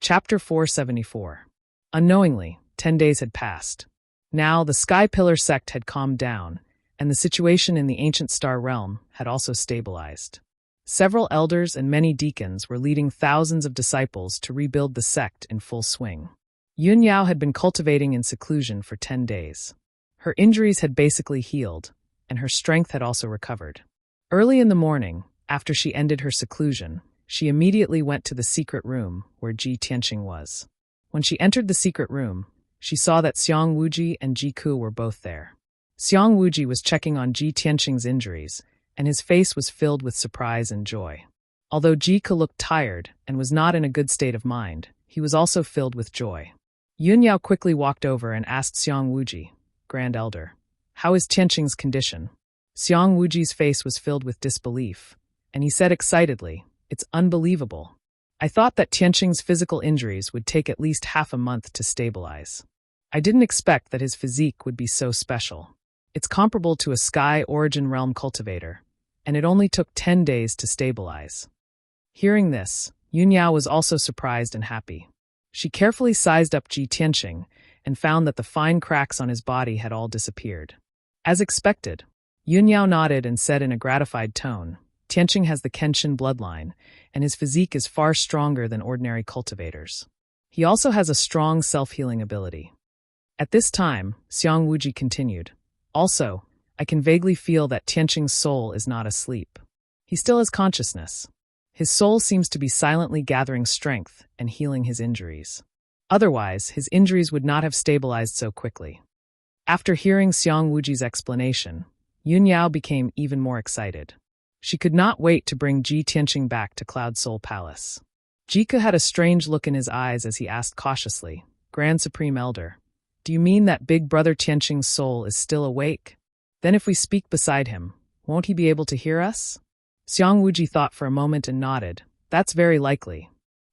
Chapter 474. Unknowingly, 10 days had passed. Now the Sky Pillar sect had calmed down, and the situation in the ancient star realm had also stabilized. Several elders and many deacons were leading thousands of disciples to rebuild the sect in full swing. Yun Yao had been cultivating in seclusion for 10 days. Her injuries had basically healed, and her strength had also recovered. Early in the morning, after she ended her seclusion, she immediately went to the secret room where Ji Tianqing was. When she entered the secret room, she saw that Xiang Wuji and Ji Ku were both there. Xiang Wuji was checking on Ji Tianqing's injuries, and his face was filled with surprise and joy. Although Ji Ku looked tired and was not in a good state of mind, he was also filled with joy. Yun Yao quickly walked over and asked Xiang Wuji, Grand Elder, "How is Tianqing's condition?" Xiang Wuji's face was filled with disbelief, and he said excitedly, "It's unbelievable. I thought that Tianqing's physical injuries would take at least half a month to stabilize. I didn't expect that his physique would be so special. It's comparable to a Sky Origin Realm cultivator, and it only took 10 days to stabilize." Hearing this, Yun Yao was also surprised and happy. She carefully sized up Ji Tianqing and found that the fine cracks on his body had all disappeared. As expected, Yun Yao nodded and said in a gratified tone, "Tianqing has the Kenshin bloodline, and his physique is far stronger than ordinary cultivators. He also has a strong self-healing ability." At this time, Xiang Wuji continued, "Also, I can vaguely feel that Tianqing's soul is not asleep. He still has consciousness. His soul seems to be silently gathering strength and healing his injuries. Otherwise, his injuries would not have stabilized so quickly." After hearing Xiang Wuji's explanation, Yun Yao became even more excited. She could not wait to bring Ji Tianqing back to Cloud Soul Palace. Ji Ke had a strange look in his eyes as he asked cautiously, "Grand Supreme Elder, do you mean that Big Brother Tianqing's soul is still awake? Then if we speak beside him, won't he be able to hear us?" Xiang Wuji thought for a moment and nodded. "That's very likely."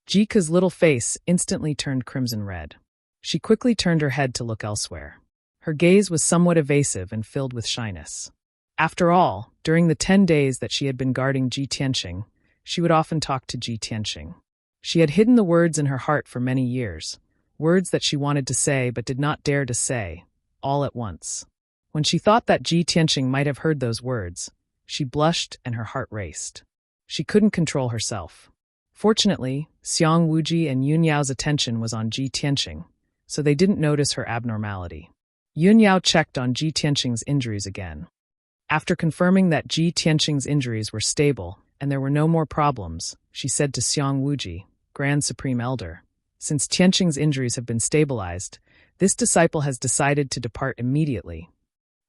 Ji Ke's little face instantly turned crimson red. She quickly turned her head to look elsewhere. Her gaze was somewhat evasive and filled with shyness. After all, during the 10 days that she had been guarding Ji Tianqing, she would often talk to Ji Tianqing. She had hidden the words in her heart for many years, words that she wanted to say but did not dare to say, all at once. When she thought that Ji Tianqing might have heard those words, she blushed and her heart raced. She couldn't control herself. Fortunately, Xiang Wuji and Yun Yao's attention was on Ji Tianqing, so they didn't notice her abnormality. Yun Yao checked on Ji Tianqing's injuries again. After confirming that Ji Tianqing's injuries were stable and there were no more problems, she said to Xiang Wuji, "Grand Supreme Elder, since Tianqing's injuries have been stabilized, this disciple has decided to depart immediately."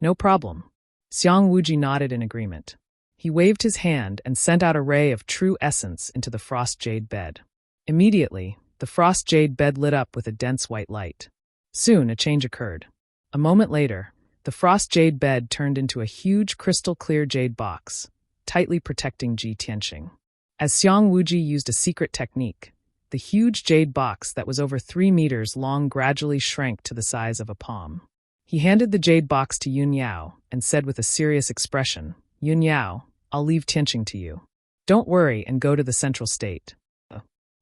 "No problem." Xiang Wuji nodded in agreement. He waved his hand and sent out a ray of true essence into the frost jade bed. Immediately, the frost jade bed lit up with a dense white light. Soon, a change occurred. A moment later, the frost jade bed turned into a huge crystal-clear jade box, tightly protecting Ji Tianqing. As Xiang Wuji used a secret technique, the huge jade box that was over 3 meters long gradually shrank to the size of a palm. He handed the jade box to Yun Yao and said with a serious expression, "Yun Yao, I'll leave Tianqing to you. Don't worry and go to the central state.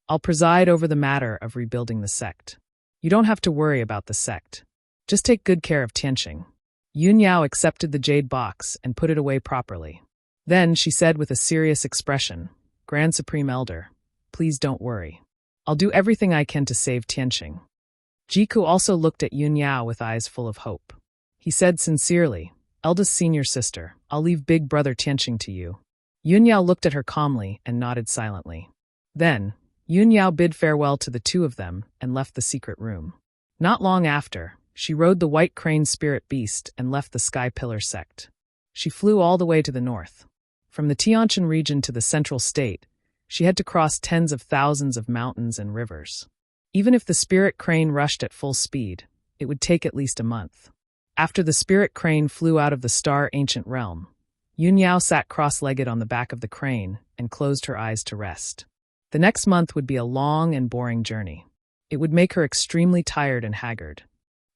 I'll preside over the matter of rebuilding the sect. You don't have to worry about the sect. Just take good care of Tianqing." Yun Yao accepted the jade box and put it away properly. Then she said with a serious expression, "Grand Supreme Elder, please don't worry. I'll do everything I can to save Tianqing." Ji Ke also looked at Yun Yao with eyes full of hope. He said sincerely, "Eldest senior sister, I'll leave Big Brother Tianqing to you." Yun Yao looked at her calmly and nodded silently. Then, Yun Yao bid farewell to the two of them and left the secret room. Not long after, she rode the white crane spirit beast and left the Sky Pillar sect. She flew all the way to the north. From the Tianqin region to the central state, she had to cross tens of thousands of mountains and rivers. Even if the spirit crane rushed at full speed, it would take at least a month. After the spirit crane flew out of the star ancient realm, Yun Yao sat cross-legged on the back of the crane and closed her eyes to rest. The next month would be a long and boring journey. It would make her extremely tired and haggard.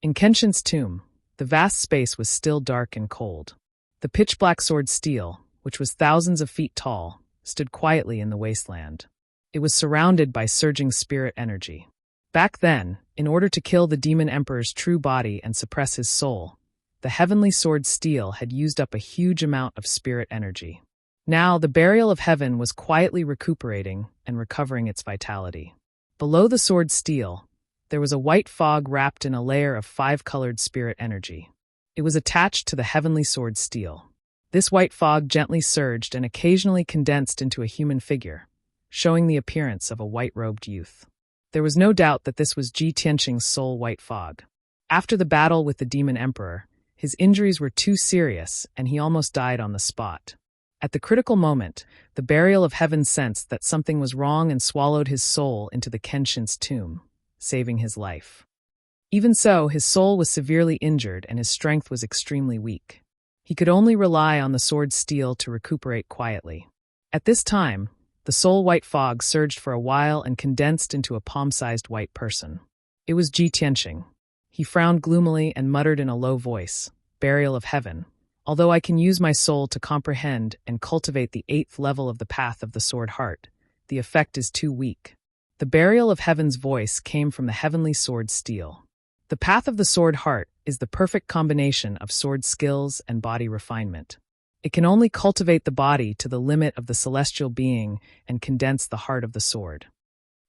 In Kenshin's tomb, the vast space was still dark and cold. The pitch-black sword steel, which was thousands of feet tall, stood quietly in the wasteland. It was surrounded by surging spirit energy. Back then, in order to kill the demon emperor's true body and suppress his soul, the heavenly sword steel had used up a huge amount of spirit energy. Now, the burial of heaven was quietly recuperating and recovering its vitality. Below the sword steel, there was a white fog wrapped in a layer of 5-colored spirit energy. It was attached to the heavenly sword steel. This white fog gently surged and occasionally condensed into a human figure, showing the appearance of a white-robed youth. There was no doubt that this was Ji Tianqing's soul white fog. After the battle with the demon emperor, his injuries were too serious and he almost died on the spot. At the critical moment, the burial of heaven sensed that something was wrong and swallowed his soul into the Kenshin's tomb, saving his life. Even so, his soul was severely injured and his strength was extremely weak. He could only rely on the sword steel to recuperate quietly. At this time, the soul white fog surged for a while and condensed into a palm-sized white person. It was Ji Tianqing. He frowned gloomily and muttered in a low voice, "Burial of heaven. Although I can use my soul to comprehend and cultivate the 8th level of the path of the sword heart, the effect is too weak." The burial of heaven's voice came from the heavenly sword steel. The path of the sword heart is the perfect combination of sword skills and body refinement. It can only cultivate the body to the limit of the celestial being and condense the heart of the sword.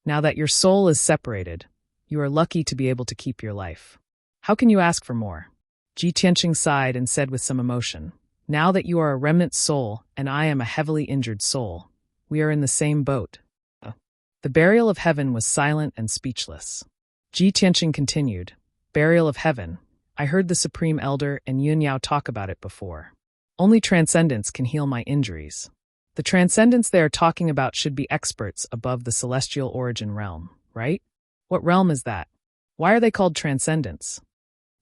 Now that your soul is separated, you are lucky to be able to keep your life. How can you ask for more? Ji Tianqing sighed and said with some emotion, "Now that you are a remnant soul and I am a heavily injured soul, we are in the same boat." The burial of heaven was silent and speechless. Ji Tianqing continued, "Burial of heaven. I heard the Supreme Elder and Yun Yao talk about it before. Only transcendence can heal my injuries. The transcendence they are talking about should be experts above the celestial origin realm, right? What realm is that? Why are they called transcendents?"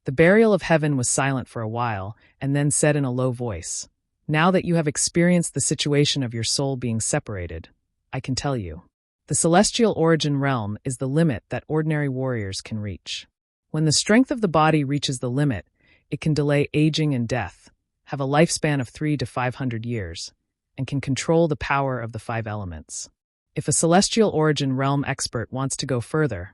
The burial of heaven was silent for a while and then said in a low voice, "Now that you have experienced the situation of your soul being separated, I can tell you. The celestial origin realm is the limit that ordinary warriors can reach. When the strength of the body reaches the limit, it can delay aging and death, have a lifespan of 300 to 500 years, and can control the power of the 5 elements. If a celestial origin realm expert wants to go further,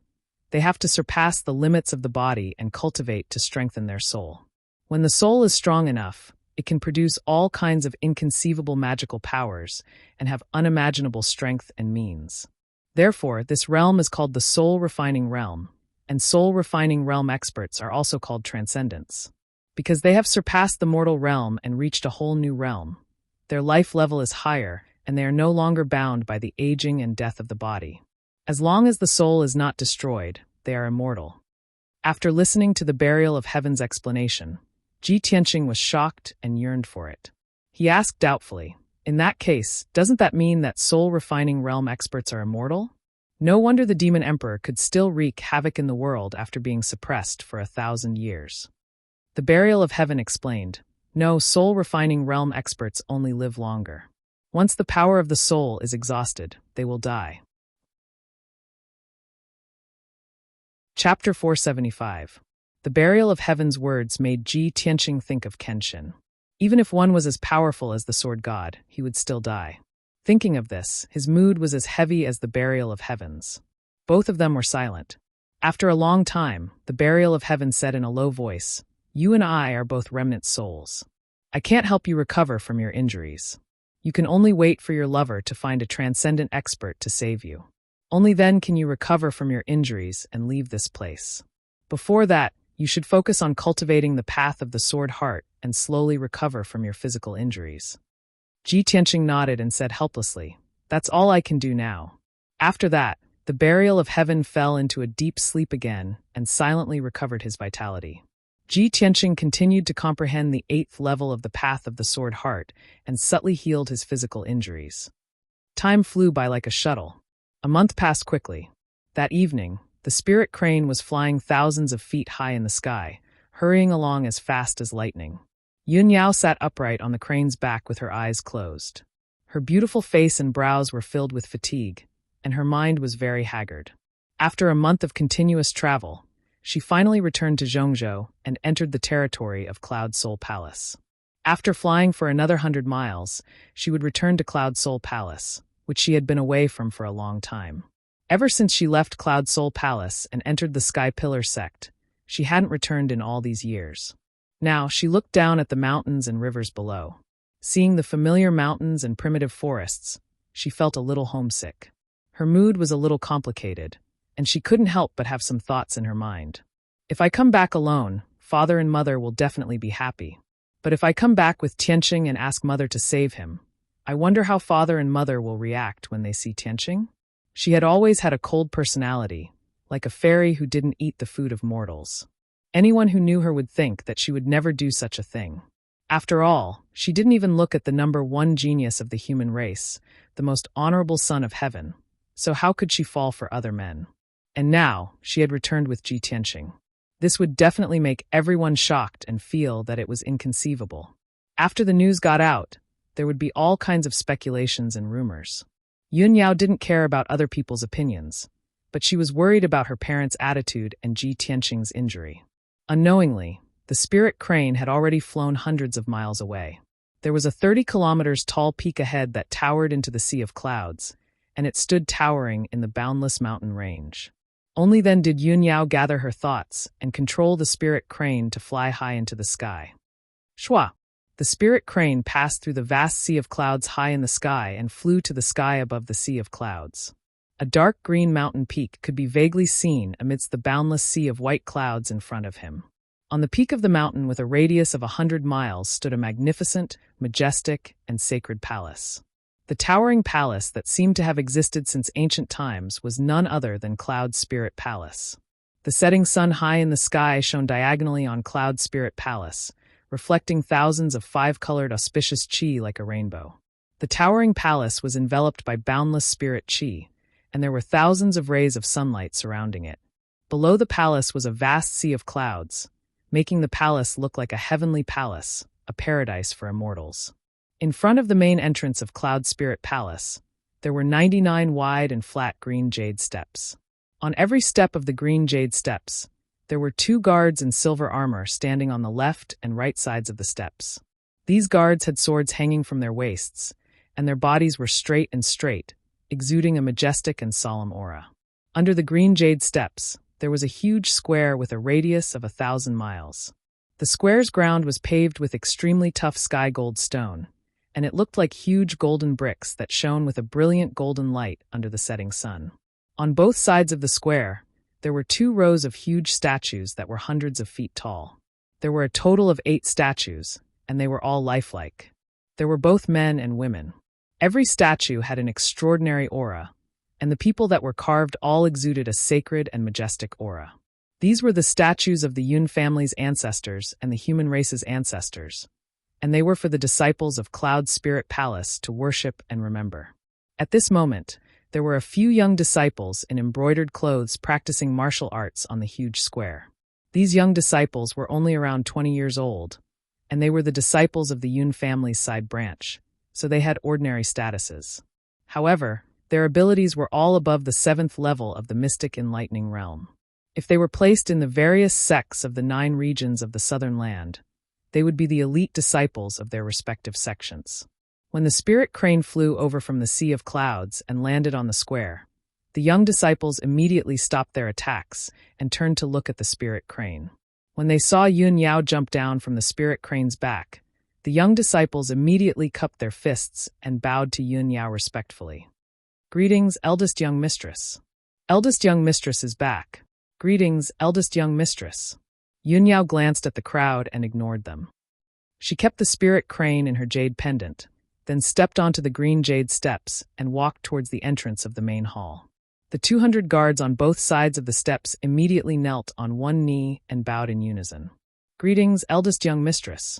they have to surpass the limits of the body and cultivate to strengthen their soul. When the soul is strong enough, it can produce all kinds of inconceivable magical powers and have unimaginable strength and means. Therefore, this realm is called the soul-refining realm, and soul-refining realm experts are also called transcendents. Because they have surpassed the mortal realm and reached a whole new realm, their life level is higher and they are no longer bound by the aging and death of the body. As long as the soul is not destroyed, they are immortal." After listening to the burial of heaven's explanation, Ji Tianqing was shocked and yearned for it. He asked doubtfully, "In that case, doesn't that mean that soul-refining realm experts are immortal? No wonder the demon emperor could still wreak havoc in the world after being suppressed for 1,000 years." The burial of heaven explained, "No, soul-refining realm experts only live longer. Once the power of the soul is exhausted, they will die." Chapter 475. The burial of heaven's words made Ji Tianqing think of Kenshin. Even if one was as powerful as the sword god, he would still die. Thinking of this, his mood was as heavy as the burial of heavens. Both of them were silent. After a long time, the burial of heaven said in a low voice, "You and I are both remnant souls. I can't help you recover from your injuries. You can only wait for your lover to find a transcendent expert to save you. Only then can you recover from your injuries and leave this place. Before that, you should focus on cultivating the path of the sword heart and slowly recover from your physical injuries." Ji Tianqing nodded and said helplessly, "That's all I can do now." After that, the burial of heaven fell into a deep sleep again and silently recovered his vitality. Ji Tianqing continued to comprehend the 8th level of the path of the sword heart and subtly healed his physical injuries. Time flew by like a shuttle. A month passed quickly. That evening, the spirit crane was flying thousands of feet high in the sky, hurrying along as fast as lightning. Yun Yao sat upright on the crane's back with her eyes closed. Her beautiful face and brows were filled with fatigue, and her mind was very haggard. After a month of continuous travel, she finally returned to Zhongzhou and entered the territory of Cloud Soul Palace. After flying for another 100 miles, she would return to Cloud Soul Palace, which she had been away from for a long time. Ever since she left Cloud Soul Palace and entered the Sky Pillar sect, she hadn't returned in all these years. Now, she looked down at the mountains and rivers below. Seeing the familiar mountains and primitive forests, she felt a little homesick. Her mood was a little complicated, and she couldn't help but have some thoughts in her mind. If I come back alone, Father and Mother will definitely be happy. But if I come back with Tianqing and ask Mother to save him, I wonder how Father and Mother will react when they see Tianqing? She had always had a cold personality, like a fairy who didn't eat the food of mortals. Anyone who knew her would think that she would never do such a thing. After all, she didn't even look at the number one genius of the human race, the most honorable son of heaven, so how could she fall for other men? And now, she had returned with Ji Tianqing. This would definitely make everyone shocked and feel that it was inconceivable. After the news got out, there would be all kinds of speculations and rumors. Yun Yao didn't care about other people's opinions, but she was worried about her parents' attitude and Ji Tianqing's injury. Unknowingly, the spirit crane had already flown hundreds of miles away. There was a 30 kilometers tall peak ahead that towered into the sea of clouds, and it stood towering in the boundless mountain range. Only then did Yun Yao gather her thoughts and control the spirit crane to fly high into the sky. Shwa! The spirit crane passed through the vast sea of clouds high in the sky and flew to the sky above the sea of clouds. A dark green mountain peak could be vaguely seen amidst the boundless sea of white clouds in front of him. On the peak of the mountain with a radius of 100 miles stood a magnificent, majestic, and sacred palace. The towering palace that seemed to have existed since ancient times was none other than Cloud Spirit Palace. The setting sun high in the sky shone diagonally on Cloud Spirit Palace, reflecting thousands of five-colored auspicious qi like a rainbow. The towering palace was enveloped by boundless spirit qi, and there were thousands of rays of sunlight surrounding it. Below the palace was a vast sea of clouds, making the palace look like a heavenly palace, a paradise for immortals. In front of the main entrance of Cloud Spirit Palace, there were 99 wide and flat green jade steps. On every step of the green jade steps, there were 2 guards in silver armor standing on the left and right sides of the steps. These guards had swords hanging from their waists, and their bodies were straight, exuding a majestic and solemn aura. Under the green jade steps, there was a huge square with a radius of 1,000 miles. The square's ground was paved with extremely tough sky gold stone, and it looked like huge golden bricks that shone with a brilliant golden light under the setting sun. On both sides of the square, there were 2 rows of huge statues that were hundreds of feet tall. There were a total of 8 statues, and they were all lifelike. There were both men and women. Every statue had an extraordinary aura, and the people that were carved all exuded a sacred and majestic aura. These were the statues of the Yun family's ancestors and the human race's ancestors, and they were for the disciples of Cloud Spirit Palace to worship and remember. At this moment, there were a few young disciples in embroidered clothes practicing martial arts on the huge square. These young disciples were only around 20 years old, and they were the disciples of the Yun family's side branch, so they had ordinary statuses. However, their abilities were all above the 7th level of the mystic enlightening realm. If they were placed in the various sects of the 9 regions of the southern land, they would be the elite disciples of their respective sections. When the spirit crane flew over from the sea of clouds and landed on the square, the young disciples immediately stopped their attacks and turned to look at the spirit crane. When they saw Yun Yao jump down from the spirit crane's back, the young disciples immediately cupped their fists and bowed to Yun Yao respectfully. "Greetings, eldest young mistress." "Eldest young mistress is back." "Greetings, eldest young mistress." Yun Yao glanced at the crowd and ignored them. She kept the spirit crane in her jade pendant, then stepped onto the green jade steps and walked towards the entrance of the main hall. The 200 guards on both sides of the steps immediately knelt on one knee and bowed in unison. "Greetings, eldest young mistress."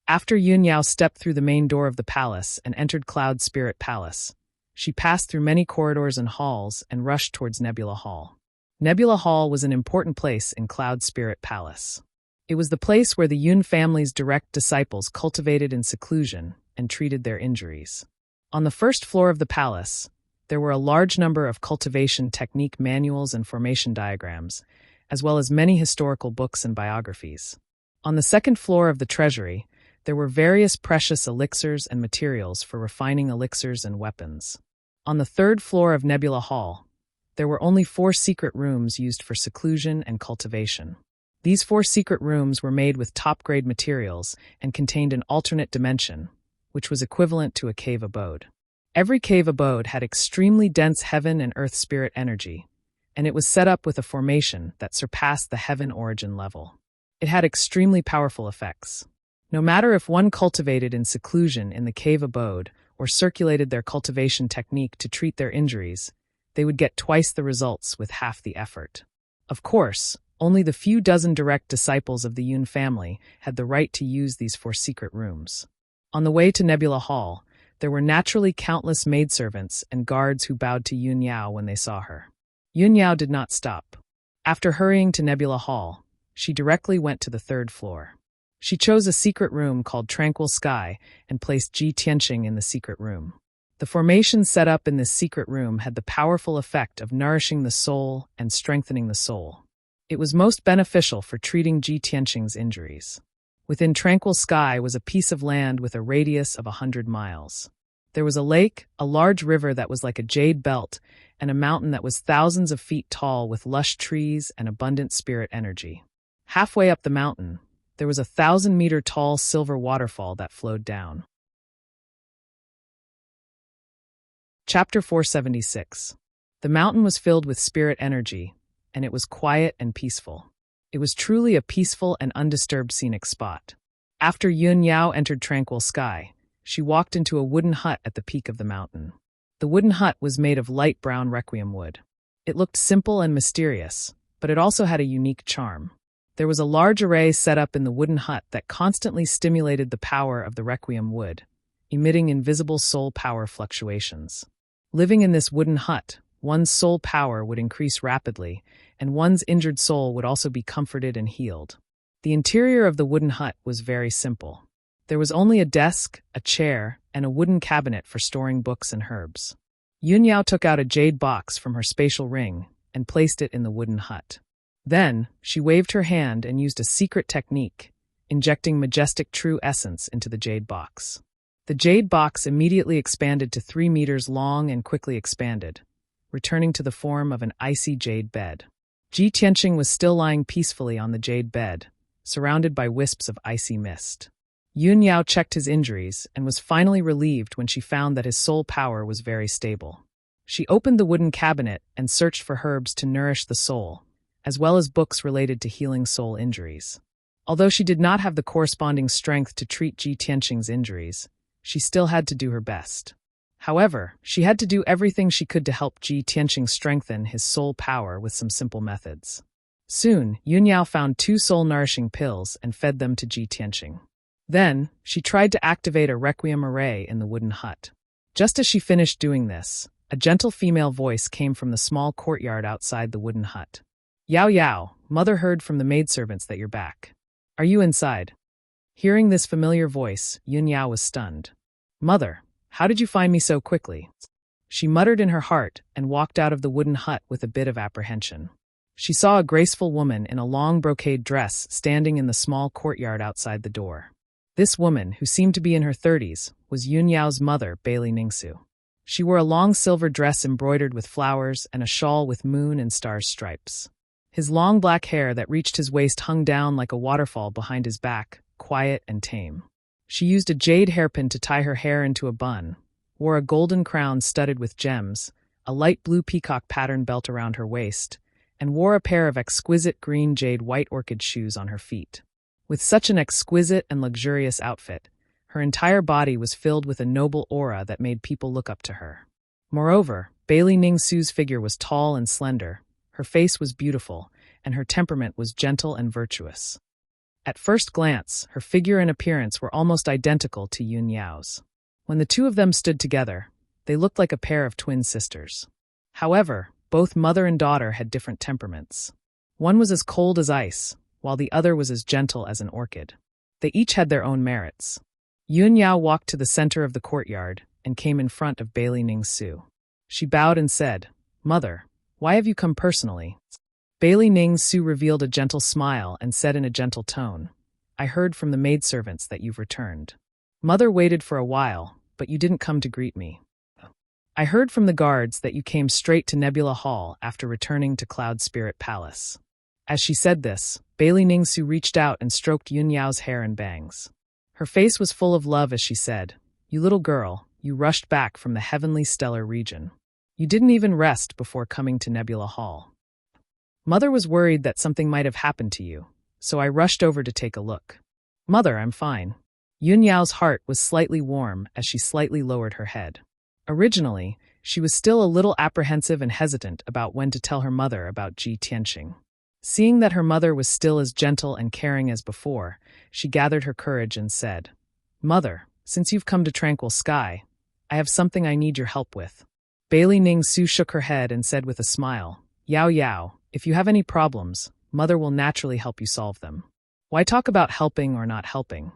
After Yun Yao stepped through the main door of the palace and entered Cloud Spirit Palace, she passed through many corridors and halls and rushed towards Nebula Hall. Nebula Hall was an important place in Cloud Spirit Palace. It was the place where the Yun family's direct disciples cultivated in seclusion and treated their injuries. On the first floor of the palace, there were a large number of cultivation technique manuals and formation diagrams, as well as many historical books and biographies. On the second floor of the treasury, there were various precious elixirs and materials for refining elixirs and weapons. On the third floor of Nebula Hall, There were only 4 secret rooms used for seclusion and cultivation. These 4 secret rooms were made with top-grade materials and contained an alternate dimension, which was equivalent to a cave abode. Every cave abode had extremely dense heaven and earth spirit energy, and it was set up with a formation that surpassed the heaven origin level. It had extremely powerful effects. No matter if one cultivated in seclusion in the cave abode or circulated their cultivation technique to treat their injuries, they would get twice the results with half the effort. Of course, only the few dozen direct disciples of the Yun family had the right to use these 4 secret rooms. On the way to Nebula Hall, there were naturally countless maidservants and guards who bowed to Yun Yao when they saw her. Yun Yao did not stop. After hurrying to Nebula Hall, she directly went to the 3rd floor. She chose a secret room called Tranquil Sky and placed Ji Tianqing in the secret room. The formation set up in this secret room had the powerful effect of nourishing the soul and strengthening the soul. It was most beneficial for treating Ji Tianqing's injuries. Within Tranquil Sky was a piece of land with a radius of 100 miles. There was a lake, a large river that was like a jade belt, and a mountain that was thousands of feet tall with lush trees and abundant spirit energy. Halfway up the mountain, there was a 1,000-meter-tall silver waterfall that flowed down. Chapter 476. The mountain was filled with spirit energy, and it was quiet and peaceful. It was truly a peaceful and undisturbed scenic spot. After Yun Yao entered Tranquil Sky, she walked into a wooden hut at the peak of the mountain. The wooden hut was made of light brown requiem wood. It looked simple and mysterious, but it also had a unique charm. There was a large array set up in the wooden hut that constantly stimulated the power of the requiem wood, emitting invisible soul power fluctuations. Living in this wooden hut, one's soul power would increase rapidly, and one's injured soul would also be comforted and healed. The interior of the wooden hut was very simple. There was only a desk, a chair, and a wooden cabinet for storing books and herbs. Yun Yao took out a jade box from her spatial ring and placed it in the wooden hut. Then, she waved her hand and used a secret technique, injecting majestic true essence into the jade box. The jade box immediately expanded to 3 meters long and quickly expanded, returning to the form of an icy jade bed. Ji Tianqing was still lying peacefully on the jade bed, surrounded by wisps of icy mist. Yun Yao checked his injuries and was finally relieved when she found that his soul power was very stable. She opened the wooden cabinet and searched for herbs to nourish the soul, as well as books related to healing soul injuries. Although she did not have the corresponding strength to treat Ji Tianqing's injuries, she still had to do her best. However, she had to do everything she could to help Ji Tianqing strengthen his soul power with some simple methods. Soon, Yun Yao found 2 soul-nourishing pills and fed them to Ji Tianqing. Then, she tried to activate a requiem array in the wooden hut. Just as she finished doing this, a gentle female voice came from the small courtyard outside the wooden hut. "Yao Yao, mother heard from the maidservants that you're back. Are you inside?" Hearing this familiar voice, Yun Yao was stunned. "Mother, how did you find me so quickly?" She muttered in her heart and walked out of the wooden hut with a bit of apprehension. She saw a graceful woman in a long brocade dress standing in the small courtyard outside the door. This woman, who seemed to be in her 30s, was Yun Yao's mother, Bailey Ningsu. She wore a long silver dress embroidered with flowers and a shawl with moon and stars stripes. His long black hair that reached his waist hung down like a waterfall behind his back, quiet and tame. She used a jade hairpin to tie her hair into a bun, wore a golden crown studded with gems, a light blue peacock pattern belt around her waist, and wore a pair of exquisite green jade white orchid shoes on her feet. With such an exquisite and luxurious outfit, her entire body was filled with a noble aura that made people look up to her. Moreover, Bailey Ningsu's figure was tall and slender, her face was beautiful, and her temperament was gentle and virtuous. At first glance, her figure and appearance were almost identical to Yun Yao's. When the two of them stood together, they looked like a pair of twin sisters. However, both mother and daughter had different temperaments. One was as cold as ice, while the other was as gentle as an orchid. They each had their own merits. Yun Yao walked to the center of the courtyard and came in front of Bailey Ningsu. She bowed and said, "Mother, why have you come personally?" Bailey Ningsu revealed a gentle smile and said in a gentle tone, "I heard from the maidservants that you've returned. Mother waited for a while, but you didn't come to greet me." I heard from the guards that you came straight to Nebula Hall after returning to Cloud Spirit Palace. As she said this, Bailey Ningsu reached out and stroked Yun Yao's hair and bangs. Her face was full of love as she said, "You little girl, you rushed back from the heavenly stellar region. You didn't even rest before coming to Nebula Hall. Mother was worried that something might have happened to you, so I rushed over to take a look. Mother, I'm fine." Yun Yao's heart was slightly warm as she slightly lowered her head. Originally, she was still a little apprehensive and hesitant about when to tell her mother about Ji Tianqing. Seeing that her mother was still as gentle and caring as before, she gathered her courage and said, "Mother, since you've come to Tranquil Sky, I have something I need your help with." Bailey Ningsu shook her head and said with a smile, "Yao Yao, if you have any problems, Mother will naturally help you solve them. Why talk about helping or not helping?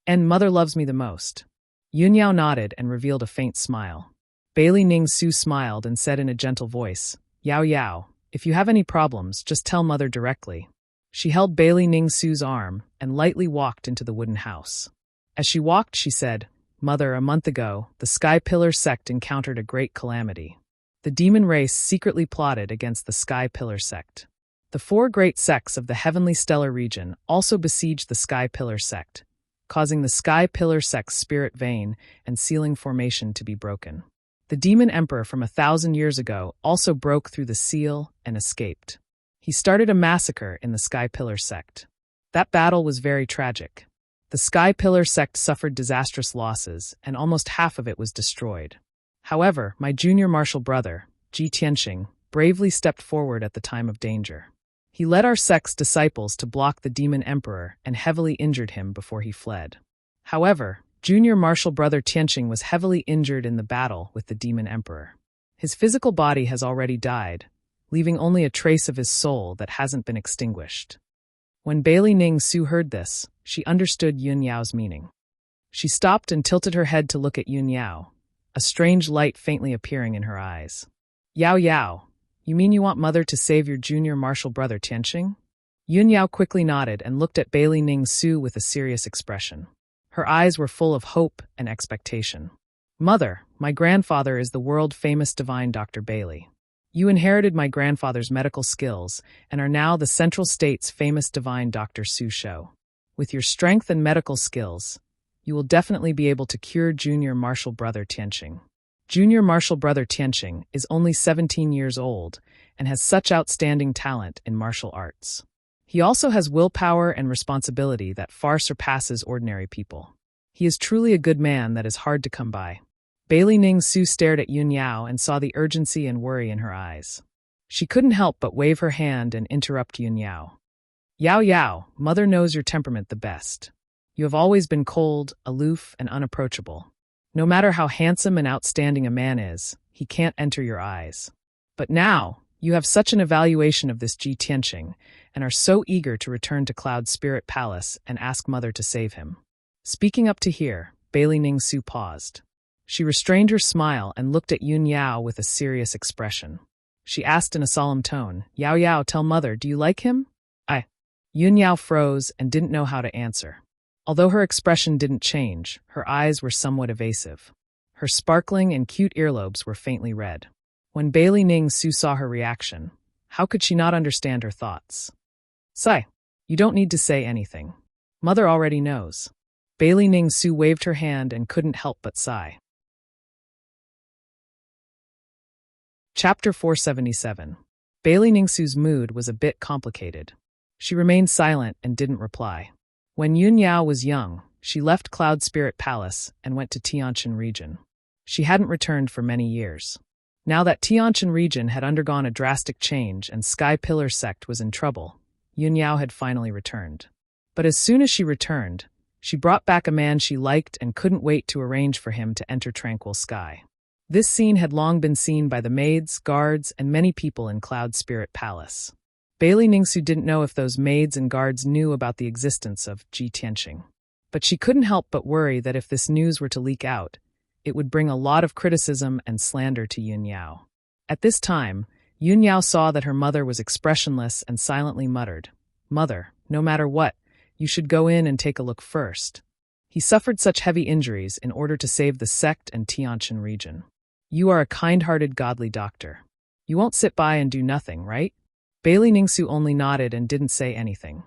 And Mother loves me the most." Yun Yao nodded and revealed a faint smile. Bailey Ningsu smiled and said in a gentle voice, "Yao Yao, if you have any problems, just tell Mother directly." She held Bailey Ningsu's arm and lightly walked into the wooden house. As she walked, she said, "Mother, a month ago, the Sky Pillar sect encountered a great calamity. The demon race secretly plotted against the Sky Pillar sect. The 4 great sects of the heavenly stellar region also besieged the Sky Pillar sect, causing the Sky Pillar sect's spirit vein and sealing formation to be broken. The demon emperor from 1,000 years ago also broke through the seal and escaped. He started a massacre in the Sky Pillar sect. That battle was very tragic. The Sky Pillar sect suffered disastrous losses, and almost half of it was destroyed. However, my junior martial brother, Ji Tianqing, bravely stepped forward at the time of danger. He led our sect's disciples to block the demon emperor and heavily injured him before he fled. However, junior martial brother Tianqing was heavily injured in the battle with the demon emperor. His physical body has already died, leaving only a trace of his soul that hasn't been extinguished." When Bailey Ningsu heard this, she understood Yun Yao's meaning. She stopped and tilted her head to look at Yun Yao, a strange light faintly appearing in her eyes. "Yao Yao, you mean you want Mother to save your junior martial brother Tianqing?" Yun Yao quickly nodded and looked at Bailey Ningsu with a serious expression. Her eyes were full of hope and expectation. "Mother, my grandfather is the world-famous divine Dr. Bailey. You inherited my grandfather's medical skills and are now the Central State's famous divine Dr. Su Shou. With your strength and medical skills, you will definitely be able to cure junior martial brother Tianqing. Junior martial brother Tianqing is only 17 years old and has such outstanding talent in martial arts. He also has willpower and responsibility that far surpasses ordinary people. He is truly a good man that is hard to come by." Bailey Ningsu stared at Yun Yao and saw the urgency and worry in her eyes. She couldn't help but wave her hand and interrupt Yun Yao. "Yao Yao, Mother knows your temperament the best. You have always been cold, aloof, and unapproachable. No matter how handsome and outstanding a man is, he can't enter your eyes. But now, you have such an evaluation of this Ji Tianqing and are so eager to return to Cloud Spirit Palace and ask Mother to save him." Speaking up to here, Bailey Ningsu paused. She restrained her smile and looked at Yun Yao with a serious expression. She asked in a solemn tone, "Yao Yao, tell Mother, do you like him?" Yun Yao froze and didn't know how to answer. Although her expression didn't change, her eyes were somewhat evasive. Her sparkling and cute earlobes were faintly red. When Bailey Ningsu saw her reaction, how could she not understand her thoughts? "Sigh, you don't need to say anything. Mother already knows." Bailey Ningsu waved her hand and couldn't help but sigh. Chapter 477. Bailey Ningsu's mood was a bit complicated. She remained silent and didn't reply. When Yun Yao was young, she left Cloud Spirit Palace and went to Tianqin region. She hadn't returned for many years. Now that Tianqin region had undergone a drastic change and Sky Pillar sect was in trouble, Yun Yao had finally returned. But as soon as she returned, she brought back a man she liked and couldn't wait to arrange for him to enter Tranquil Sky. This scene had long been seen by the maids, guards, and many people in Cloud Spirit Palace. Bailey Ningsu didn't know if those maids and guards knew about the existence of Ji Tianqing. But she couldn't help but worry that if this news were to leak out, it would bring a lot of criticism and slander to Yun Yao. At this time, Yun Yao saw that her mother was expressionless and silently muttered, "Mother, no matter what, you should go in and take a look first. He suffered such heavy injuries in order to save the sect and Tianqin region." You are a kind-hearted godly doctor. You won't sit by and do nothing, right? Bailey Ningsu only nodded and didn't say anything.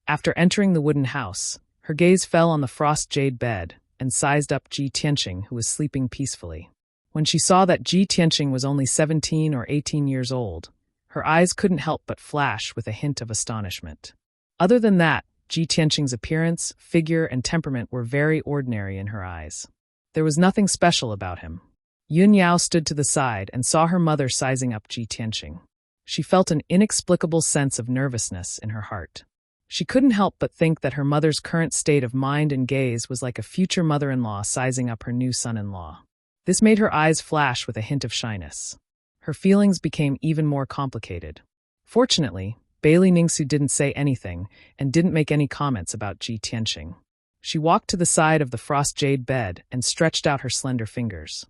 After entering the wooden house, her gaze fell on the frost jade bed and sized up Ji Tianqing, who was sleeping peacefully. When she saw that Ji Tianqing was only 17 or 18 years old, her eyes couldn't help but flash with a hint of astonishment. Other than that, Ji Tianqing's appearance, figure, and temperament were very ordinary in her eyes. There was nothing special about him. Yun Yao stood to the side and saw her mother sizing up Ji Tianqing. She felt an inexplicable sense of nervousness in her heart. She couldn't help but think that her mother's current state of mind and gaze was like a future mother-in-law sizing up her new son-in-law. This made her eyes flash with a hint of shyness. Her feelings became even more complicated. Fortunately, Bailey Ningsu didn't say anything and didn't make any comments about Ji Tianqing. She walked to the side of the frost jade bed and stretched out her slender fingers.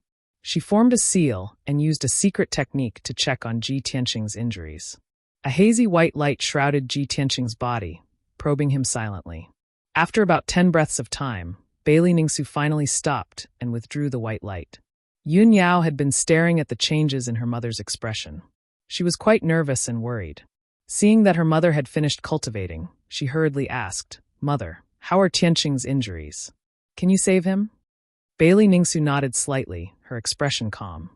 She formed a seal and used a secret technique to check on Ji Tianqing's injuries. A hazy white light shrouded Ji Tianqing's body, probing him silently. After about 10 breaths of time, Bailey Ningsu finally stopped and withdrew the white light. Yun Yao had been staring at the changes in her mother's expression. She was quite nervous and worried. Seeing that her mother had finished cultivating, she hurriedly asked, "Mother, how are Tianqing's injuries? Can you save him?" Bailey Ningsu nodded slightly, her expression calm.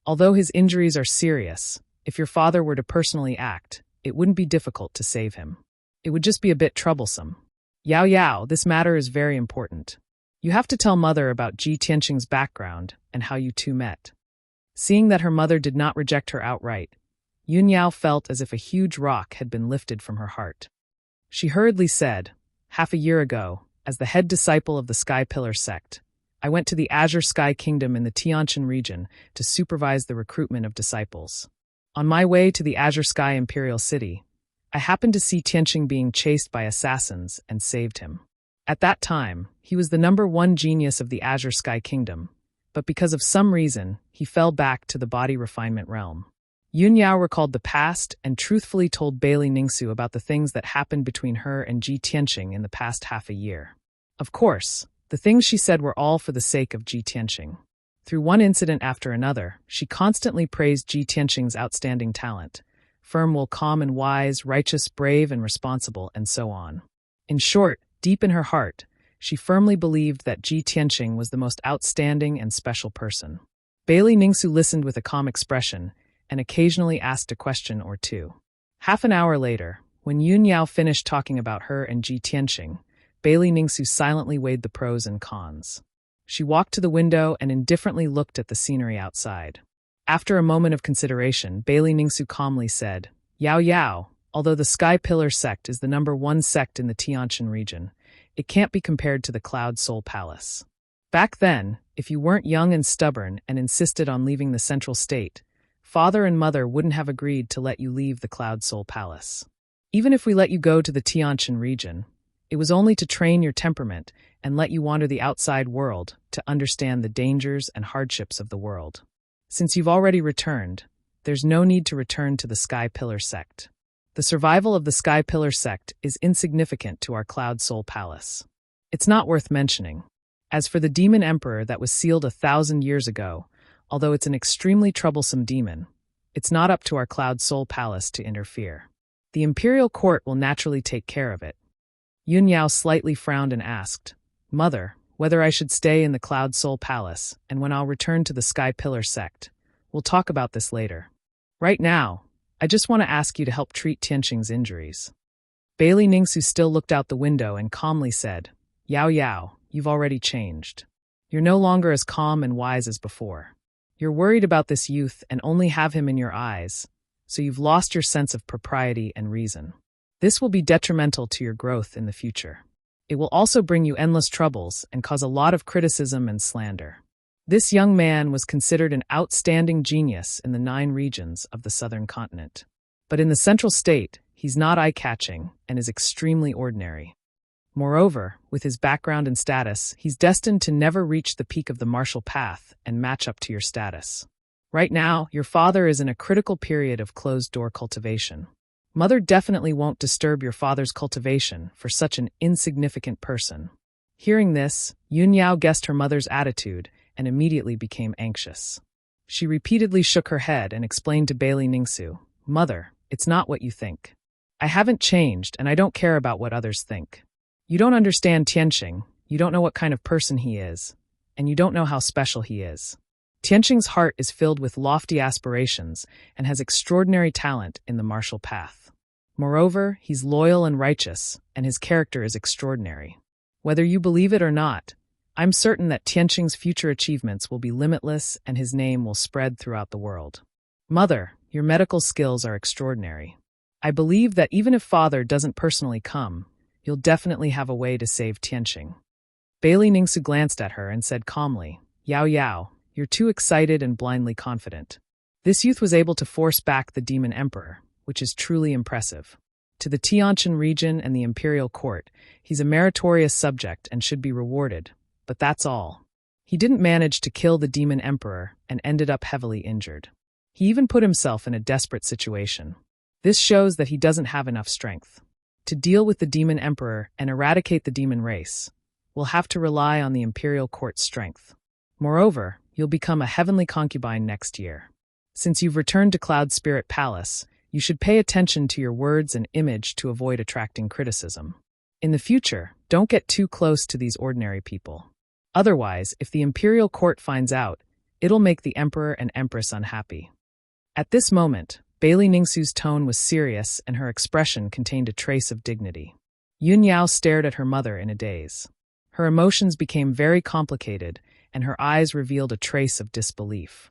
"Although his injuries are serious, if your father were to personally act, it wouldn't be difficult to save him. It would just be a bit troublesome. Yao Yao, this matter is very important. You have to tell mother about Ji Tianqing's background and how you two met." Seeing that her mother did not reject her outright, Yun Yao felt as if a huge rock had been lifted from her heart. She hurriedly said, "Half a year ago, as the head disciple of the Sky Pillar sect, I went to the Azure Sky Kingdom in the Tianjin region to supervise the recruitment of disciples. On my way to the Azure Sky Imperial City, I happened to see Tianqing being chased by assassins and saved him. At that time, he was the #1 genius of the Azure Sky Kingdom, but because of some reason, he fell back to the body refinement realm." Yun Yao recalled the past and truthfully told Bailey Ningsu about the things that happened between her and Ji Tianqing in the past half a year. Of course, the things she said were all for the sake of Ji Tianqing. Through one incident after another, she constantly praised Ji Tianqing's outstanding talent: firm will, calm and wise, righteous, brave and responsible, and so on. In short, deep in her heart, she firmly believed that Ji Tianqing was the most outstanding and special person. Bailey Ningsu listened with a calm expression and occasionally asked a question or two. Half an hour later, when Yun Yao finished talking about her and Ji Tianqing, Bailey Ningsu silently weighed the pros and cons. She walked to the window and indifferently looked at the scenery outside. After a moment of consideration, Bailey Ningsu calmly said, "Yao Yao, although the Sky Pillar sect is the #1 sect in the Tianjin region, it can't be compared to the Cloud Soul Palace. Back then, if you weren't young and stubborn and insisted on leaving the central state, father and mother wouldn't have agreed to let you leave the Cloud Soul Palace. Even if we let you go to the Tianjin region, it was only to train your temperament and let you wander the outside world to understand the dangers and hardships of the world. Since you've already returned, there's no need to return to the Sky Pillar sect. The survival of the Sky Pillar sect is insignificant to our Cloud Soul Palace. It's not worth mentioning. As for the demon emperor that was sealed 1,000 years ago, although it's an extremely troublesome demon, it's not up to our Cloud Soul Palace to interfere. The imperial court will naturally take care of it." Yun Yao slightly frowned and asked, "Mother, whether I should stay in the Cloud Soul Palace and when I'll return to the Sky Pillar sect. We'll talk about this later. Right now, I just want to ask you to help treat Tianqing's injuries." Bailey Ningsu still looked out the window and calmly said, "Yao Yao, you've already changed. You're no longer as calm and wise as before. You're worried about this youth and only have him in your eyes, so you've lost your sense of propriety and reason. This will be detrimental to your growth in the future. It will also bring you endless troubles and cause a lot of criticism and slander." This young man was considered an outstanding genius in the 9 regions of the southern continent. But in the central state, he's not eye-catching and is extremely ordinary. Moreover, with his background and status, he's destined to never reach the peak of the martial path and match up to your status. Right now, your father is in a critical period of closed-door cultivation. Mother definitely won't disturb your father's cultivation for such an insignificant person. Hearing this, Yun Yao guessed her mother's attitude and immediately became anxious. She repeatedly shook her head and explained to Bailey Ningsu, "Mother, it's not what you think. I haven't changed and I don't care about what others think. You don't understand Tianqing, you don't know what kind of person he is, and you don't know how special he is. Tianqing's heart is filled with lofty aspirations and has extraordinary talent in the martial path. Moreover, he's loyal and righteous, and his character is extraordinary. Whether you believe it or not, I'm certain that Tianqing's future achievements will be limitless and his name will spread throughout the world. Mother, your medical skills are extraordinary. I believe that even if Father doesn't personally come, you'll definitely have a way to save Tianqing." Bailey Ningsu glanced at her and said calmly, "Yao Yao, you're too excited and blindly confident." This youth was able to force back the Demon Emperor, which is truly impressive. To the Tianqin region and the imperial court, he's a meritorious subject and should be rewarded, but that's all. He didn't manage to kill the Demon Emperor and ended up heavily injured. He even put himself in a desperate situation. This shows that he doesn't have enough strength. To deal with the Demon Emperor and eradicate the demon race, we'll have to rely on the imperial court's strength. Moreover, you'll become a heavenly concubine next year. Since you've returned to Cloud Spirit Palace, you should pay attention to your words and image to avoid attracting criticism. In the future, don't get too close to these ordinary people. Otherwise, if the imperial court finds out, it'll make the emperor and empress unhappy. At this moment, Bailey Ningsu's tone was serious and her expression contained a trace of dignity. Yun Yao stared at her mother in a daze. Her emotions became very complicated and her eyes revealed a trace of disbelief.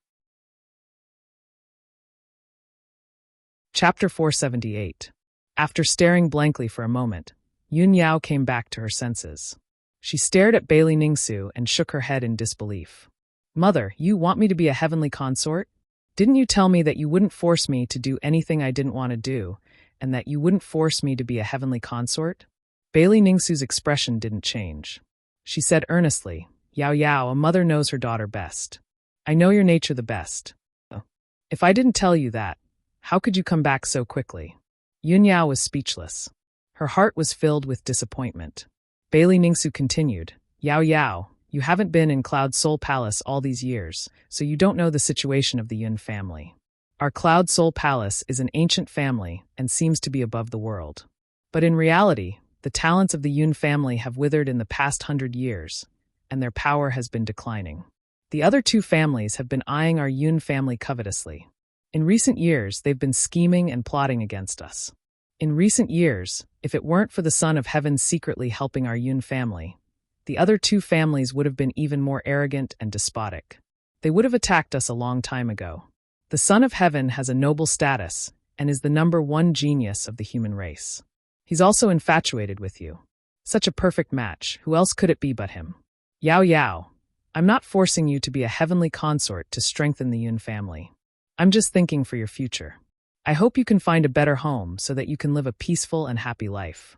Chapter 478. After staring blankly for a moment, Yun Yao came back to her senses. She stared at Bailey Ningsu and shook her head in disbelief. "Mother, you want me to be a heavenly consort? Didn't you tell me that you wouldn't force me to do anything I didn't want to do, and that you wouldn't force me to be a heavenly consort?" Bailey Ningsu's expression didn't change. She said earnestly, "Yao Yao, a mother knows her daughter best. I know your nature the best. If I didn't tell you that, how could you come back so quickly?" Yun Yao was speechless. Her heart was filled with disappointment. Bailey Ningsu continued, "Yao Yao, you haven't been in Cloud Soul Palace all these years, so you don't know the situation of the Yun family. Our Cloud Soul Palace is an ancient family and seems to be above the world. But in reality, the talents of the Yun family have withered in the past 100 years, and their power has been declining. The other two families have been eyeing our Yun family covetously. In recent years, they've been scheming and plotting against us. In recent years, if it weren't for the Son of Heaven secretly helping our Yun family, the other two families would have been even more arrogant and despotic. They would have attacked us a long time ago. The Son of Heaven has a noble status and is the #1 genius of the human race. He's also infatuated with you. Such a perfect match, who else could it be but him? Yao Yao, I'm not forcing you to be a heavenly consort to strengthen the Yun family. I'm just thinking for your future. I hope you can find a better home so that you can live a peaceful and happy life."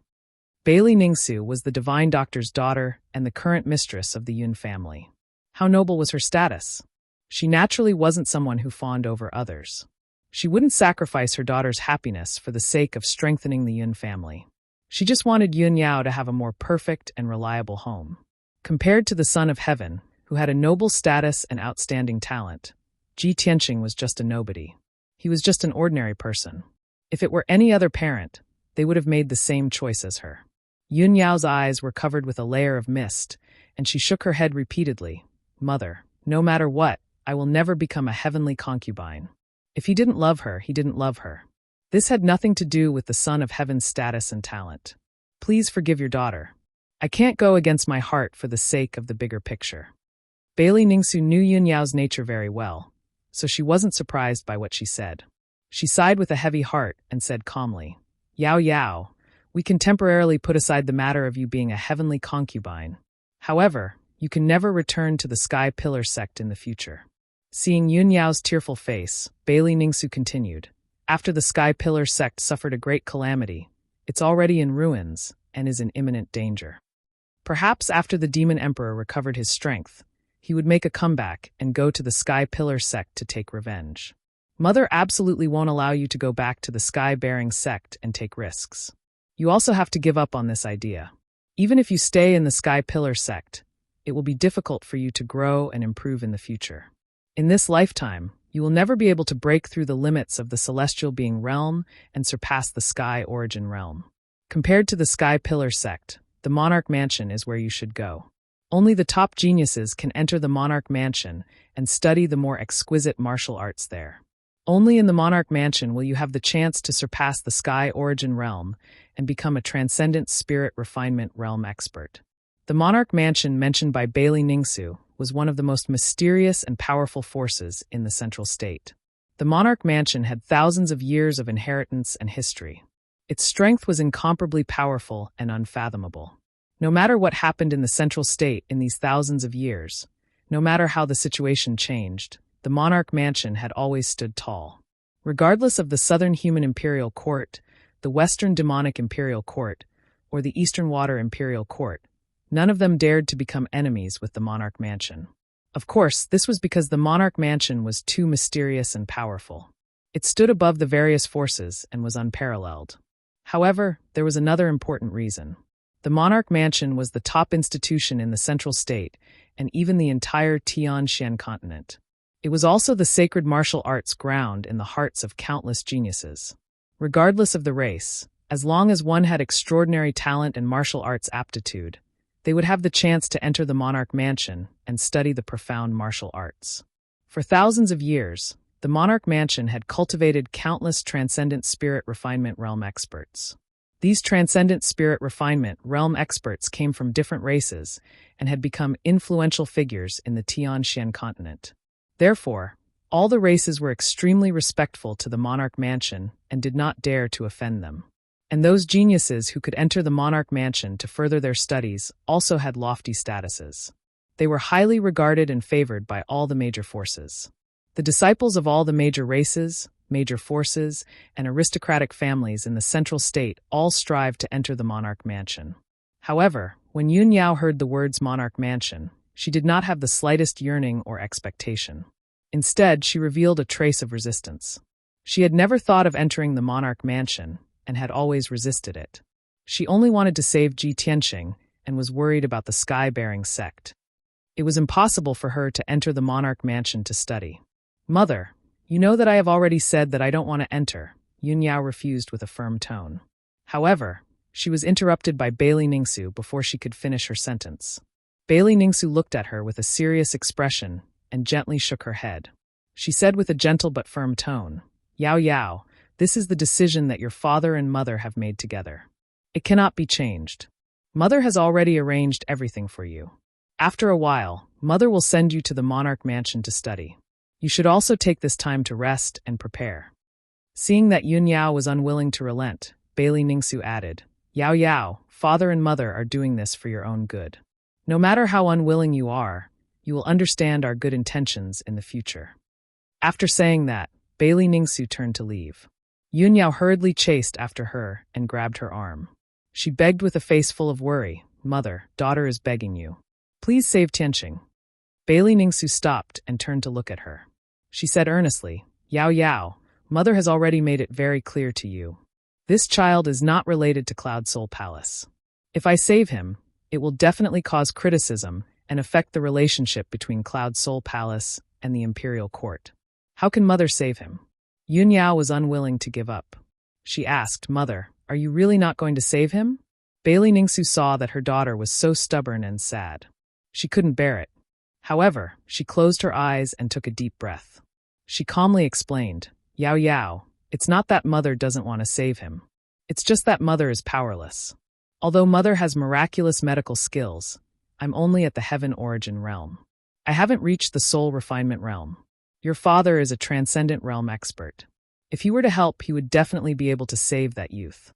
Bailey Ningsu was the divine doctor's daughter and the current mistress of the Yun family. How noble was her status? She naturally wasn't someone who fawned over others. She wouldn't sacrifice her daughter's happiness for the sake of strengthening the Yun family. She just wanted Yun Yao to have a more perfect and reliable home. Compared to the Son of Heaven, who had a noble status and outstanding talent, Ji Tianqing was just a nobody. He was just an ordinary person. If it were any other parent, they would have made the same choice as her. Yun Yao's eyes were covered with a layer of mist, and she shook her head repeatedly. "Mother, no matter what, I will never become a heavenly concubine. If he didn't love her, he didn't love her. This had nothing to do with the Son of Heaven's status and talent. Please forgive your daughter. I can't go against my heart for the sake of the bigger picture." Bailey Ningsu knew Yun Yao's nature very well, so she wasn't surprised by what she said. She sighed with a heavy heart and said calmly, "Yao Yao, we can temporarily put aside the matter of you being a heavenly concubine. However, you can never return to the Sky Pillar sect in the future." Seeing Yun Yao's tearful face, Bailey Ningsu continued, "After the Sky Pillar sect suffered a great calamity, it's already in ruins and is in imminent danger. Perhaps after the Demon Emperor recovered his strength, he would make a comeback and go to the Sky Pillar sect to take revenge. Mother absolutely won't allow you to go back to the Sky-bearing sect and take risks. You also have to give up on this idea. Even if you stay in the Sky Pillar sect, it will be difficult for you to grow and improve in the future. In this lifetime, you will never be able to break through the limits of the celestial being realm and surpass the sky origin realm. Compared to the Sky Pillar sect, the Monarch Mansion is where you should go. Only the top geniuses can enter the Monarch Mansion and study the more exquisite martial arts there. Only in the Monarch Mansion will you have the chance to surpass the Sky Origin realm and become a transcendent spirit refinement realm expert. The Monarch Mansion mentioned by Bailey Ningsu was one of the most mysterious and powerful forces in the Central State. The Monarch Mansion had thousands of years of inheritance and history. Its strength was incomparably powerful and unfathomable. No matter what happened in the Central State in these thousands of years, no matter how the situation changed, the Monarch Mansion had always stood tall. Regardless of the Southern Human Imperial Court, the Western Demonic Imperial Court, or the Eastern Water Imperial Court, none of them dared to become enemies with the Monarch Mansion. Of course, this was because the Monarch Mansion was too mysterious and powerful. It stood above the various forces and was unparalleled. However, there was another important reason. The Monarch Mansion was the top institution in the Central State and even the entire Tianxian continent. It was also the sacred martial arts ground in the hearts of countless geniuses. Regardless of the race, as long as one had extraordinary talent and martial arts aptitude, they would have the chance to enter the Monarch Mansion and study the profound martial arts. For thousands of years, the Monarch Mansion had cultivated countless transcendent spirit refinement realm experts. These transcendent spirit refinement realm experts came from different races and had become influential figures in the Tianxian continent. Therefore, all the races were extremely respectful to the Monarch Mansion and did not dare to offend them. And those geniuses who could enter the Monarch Mansion to further their studies also had lofty statuses. They were highly regarded and favored by all the major forces. The disciples of all the major races, major forces, and aristocratic families in the Central State all strived to enter the Monarch Mansion. However, when Yun Yao heard the words Monarch Mansion, she did not have the slightest yearning or expectation. Instead, she revealed a trace of resistance. She had never thought of entering the Monarch Mansion and had always resisted it. She only wanted to save Ji Tianxing and was worried about the sky-bearing sect. It was impossible for her to enter the Monarch Mansion to study. "Mother, you know that I have already said that I don't want to enter," Yun Yao refused with a firm tone. However, she was interrupted by Bailey Ningsu before she could finish her sentence. Bailey Ningsu looked at her with a serious expression and gently shook her head. She said with a gentle but firm tone, "Yao Yao, this is the decision that your father and mother have made together. It cannot be changed. Mother has already arranged everything for you. After a while, Mother will send you to the Monarch Mansion to study. You should also take this time to rest and prepare." Seeing that Yun Yao was unwilling to relent, Bailey Ningsu added, "Yao Yao, father and mother are doing this for your own good. No matter how unwilling you are, you will understand our good intentions in the future." After saying that, Bailey Ningsu turned to leave. Yun Yao hurriedly chased after her and grabbed her arm. She begged with a face full of worry, "Mother, daughter is begging you. Please save Tianxing." Bailey Ningsu stopped and turned to look at her. She said earnestly, "Yao Yao, Mother has already made it very clear to you. This child is not related to Cloud Soul Palace. If I save him, it will definitely cause criticism and affect the relationship between Cloud Soul Palace and the Imperial Court. How can Mother save him?" Yun Yao was unwilling to give up. She asked, "Mother, are you really not going to save him?" Bailey Ningsu saw that her daughter was so stubborn and sad. She couldn't bear it. However, she closed her eyes and took a deep breath. She calmly explained, "Yao Yao, it's not that Mother doesn't want to save him. It's just that Mother is powerless. Although Mother has miraculous medical skills, I'm only at the Heaven Origin realm. I haven't reached the Soul Refinement realm. Your father is a transcendent realm expert. If he were to help, he would definitely be able to save that youth."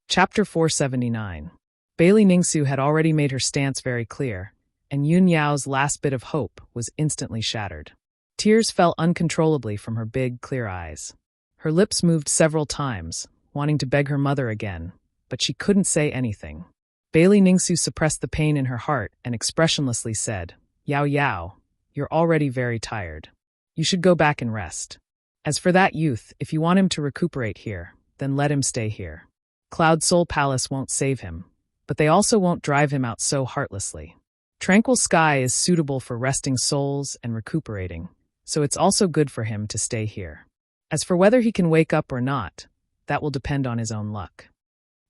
Chapter 479. Bailey Ningsu had already made her stance very clear, and Yun Yao's last bit of hope was instantly shattered. Tears fell uncontrollably from her big, clear eyes. Her lips moved several times, wanting to beg her mother again, but she couldn't say anything. Bailey Ningsu suppressed the pain in her heart and expressionlessly said, "Yao Yao, you're already very tired. You should go back and rest. As for that youth, if you want him to recuperate here, then let him stay here. Cloud Soul Palace won't save him, but they also won't drive him out so heartlessly. Tranquil sky is suitable for resting souls and recuperating, so it's also good for him to stay here. As for whether he can wake up or not, that will depend on his own luck.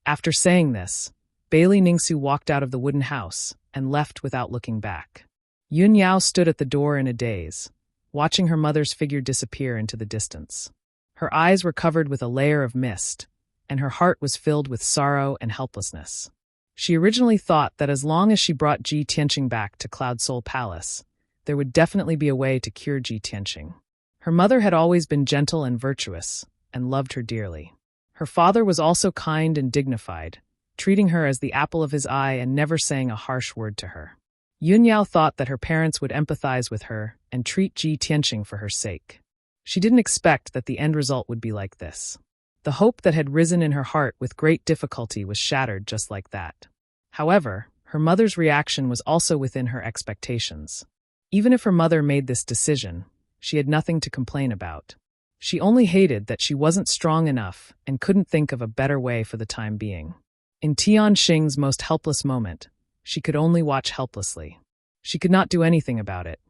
After saying this, Bailey Ningsu walked out of the wooden house and left without looking back. Yun Yao stood at the door in a daze, watching her mother's figure disappear into the distance. Her eyes were covered with a layer of mist, and her heart was filled with sorrow and helplessness. She originally thought that as long as she brought Ji Tianqing back to Cloud Soul Palace, there would definitely be a way to cure Ji Tianqing. Her mother had always been gentle and virtuous, and loved her dearly. Her father was also kind and dignified, treating her as the apple of his eye and never saying a harsh word to her. Yun Yao thought that her parents would empathize with her and treat Ji Tianqing for her sake. She didn't expect that the end result would be like this. The hope that had risen in her heart with great difficulty was shattered just like that. However, her mother's reaction was also within her expectations. Even if her mother made this decision, she had nothing to complain about. She only hated that she wasn't strong enough and couldn't think of a better way for the time being. In Tian Xing's most helpless moment, she could only watch helplessly. She could not do anything about it.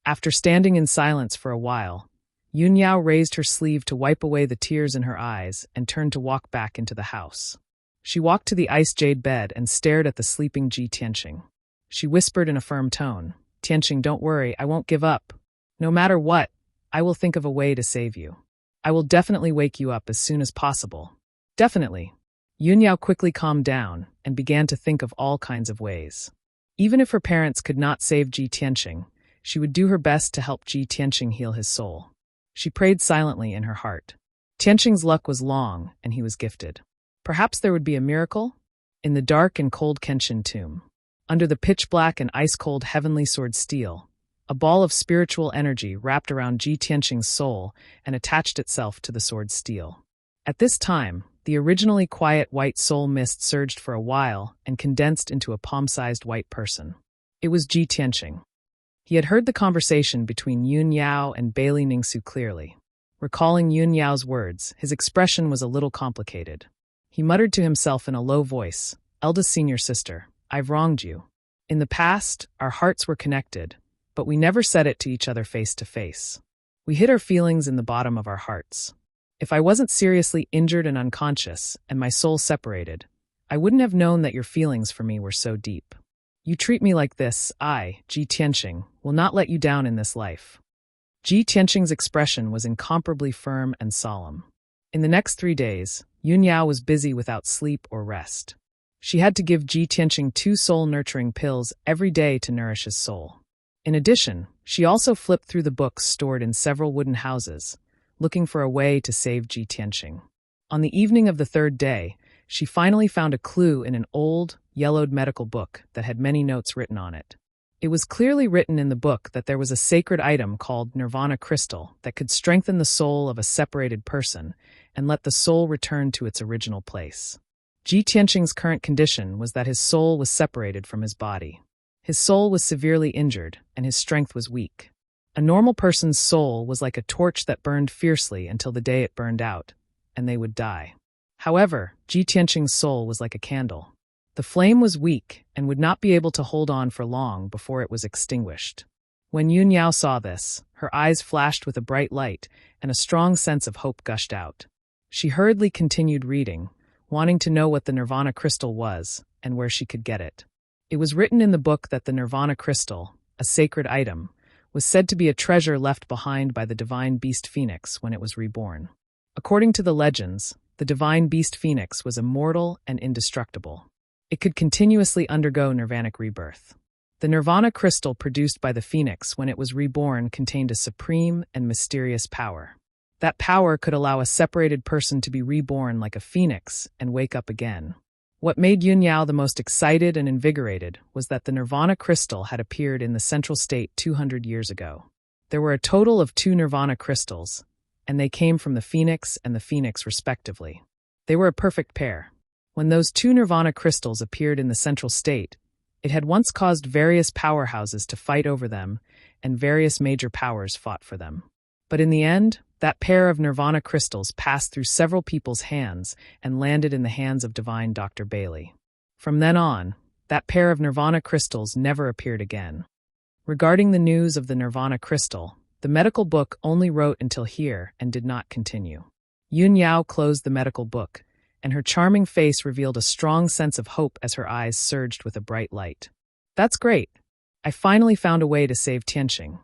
After standing in silence for a while, Yun Yao raised her sleeve to wipe away the tears in her eyes and turned to walk back into the house. She walked to the ice jade bed and stared at the sleeping Ji Tianqing. She whispered in a firm tone, "Tianqing, don't worry, I won't give up. No matter what, I will think of a way to save you. I will definitely wake you up as soon as possible." Definitely. Yun Yao quickly calmed down and began to think of all kinds of ways. Even if her parents could not save Ji Tianqing, she would do her best to help Ji Tianqing heal his soul. She prayed silently in her heart. Tianqing's luck was long, and he was gifted. Perhaps there would be a miracle? In the dark and cold Kenshin tomb, under the pitch-black and ice-cold heavenly sword steel, a ball of spiritual energy wrapped around Ji Tianqing's soul and attached itself to the sword's steel. At this time, the originally quiet white soul mist surged for a while and condensed into a palm-sized white person. It was Ji Tianqing. He had heard the conversation between Yun Yao and Bailey Ningsu clearly. Recalling Yun Yao's words, his expression was a little complicated. He muttered to himself in a low voice, "Eldest senior sister, I've wronged you. In the past, our hearts were connected, but we never said it to each other face to face. We hid our feelings in the bottom of our hearts. If I wasn't seriously injured and unconscious, and my soul separated, I wouldn't have known that your feelings for me were so deep. You treat me like this, I, Ji Tianqing, will not let you down in this life." Ji Tianqing's expression was incomparably firm and solemn. In the next 3 days, Yun Yao was busy without sleep or rest. She had to give Ji Tianqing 2 soul-nurturing pills every day to nourish his soul. In addition, she also flipped through the books stored in several wooden houses, looking for a way to save Ji Tianqing. On the evening of the 3rd day, she finally found a clue in an old, yellowed medical book that had many notes written on it. It was clearly written in the book that there was a sacred item called Nirvana Crystal that could strengthen the soul of a separated person and let the soul return to its original place. Ji Tianqing's current condition was that his soul was separated from his body. His soul was severely injured, and his strength was weak. A normal person's soul was like a torch that burned fiercely until the day it burned out, and they would die. However, Ji Tianqing's soul was like a candle. The flame was weak and would not be able to hold on for long before it was extinguished. When Yun Yao saw this, her eyes flashed with a bright light, and a strong sense of hope gushed out. She hurriedly continued reading, wanting to know what the Nirvana Crystal was and where she could get it. It was written in the book that the Nirvana Crystal, a sacred item, was said to be a treasure left behind by the divine beast Phoenix when it was reborn. According to the legends, the divine beast Phoenix was immortal and indestructible. It could continuously undergo nirvanic rebirth. The Nirvana Crystal produced by the Phoenix when it was reborn contained a supreme and mysterious power. That power could allow a separated person to be reborn like a phoenix and wake up again. What made Yun Yao the most excited and invigorated was that the Nirvana Crystal had appeared in the Central State 200 years ago. There were a total of 2 Nirvana Crystals, and they came from the Phoenix and the Phoenix respectively. They were a perfect pair. When those 2 Nirvana Crystals appeared in the Central State, it had once caused various powerhouses to fight over them, and various major powers fought for them. But in the end, that pair of Nirvana Crystals passed through several people's hands and landed in the hands of divine Dr. Bailey. From then on, That pair of Nirvana crystals never appeared again. Regarding the news of the Nirvana crystal, the medical book only wrote until here and did not continue. Yun Yao closed the medical book, and her charming face revealed a strong sense of hope as her eyes surged with a bright light. That's great. I finally found a way to save Tianxing.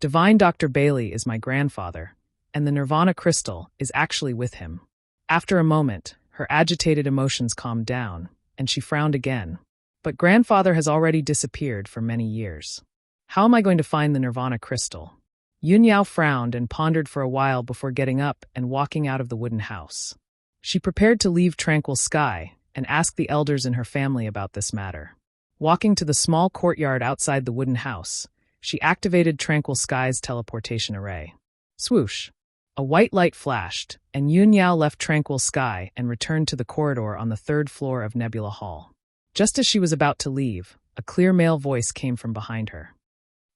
Divine Dr. Bailey is my grandfather, and the Nirvana crystal is actually with him. After a moment, her agitated emotions calmed down, and she frowned again. But grandfather has already disappeared for many years. How am I going to find the Nirvana crystal? Yun Yao frowned and pondered for a while before getting up and walking out of the wooden house. She prepared to leave Tranquil Sky and ask the elders in her family about this matter. Walking to the small courtyard outside the wooden house, she activated Tranquil Sky's teleportation array. Swoosh! A white light flashed, and Yun Yao left Tranquil Sky and returned to the corridor on the third floor of Nebula Hall. Just as she was about to leave, a clear male voice came from behind her.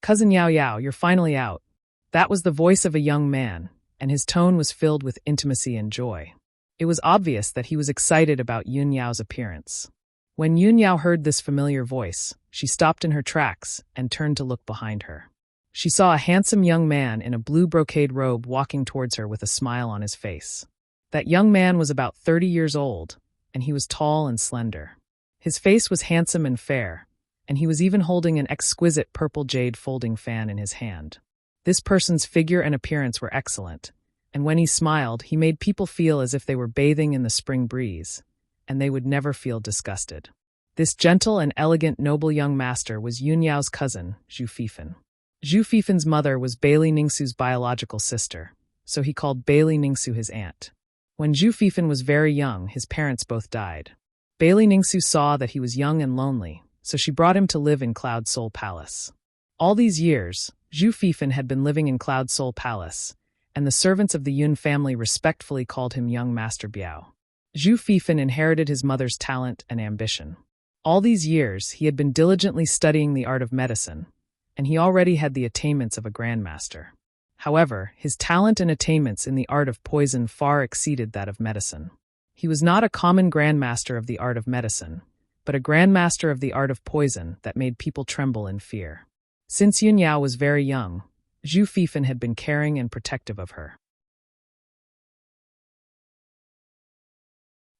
Cousin Yao Yao, you're finally out. That was the voice of a young man, and his tone was filled with intimacy and joy. It was obvious that he was excited about Yun Yao's appearance. When Yun Yao heard this familiar voice, she stopped in her tracks and turned to look behind her. She saw a handsome young man in a blue brocade robe walking towards her with a smile on his face. That young man was about 30 years old, and he was tall and slender. His face was handsome and fair, and he was even holding an exquisite purple jade folding fan in his hand. This person's figure and appearance were excellent, and when he smiled, he made people feel as if they were bathing in the spring breeze, and they would never feel disgusted. This gentle and elegant noble young master was Yun Yao's cousin, Zhu Fifan. Zhu Fifan's mother was Bailey Ningsu's biological sister, so he called Bailey Ningsu his aunt. When Zhu Fifan was very young, his parents both died. Bailey Ningsu saw that he was young and lonely, so she brought him to live in Cloud Soul Palace. All these years, Zhu Fifan had been living in Cloud Soul Palace, and the servants of the Yun family respectfully called him Young Master Biao. Zhu Fifan inherited his mother's talent and ambition. All these years, he had been diligently studying the art of medicine, and he already had the attainments of a grandmaster. However, his talent and attainments in the art of poison far exceeded that of medicine. He was not a common grandmaster of the art of medicine, but a grandmaster of the art of poison that made people tremble in fear. Since Yun Yao was very young, Zhu Fifan had been caring and protective of her.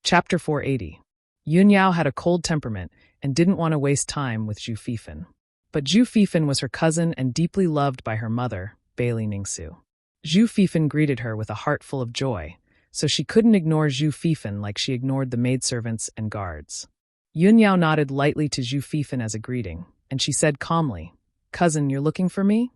Chapter 480. Yun Yao had a cold temperament and didn't want to waste time with Zhu Fifan. But Zhu Fifan was her cousin and deeply loved by her mother, Bailey Ningsu. Zhu Fifan greeted her with a heart full of joy, so she couldn't ignore Zhu Fifan like she ignored the maidservants and guards. Yun Yao nodded lightly to Zhu Fifan as a greeting, and she said calmly, "Cousin, you're looking for me?"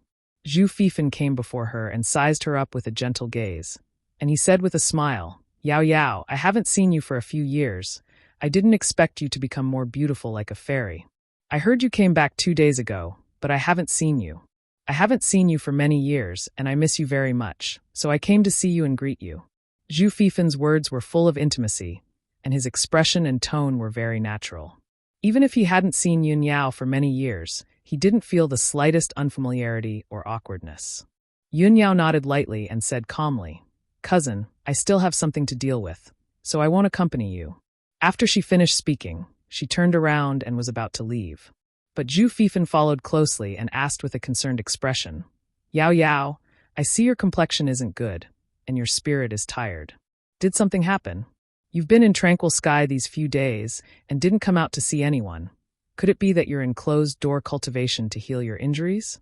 Zhu Fifan came before her and sized her up with a gentle gaze, and he said with a smile, "Yao Yao, I haven't seen you for a few years. I didn't expect you to become more beautiful like a fairy. I heard you came back 2 days ago, but I haven't seen you. I haven't seen you for many years, and I miss you very much, so I came to see you and greet you." Zhu Fifan's words were full of intimacy, and his expression and tone were very natural. Even if he hadn't seen Yun Yao for many years, he didn't feel the slightest unfamiliarity or awkwardness. Yun Yao nodded lightly and said calmly, "Cousin, I still have something to deal with, so I won't accompany you." After she finished speaking, she turned around and was about to leave. But Zhu Fifan followed closely and asked with a concerned expression, "Yao Yao, I see your complexion isn't good, and your spirit is tired. Did something happen? You've been in Tranquil Sky these few days and didn't come out to see anyone. Could it be that you're in closed-door cultivation to heal your injuries?"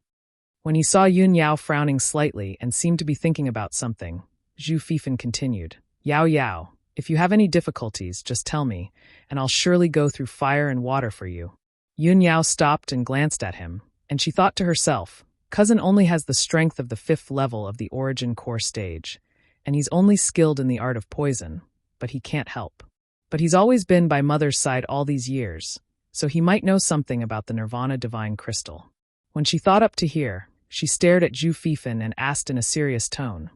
When he saw Yun Yao frowning slightly and seemed to be thinking about something, Zhu Fifan continued, "Yao Yao, if you have any difficulties, just tell me, and I'll surely go through fire and water for you." Yun Yao stopped and glanced at him, and she thought to herself, "Cousin only has the strength of the 5th level of the Origin Core stage, and he's only skilled in the art of poison, but he can't help. But he's always been by Mother's side all these years, so he might know something about the Nirvana Divine Crystal." When she thought up to here, she stared at Zhu Fifan and asked in a serious tone,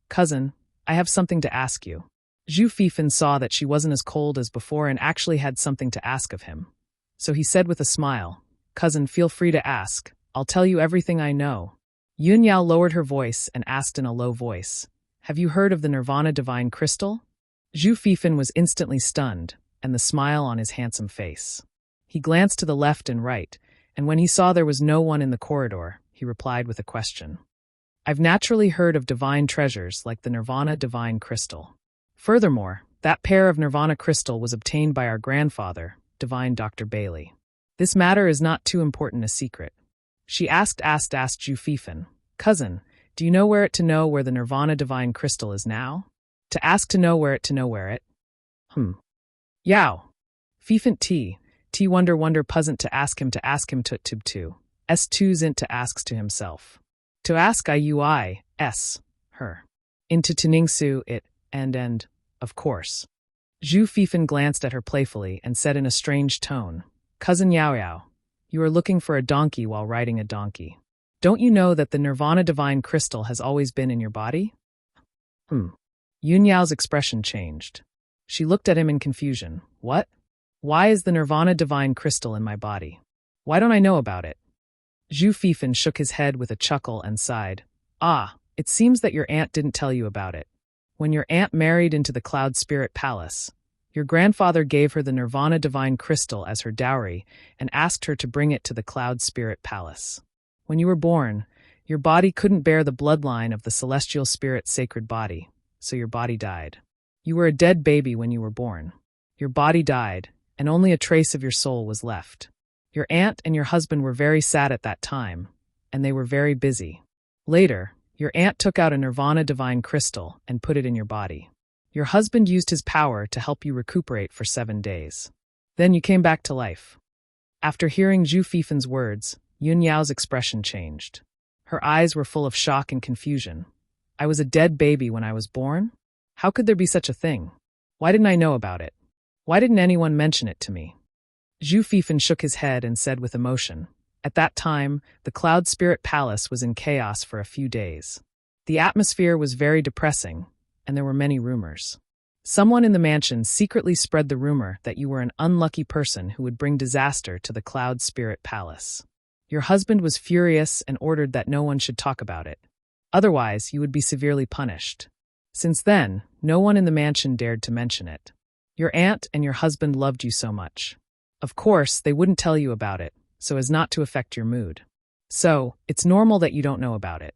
"Cousin, I have something to ask you." Zhu Fifan saw that she wasn't as cold as before and actually had something to ask of him. So he said with a smile, "Cousin, feel free to ask. I'll tell you everything I know." Yun Yao lowered her voice and asked in a low voice, "Have you heard of the Nirvana Divine Crystal?" Zhu Fifan was instantly stunned, and the smile on his handsome face. He glanced to the left and right, and when he saw there was no one in the corridor, he replied with a question. I've naturally heard of divine treasures like the Nirvana divine crystal. Furthermore, that pair of Nirvana crystal was obtained by our grandfather, divine Dr. Bailey. This matter is not too important a secret. She asked Ju Fifan, cousin, do you know where the Nirvana divine crystal is now? To ask to know where it. Yao. Fifant T wonder puzzant to ask him to. S2 zint to asks to himself. To ask s, her. Into Taningsu it, and, of course. Ju Fifan glanced at her playfully and said in a strange tone, Cousin Yao, you are looking for a donkey while riding a donkey. Don't you know that the Nirvana divine crystal has always been in your body? Yun Yao's expression changed. She looked at him in confusion. What? Why is the Nirvana divine crystal in my body? Why don't I know about it? Ju Fifan shook his head with a chuckle and sighed. It seems that your aunt didn't tell you about it. When your aunt married into the Cloud Spirit Palace, your grandfather gave her the Nirvana divine crystal as her dowry and asked her to bring it to the Cloud Spirit Palace. When you were born, your body couldn't bear the bloodline of the celestial spirit's sacred body, so your body died. You were a dead baby when you were born. Your body died, and only a trace of your soul was left. Your aunt and your husband were very sad at that time, and they were very busy. Later, your aunt took out a Nirvana divine crystal and put it in your body. Your husband used his power to help you recuperate for 7 days. Then you came back to life. After hearing Ju Fifan's words, Yun Yao's expression changed. Her eyes were full of shock and confusion. I was a dead baby when I was born? How could there be such a thing? Why didn't I know about it? Why didn't anyone mention it to me? Ju Fifan shook his head and said with emotion, at that time, the Cloud Spirit Palace was in chaos for a few days. The atmosphere was very depressing, and there were many rumors. Someone in the mansion secretly spread the rumor that you were an unlucky person who would bring disaster to the Cloud Spirit Palace. Your husband was furious and ordered that no one should talk about it. Otherwise, you would be severely punished. Since then, no one in the mansion dared to mention it. Your aunt and your husband loved you so much. Of course, they wouldn't tell you about it, so as not to affect your mood. So, it's normal that you don't know about it.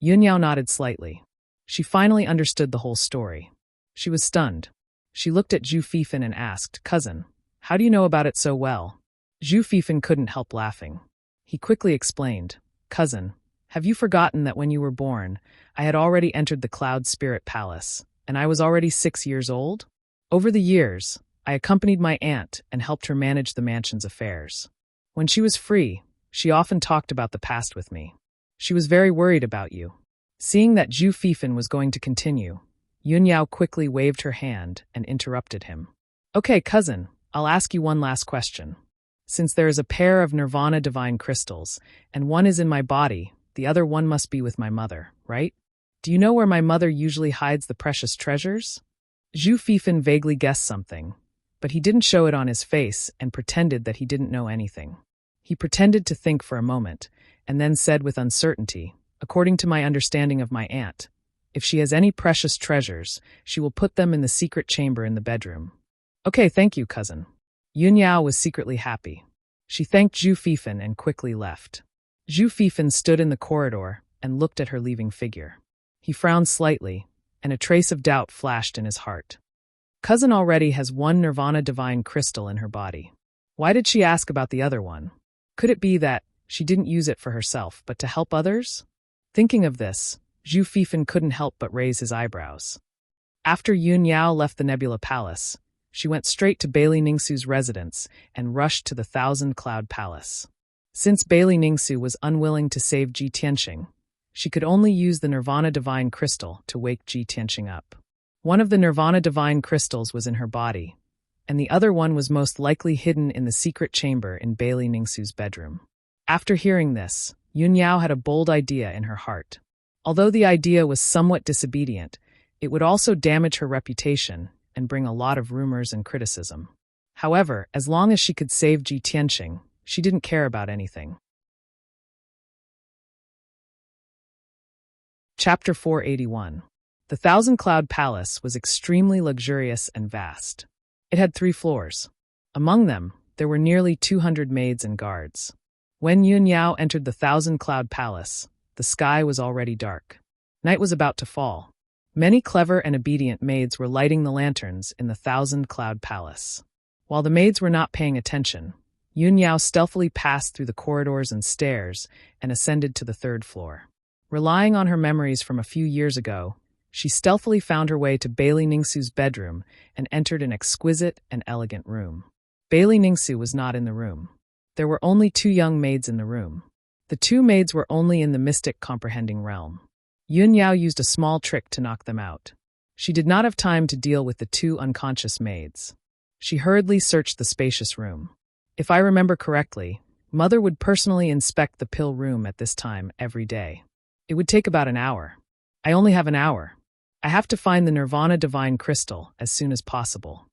Yun Yao nodded slightly. She finally understood the whole story. She was stunned. She looked at Ju Fifan and asked, Cousin, how do you know about it so well? Ju Fifan couldn't help laughing. He quickly explained, Cousin, have you forgotten that when you were born, I had already entered the Cloud Spirit Palace, and I was already 6 years old? Over the years, I accompanied my aunt and helped her manage the mansion's affairs. When she was free, she often talked about the past with me. She was very worried about you. Seeing that Ju Fifan was going to continue, Yun Yao quickly waved her hand and interrupted him. Okay, cousin, I'll ask you one last question. Since there is a pair of Nirvana divine crystals, and one is in my body, the other one must be with my mother, right? Do you know where my mother usually hides the precious treasures? Ju Fifan vaguely guessed something, but he didn't show it on his face and pretended that he didn't know anything. He pretended to think for a moment, and then said with uncertainty, according to my understanding of my aunt, if she has any precious treasures, she will put them in the secret chamber in the bedroom. Okay, thank you, cousin. Yun Yao was secretly happy. She thanked Ju Fifan and quickly left. Ju Fifan stood in the corridor and looked at her leaving figure. He frowned slightly, and a trace of doubt flashed in his heart. Cousin already has one Nirvana divine crystal in her body. Why did she ask about the other one? Could it be that she didn't use it for herself, but to help others? Thinking of this, Ju Fifan couldn't help but raise his eyebrows. After Yun Yao left the Nebula Palace, she went straight to Bailey Ningsu's residence and rushed to the Thousand Cloud Palace. Since Bailey Ningsu was unwilling to save Ji Tianqing, she could only use the Nirvana Divine Crystal to wake Ji Tianqing up. One of the Nirvana Divine Crystals was in her body, and the other one was most likely hidden in the secret chamber in Bailey Ningsu's bedroom. After hearing this, Yun Yao had a bold idea in her heart. Although the idea was somewhat disobedient, it would also damage her reputation and bring a lot of rumors and criticism. However, as long as she could save Ji Tianqing, she didn't care about anything. Chapter 481. The Thousand Cloud Palace was extremely luxurious and vast. It had 3 floors. Among them, There were nearly 200 maids and guards. When Yun Yao entered the thousand-cloud palace, the sky was already dark. Night was about to fall. Many clever and obedient maids were lighting the lanterns in the thousand-cloud palace. While the maids were not paying attention, Yun Yao stealthily passed through the corridors and stairs and ascended to the third floor. Relying on her memories from a few years ago, she stealthily found her way to Bailey Ningsu's bedroom and entered an exquisite and elegant room. Bailey Ningsu was not in the room. There were only 2 young maids in the room. The 2 maids were only in the mystic comprehending realm. Yun Yao used a small trick to knock them out. She did not have time to deal with the 2 unconscious maids. She hurriedly searched the spacious room. If I remember correctly, Mother would personally inspect the pill room at this time every day. It would take about an hour. I only have an hour. I have to find the Nirvana Divine Crystal as soon as possible.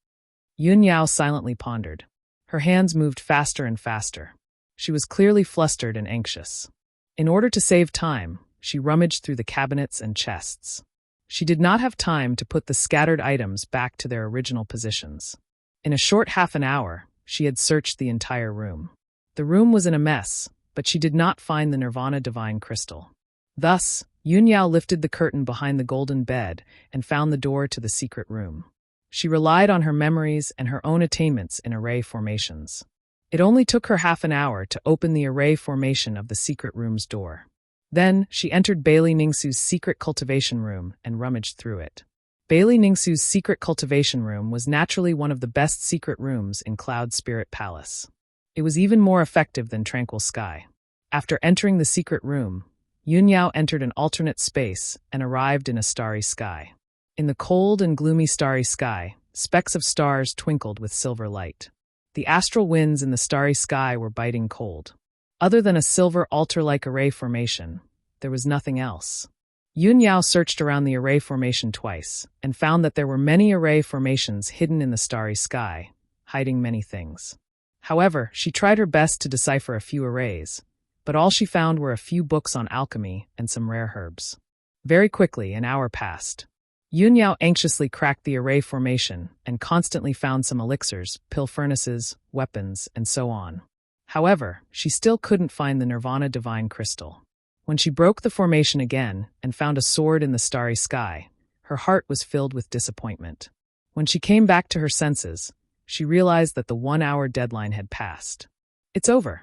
Yun Yao silently pondered. Her hands moved faster and faster. She was clearly flustered and anxious. In order to save time, she rummaged through the cabinets and chests. She did not have time to put the scattered items back to their original positions. In a short half an hour, she had searched the entire room. The room was in a mess, but she did not find the Nirvana Divine Crystal. Thus, Yun Yao lifted the curtain behind the golden bed and found the door to the secret room. She relied on her memories and her own attainments in array formations. It only took her half an hour to open the array formation of the secret room's door. Then, she entered Bailey Ningsu's secret cultivation room and rummaged through it. Bailey Ningsu's secret cultivation room was naturally one of the best secret rooms in Cloud Spirit Palace. It was even more effective than Tranquil Sky. After entering the secret room, Yun Yao entered an alternate space and arrived in a starry sky. In the cold and gloomy starry sky, specks of stars twinkled with silver light. The astral winds in the starry sky were biting cold. Other than a silver altar-like array formation, there was nothing else. Yun Yao searched around the array formation twice and found that there were many array formations hidden in the starry sky, hiding many things. However, she tried her best to decipher a few arrays, but all she found were a few books on alchemy and some rare herbs. Very quickly, an hour passed. Yun Yao anxiously cracked the array formation and constantly found some elixirs, pill furnaces, weapons, and so on. However, she still couldn't find the Nirvana Divine Crystal. When she broke the formation again and found a sword in the starry sky, her heart was filled with disappointment. When she came back to her senses, she realized that the 1-hour deadline had passed. It's over.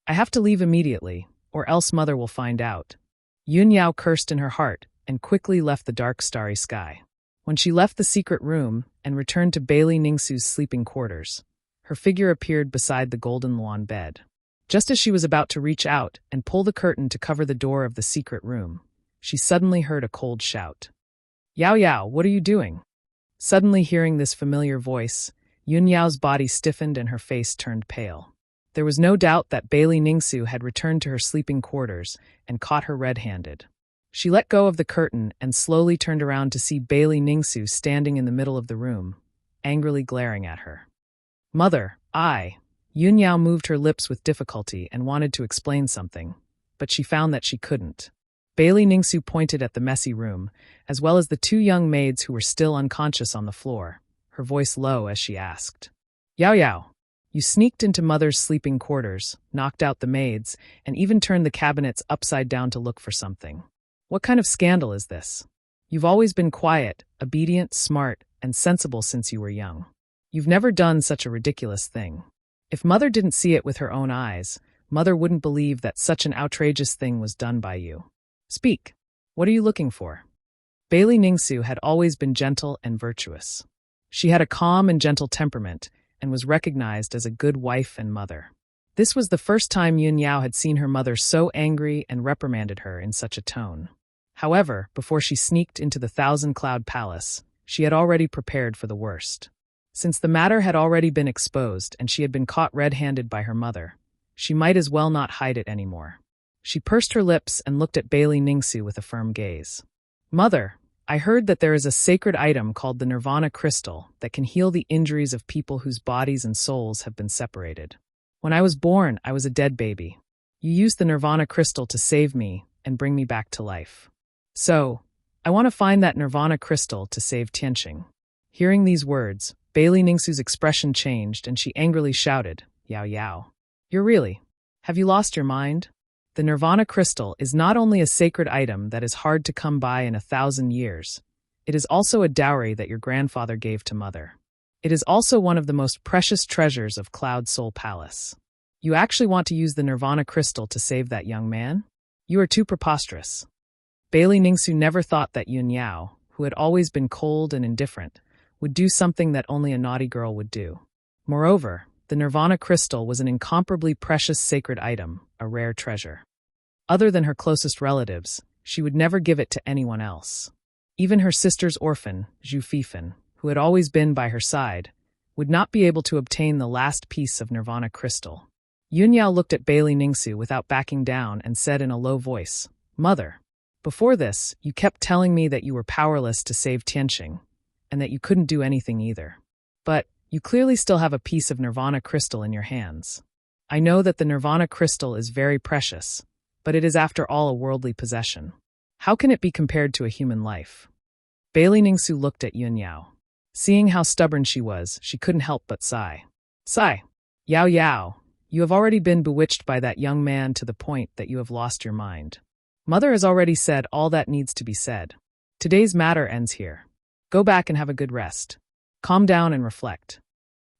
I have to leave immediately, or else Mother will find out. Yun Yao cursed in her heart and quickly left the dark starry sky. When she left the secret room and returned to Bailey Ningsu's sleeping quarters, her figure appeared beside the golden lawn bed. Just as she was about to reach out and pull the curtain to cover the door of the secret room, she suddenly heard a cold shout. "Yao Yao, what are you doing?" Suddenly hearing this familiar voice, Yun Yao's body stiffened and her face turned pale. There was no doubt that Bailey Ningsu had returned to her sleeping quarters and caught her red-handed. She let go of the curtain and slowly turned around to see Bailey Ningsu standing in the middle of the room, angrily glaring at her. "Mother, Yun Yao moved her lips with difficulty and wanted to explain something, but she found that she couldn't. Bailey Ningsu pointed at the messy room, as well as the 2 young maids who were still unconscious on the floor, her voice low as she asked, "Yao Yao, you sneaked into Mother's sleeping quarters, knocked out the maids, and even turned the cabinets upside down to look for something. What kind of scandal is this? You've always been quiet, obedient, smart, and sensible since you were young. You've never done such a ridiculous thing. If Mother didn't see it with her own eyes, Mother wouldn't believe that such an outrageous thing was done by you. Speak. What are you looking for?" Bailey Ningsu had always been gentle and virtuous. She had a calm and gentle temperament and was recognized as a good wife and mother. This was the first time Yun Yao had seen her mother so angry and reprimanded her in such a tone. However, before she sneaked into the Thousand-Cloud Palace, she had already prepared for the worst. Since the matter had already been exposed and she had been caught red-handed by her mother, she might as well not hide it anymore. She pursed her lips and looked at Bailey Ningsu with a firm gaze. "Mother, I heard that there is a sacred item called the Nirvana Crystal that can heal the injuries of people whose bodies and souls have been separated. When I was born, I was a dead baby. You used the Nirvana Crystal to save me and bring me back to life. So, I want to find that Nirvana Crystal to save Tianqing." Hearing these words, Bailey Ningsu's expression changed and she angrily shouted, Yao Yao. Have you lost your mind? The Nirvana crystal is not only a sacred item that is hard to come by in 1,000 years, it is also a dowry that your grandfather gave to Mother. It is also one of the most precious treasures of Cloud Soul Palace. You actually want to use the Nirvana crystal to save that young man? You are too preposterous. Bailey Ningsu never thought that Yun Yao, who had always been cold and indifferent, would do something that only a naughty girl would do. Moreover, the Nirvana crystal was an incomparably precious sacred item, a rare treasure. Other than her closest relatives, she would never give it to anyone else. Even her sister's orphan, Zhu Fifan, who had always been by her side, would not be able to obtain the last piece of Nirvana crystal. Yun Yao looked at Bailey Ningsu without backing down and said in a low voice, "Mother, before this, you kept telling me that you were powerless to save Tianqing, and that you couldn't do anything either. But you clearly still have a piece of Nirvana crystal in your hands. I know that the Nirvana crystal is very precious, but it is after all a worldly possession. How can it be compared to a human life?" Bailey Ningsu looked at Yun Yao. Seeing how stubborn she was, she couldn't help but sigh. "Sigh. Yao Yao, you have already been bewitched by that young man to the point that you have lost your mind. Mother has already said all that needs to be said. Today's matter ends here. Go back and have a good rest. Calm down and reflect."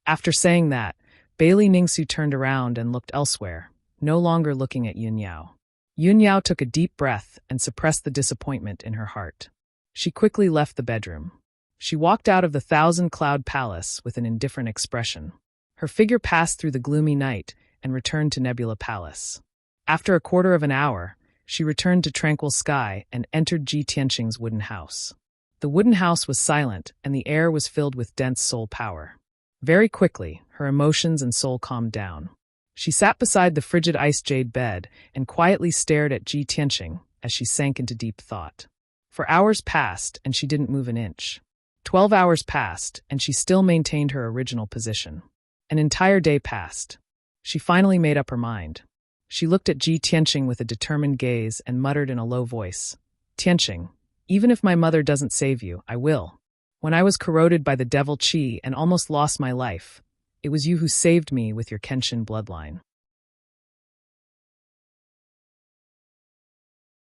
After saying that, Bailey Ningsu turned around and looked elsewhere, no longer looking at Yun Yao. Yun Yao took a deep breath and suppressed the disappointment in her heart. She quickly left the bedroom. She walked out of the 1,000-cloud palace with an indifferent expression. Her figure passed through the gloomy night and returned to Nebula Palace. After a quarter of an hour, she returned to Tranquil Sky and entered Ji Tianqing's wooden house. The wooden house was silent and the air was filled with dense soul power. Very quickly, her emotions and soul calmed down. She sat beside the frigid ice jade bed and quietly stared at Ji Tianqing as she sank into deep thought. For hours passed and she didn't move an inch. 12 hours passed and she still maintained her original position. An entire day passed. She finally made up her mind. She looked at Ji Tianqing with a determined gaze and muttered in a low voice, "Tianqing, even if my mother doesn't save you, I will. When I was corroded by the devil Qi and almost lost my life, it was you who saved me with your Kenshin bloodline."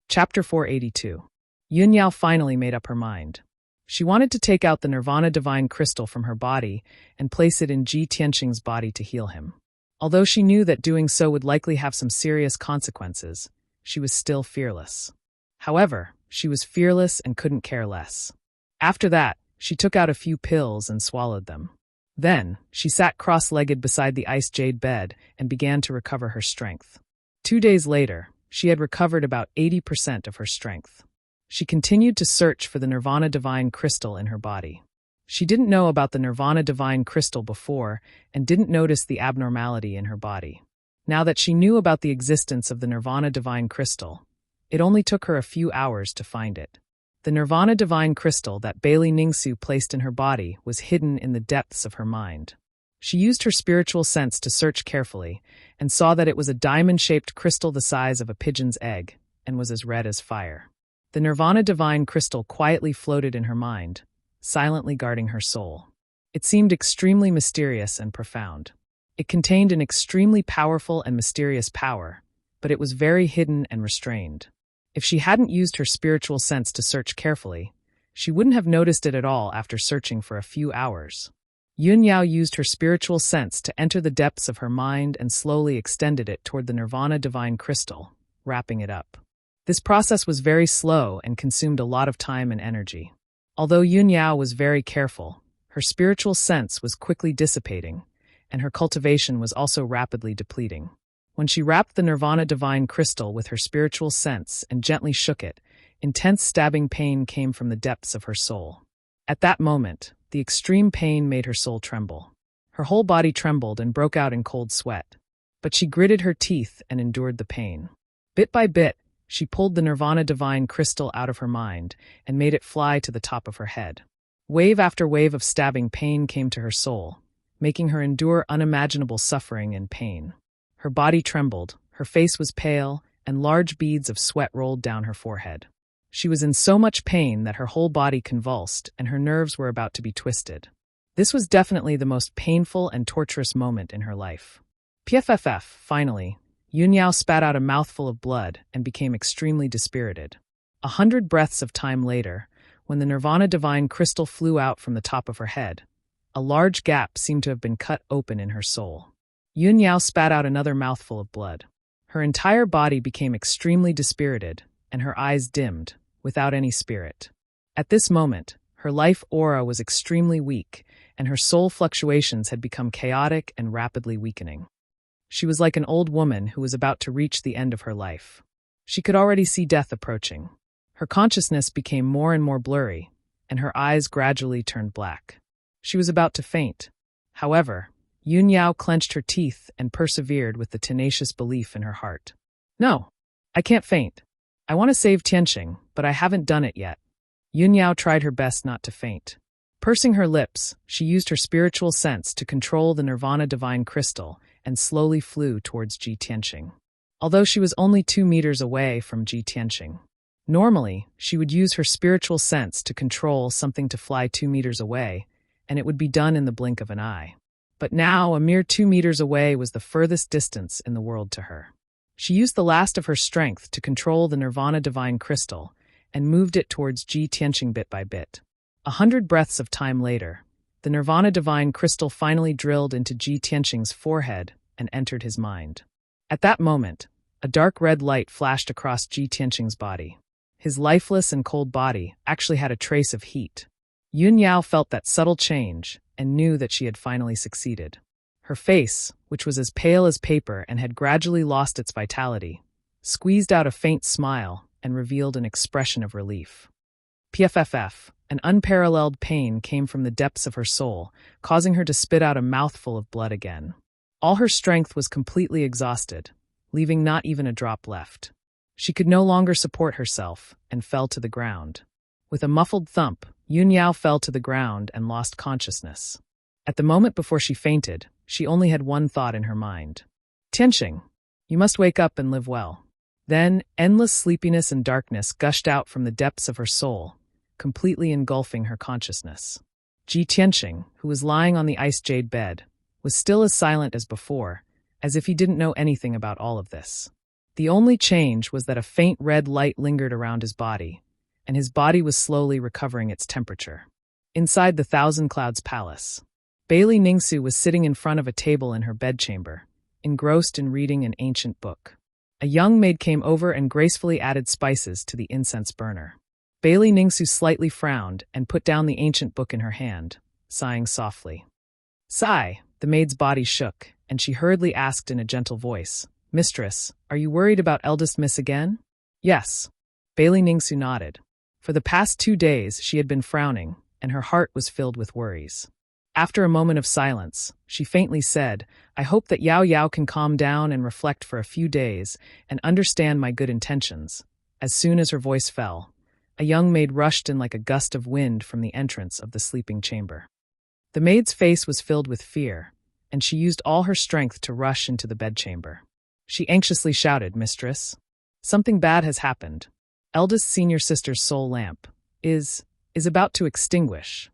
Chapter 482. Yun Yao finally made up her mind. She wanted to take out the Nirvana Divine Crystal from her body and place it in Ji Tianqing's body to heal him. Although she knew that doing so would likely have some serious consequences, she was still fearless. However, she was fearless and couldn't care less. After that, she took out a few pills and swallowed them. Then, she sat cross-legged beside the ice jade bed and began to recover her strength. 2 days later, she had recovered about 80% of her strength. She continued to search for the Nirvana Divine Crystal in her body. She didn't know about the Nirvana Divine Crystal before and didn't notice the abnormality in her body. Now that she knew about the existence of the Nirvana Divine Crystal, it only took her a few hours to find it. The Nirvana Divine Crystal that Bailey Ningsu placed in her body was hidden in the depths of her mind. She used her spiritual sense to search carefully and saw that it was a diamond-shaped crystal the size of a pigeon's egg and was as red as fire. The Nirvana Divine Crystal quietly floated in her mind, silently guarding her soul. It seemed extremely mysterious and profound. It contained an extremely powerful and mysterious power, but it was very hidden and restrained. If she hadn't used her spiritual sense to search carefully, she wouldn't have noticed it at all after searching for a few hours. Yun Yao used her spiritual sense to enter the depths of her mind and slowly extended it toward the Nirvana Divine Crystal, wrapping it up. This process was very slow and consumed a lot of time and energy. Although Yun Yao was very careful, her spiritual sense was quickly dissipating, and her cultivation was also rapidly depleting. When she wrapped the Nirvana Divine Crystal with her spiritual sense and gently shook it, intense stabbing pain came from the depths of her soul. At that moment, the extreme pain made her soul tremble. Her whole body trembled and broke out in cold sweat. But she gritted her teeth and endured the pain. Bit by bit, she pulled the Nirvana Divine Crystal out of her mind and made it fly to the top of her head. Wave after wave of stabbing pain came to her soul, making her endure unimaginable suffering and pain. Her body trembled, her face was pale, and large beads of sweat rolled down her forehead. She was in so much pain that her whole body convulsed and her nerves were about to be twisted. This was definitely the most painful and torturous moment in her life. Pfff, finally, Yunyao spat out a mouthful of blood and became extremely dispirited. 100 breaths of time later, when the Nirvana divine crystal flew out from the top of her head, a large gap seemed to have been cut open in her soul. Yunyao spat out another mouthful of blood. Her entire body became extremely dispirited, and her eyes dimmed, without any spirit. At this moment, her life aura was extremely weak, and her soul fluctuations had become chaotic and rapidly weakening. She was like an old woman who was about to reach the end of her life. She could already see death approaching. Her consciousness became more and more blurry, and her eyes gradually turned black. She was about to faint. However, Yunyao clenched her teeth and persevered with the tenacious belief in her heart. No, I can't faint. I want to save Tianqing, but I haven't done it yet. Yunyao tried her best not to faint. Pursing her lips, she used her spiritual sense to control the Nirvana divine crystal and slowly flew towards Ji Tianqing. Although she was only 2 meters away from Ji Tianqing. Normally, she would use her spiritual sense to control something to fly 2 meters away, and it would be done in the blink of an eye. But now, a mere 2 meters away was the furthest distance in the world to her. She used the last of her strength to control the Nirvana divine crystal and moved it towards Ji Tianqing bit by bit. 100 breaths of time later, the Nirvana divine crystal finally drilled into Ji Tianqing's forehead and entered his mind. At that moment, a dark red light flashed across Ji Tianqing's body. His lifeless and cold body actually had a trace of heat. Yunyao felt that subtle change and knew that she had finally succeeded. Her face, which was as pale as paper and had gradually lost its vitality, squeezed out a faint smile and revealed an expression of relief. Pfff, an unparalleled pain came from the depths of her soul, causing her to spit out a mouthful of blood again. All her strength was completely exhausted, leaving not even a drop left. She could no longer support herself and fell to the ground. With a muffled thump, Yunyao fell to the ground and lost consciousness. At the moment before she fainted, she only had one thought in her mind. Tianqing, you must wake up and live well. Then, endless sleepiness and darkness gushed out from the depths of her soul, completely engulfing her consciousness. Ji Tianqing, who was lying on the ice jade bed, was still as silent as before, as if he didn't know anything about all of this. The only change was that a faint red light lingered around his body, and his body was slowly recovering its temperature. Inside the Thousand Clouds Palace, Bailey Ningsu was sitting in front of a table in her bedchamber, engrossed in reading an ancient book. A young maid came over and gracefully added spices to the incense burner. Bailey Ningsu slightly frowned and put down the ancient book in her hand, sighing softly. Sigh, the maid's body shook, and she hurriedly asked in a gentle voice, Mistress, are you worried about eldest miss again? Yes. Bailey Ningsu nodded. For the past 2 days, she had been frowning, and her heart was filled with worries. After a moment of silence, she faintly said, I hope that Yao Yao can calm down and reflect for a few days and understand my good intentions. As soon as her voice fell, a young maid rushed in like a gust of wind from the entrance of the sleeping chamber. The maid's face was filled with fear, and she used all her strength to rush into the bedchamber. She anxiously shouted, Mistress, something bad has happened. Eldest senior sister's soul lamp is about to extinguish.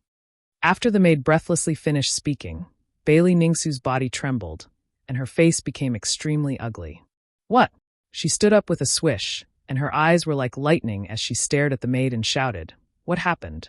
After the maid breathlessly finished speaking, Bailey Ningsu's body trembled, and her face became extremely ugly. What? She stood up with a swish, and her eyes were like lightning as she stared at the maid and shouted, What happened?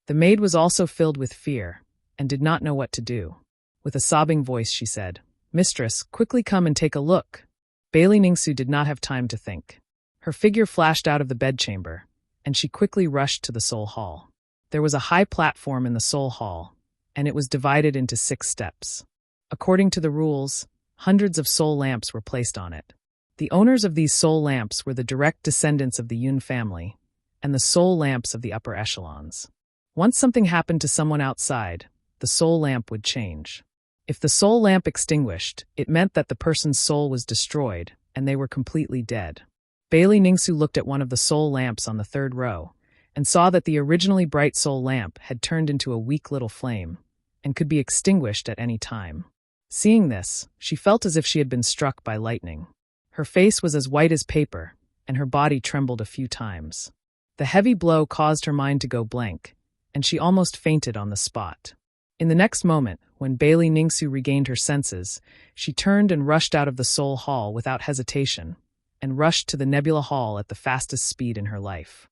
The maid was also filled with fear, and did not know what to do. With a sobbing voice she said, Mistress, quickly come and take a look. Bailey Ningsu did not have time to think. Her figure flashed out of the bedchamber, and she quickly rushed to the Soul Hall. There was a high platform in the Soul Hall, and it was divided into 6 steps. According to the rules, hundreds of soul lamps were placed on it. The owners of these soul lamps were the direct descendants of the Yun family, and the soul lamps of the upper echelons. Once something happened to someone outside, the soul lamp would change. If the soul lamp extinguished, it meant that the person's soul was destroyed, and they were completely dead. Bailey Ningsu looked at one of the soul lamps on the 3rd row, and saw that the originally bright soul lamp had turned into a weak little flame, and could be extinguished at any time. Seeing this, she felt as if she had been struck by lightning. Her face was as white as paper, and her body trembled a few times. The heavy blow caused her mind to go blank, and she almost fainted on the spot. In the next moment, when Bailey Ningsu regained her senses, she turned and rushed out of the Soul Hall without hesitation, and rushed to the Nebula Hall at the fastest speed in her life.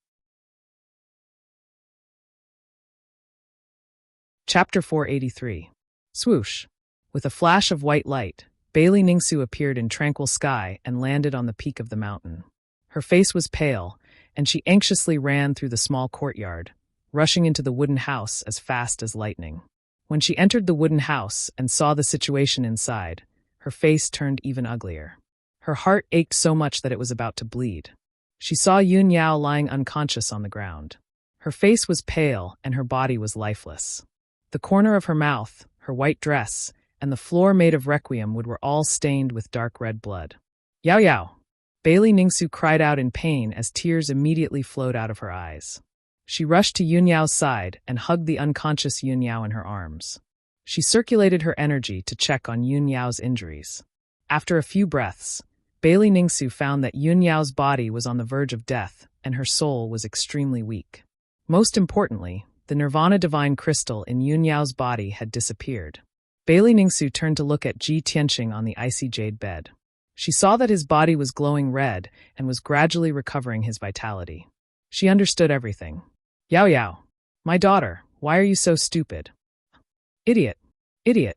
Chapter 483. Swoosh. With a flash of white light, Bailey Ningsu appeared in tranquil sky and landed on the peak of the mountain. Her face was pale, and she anxiously ran through the small courtyard, rushing into the wooden house as fast as lightning. When she entered the wooden house and saw the situation inside, her face turned even uglier. Her heart ached so much that it was about to bleed. She saw Yun Yao lying unconscious on the ground. Her face was pale and her body was lifeless. The corner of her mouth, her white dress, and the floor made of requiem wood were all stained with dark red blood. Yao Yao! Bailey Ningsu cried out in pain as tears immediately flowed out of her eyes. She rushed to Yun Yao's side and hugged the unconscious Yun Yao in her arms. She circulated her energy to check on Yun Yao's injuries. After a few breaths, Bailey Ningsu found that Yun Yao's body was on the verge of death and her soul was extremely weak. Most importantly, the Nirvana Divine Crystal in Yun Yao's body had disappeared. Bailey Ningsu turned to look at Ji Tianxing on the icy jade bed. She saw that his body was glowing red and was gradually recovering his vitality. She understood everything. Yao Yao, my daughter, why are you so stupid? Idiot! Idiot!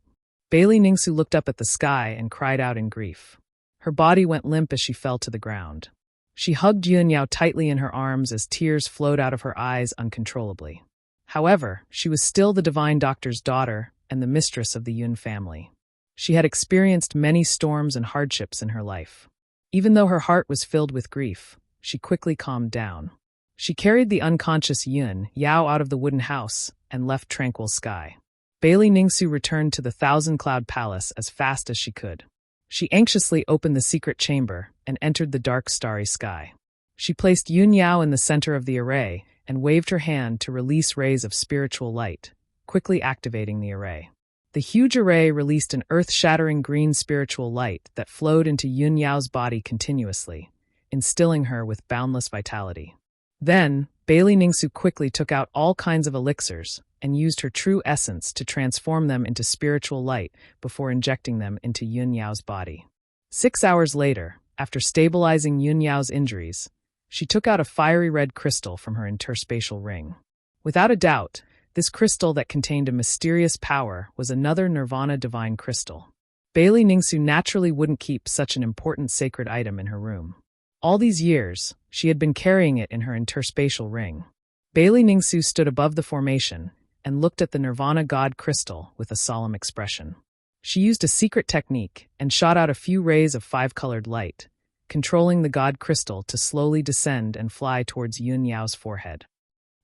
Bailey Ningsu looked up at the sky and cried out in grief. Her body went limp as she fell to the ground. She hugged Yun Yao tightly in her arms as tears flowed out of her eyes uncontrollably. However, she was still the divine doctor's daughter and the mistress of the Yun family. She had experienced many storms and hardships in her life. Even though her heart was filled with grief, she quickly calmed down. She carried the unconscious Yun Yao out of the wooden house and left tranquil sky. Bailey Ningsu returned to the Thousand Cloud Palace as fast as she could. She anxiously opened the secret chamber and entered the dark starry sky. She placed Yun Yao in the center of the array and waved her hand to release rays of spiritual light, quickly activating the array. The huge array released an earth-shattering green spiritual light that flowed into Yun Yao's body continuously, instilling her with boundless vitality. Then, Bailey Ningsu quickly took out all kinds of elixirs and used her true essence to transform them into spiritual light before injecting them into Yun Yao's body. 6 hours later, after stabilizing Yun Yao's injuries, she took out a fiery red crystal from her interspatial ring. Without a doubt, this crystal that contained a mysterious power was another Nirvana Divine Crystal. Bailey Ningsu naturally wouldn't keep such an important sacred item in her room. All these years, she had been carrying it in her interspatial ring. Bailey Ningsu stood above the formation and looked at the Nirvana God Crystal with a solemn expression. She used a secret technique and shot out a few rays of 5-colored light, controlling the God Crystal to slowly descend and fly towards Yun Yao's forehead.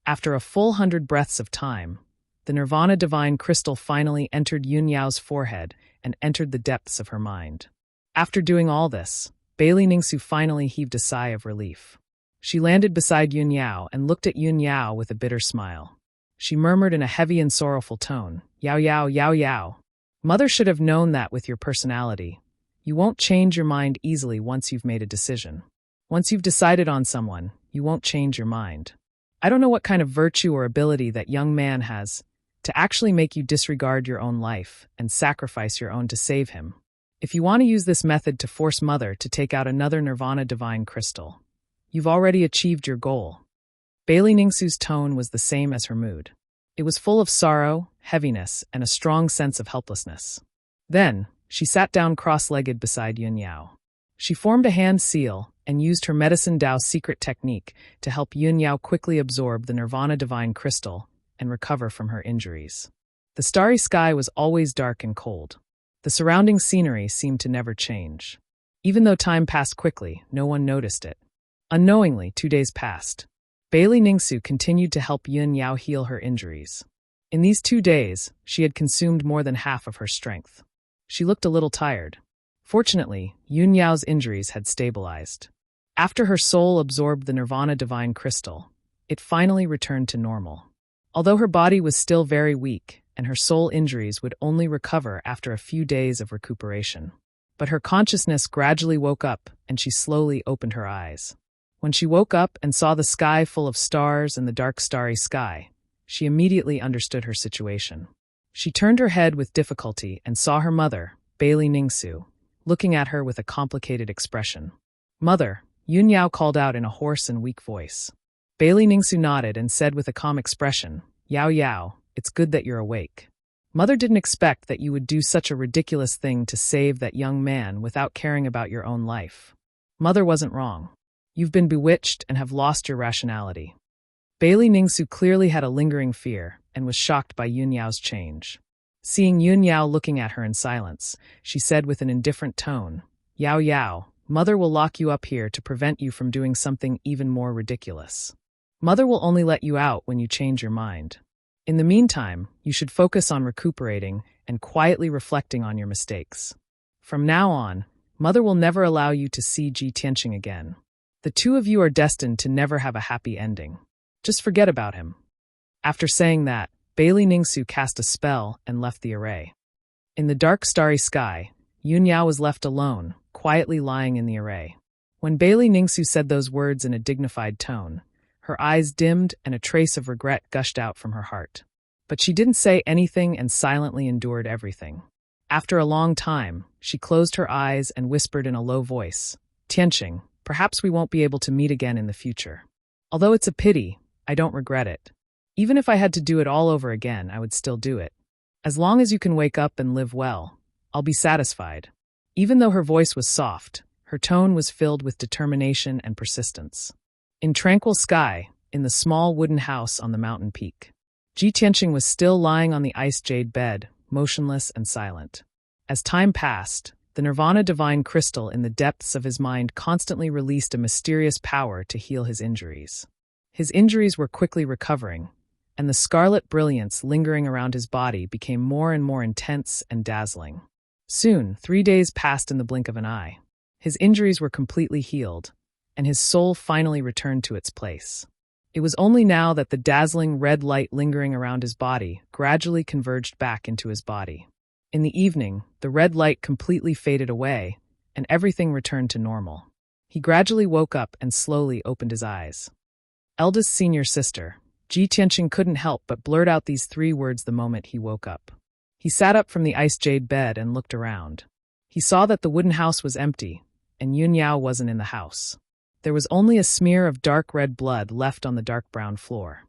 After a full 100 breaths of time, the Nirvana Divine Crystal finally entered Yun Yao's forehead and entered the depths of her mind. After doing all this, Bailey Ningsu finally heaved a sigh of relief. She landed beside Yun Yao and looked at Yun Yao with a bitter smile. She murmured in a heavy and sorrowful tone, Yao Yao, Yao Yao. Mother should have known that with your personality. You won't change your mind easily once you've made a decision. Once you've decided on someone, you won't change your mind. I don't know what kind of virtue or ability that young man has to actually make you disregard your own life and sacrifice your own to save him. If you want to use this method to force Mother to take out another Nirvana Divine Crystal, you've already achieved your goal. Bailey Ningsu's tone was the same as her mood. It was full of sorrow, heaviness, and a strong sense of helplessness. Then, she sat down cross-legged beside Yun Yao. She formed a hand seal and used her Medicine Dao secret technique to help Yun Yao quickly absorb the Nirvana Divine Crystal and recover from her injuries. The starry sky was always dark and cold. The surrounding scenery seemed to never change. Even though time passed quickly, no one noticed it. Unknowingly, 2 days passed. Bailey Ningsu continued to help Yun Yao heal her injuries. In these 2 days, she had consumed more than half of her strength. She looked a little tired. Fortunately, Yun Yao's injuries had stabilized. After her soul absorbed the Nirvana Divine Crystal, it finally returned to normal. Although her body was still very weak, and her soul injuries would only recover after a few days of recuperation. But her consciousness gradually woke up, and she slowly opened her eyes. When she woke up and saw the sky full of stars and the dark starry sky, she immediately understood her situation. She turned her head with difficulty and saw her mother, Bailey Ningsu, looking at her with a complicated expression. "Mother," Yun Yao called out in a hoarse and weak voice. Bailey Ningsu nodded and said with a calm expression, "Yao Yao, it's good that you're awake. Mother didn't expect that you would do such a ridiculous thing to save that young man without caring about your own life. Mother wasn't wrong. You've been bewitched and have lost your rationality." Bailey Ningsu clearly had a lingering fear and was shocked by Yun Yao's change. Seeing Yun Yao looking at her in silence, she said with an indifferent tone, "Yao Yao, Mother will lock you up here to prevent you from doing something even more ridiculous. Mother will only let you out when you change your mind. In the meantime, you should focus on recuperating and quietly reflecting on your mistakes. From now on, Mother will never allow you to see Ji Tianqing again. The two of you are destined to never have a happy ending. Just forget about him." After saying that, Bailey Ningsu cast a spell and left the array. In the dark starry sky, Yun Yao was left alone, quietly lying in the array. When Bailey Ningsu said those words in a dignified tone, her eyes dimmed and a trace of regret gushed out from her heart. But she didn't say anything and silently endured everything. After a long time, she closed her eyes and whispered in a low voice, "Tianqing, perhaps we won't be able to meet again in the future. Although it's a pity, I don't regret it. Even if I had to do it all over again, I would still do it. As long as you can wake up and live well, I'll be satisfied." Even though her voice was soft, her tone was filled with determination and persistence. In tranquil sky, in the small wooden house on the mountain peak, Ji Tianqing was still lying on the ice jade bed, motionless and silent. As time passed, the Nirvana divine crystal in the depths of his mind constantly released a mysterious power to heal his injuries. His injuries were quickly recovering, and the scarlet brilliance lingering around his body became more and more intense and dazzling. Soon, 3 days passed in the blink of an eye. His injuries were completely healed, and his soul finally returned to its place. It was only now that the dazzling red light lingering around his body gradually converged back into his body. In the evening, the red light completely faded away, and everything returned to normal. He gradually woke up and slowly opened his eyes. Eldest senior sister, Ji Tianqing couldn't help but blurt out these 3 words the moment he woke up. He sat up from the ice jade bed and looked around. He saw that the wooden house was empty, and Yun Yao wasn't in the house. There was only a smear of dark red blood left on the dark brown floor.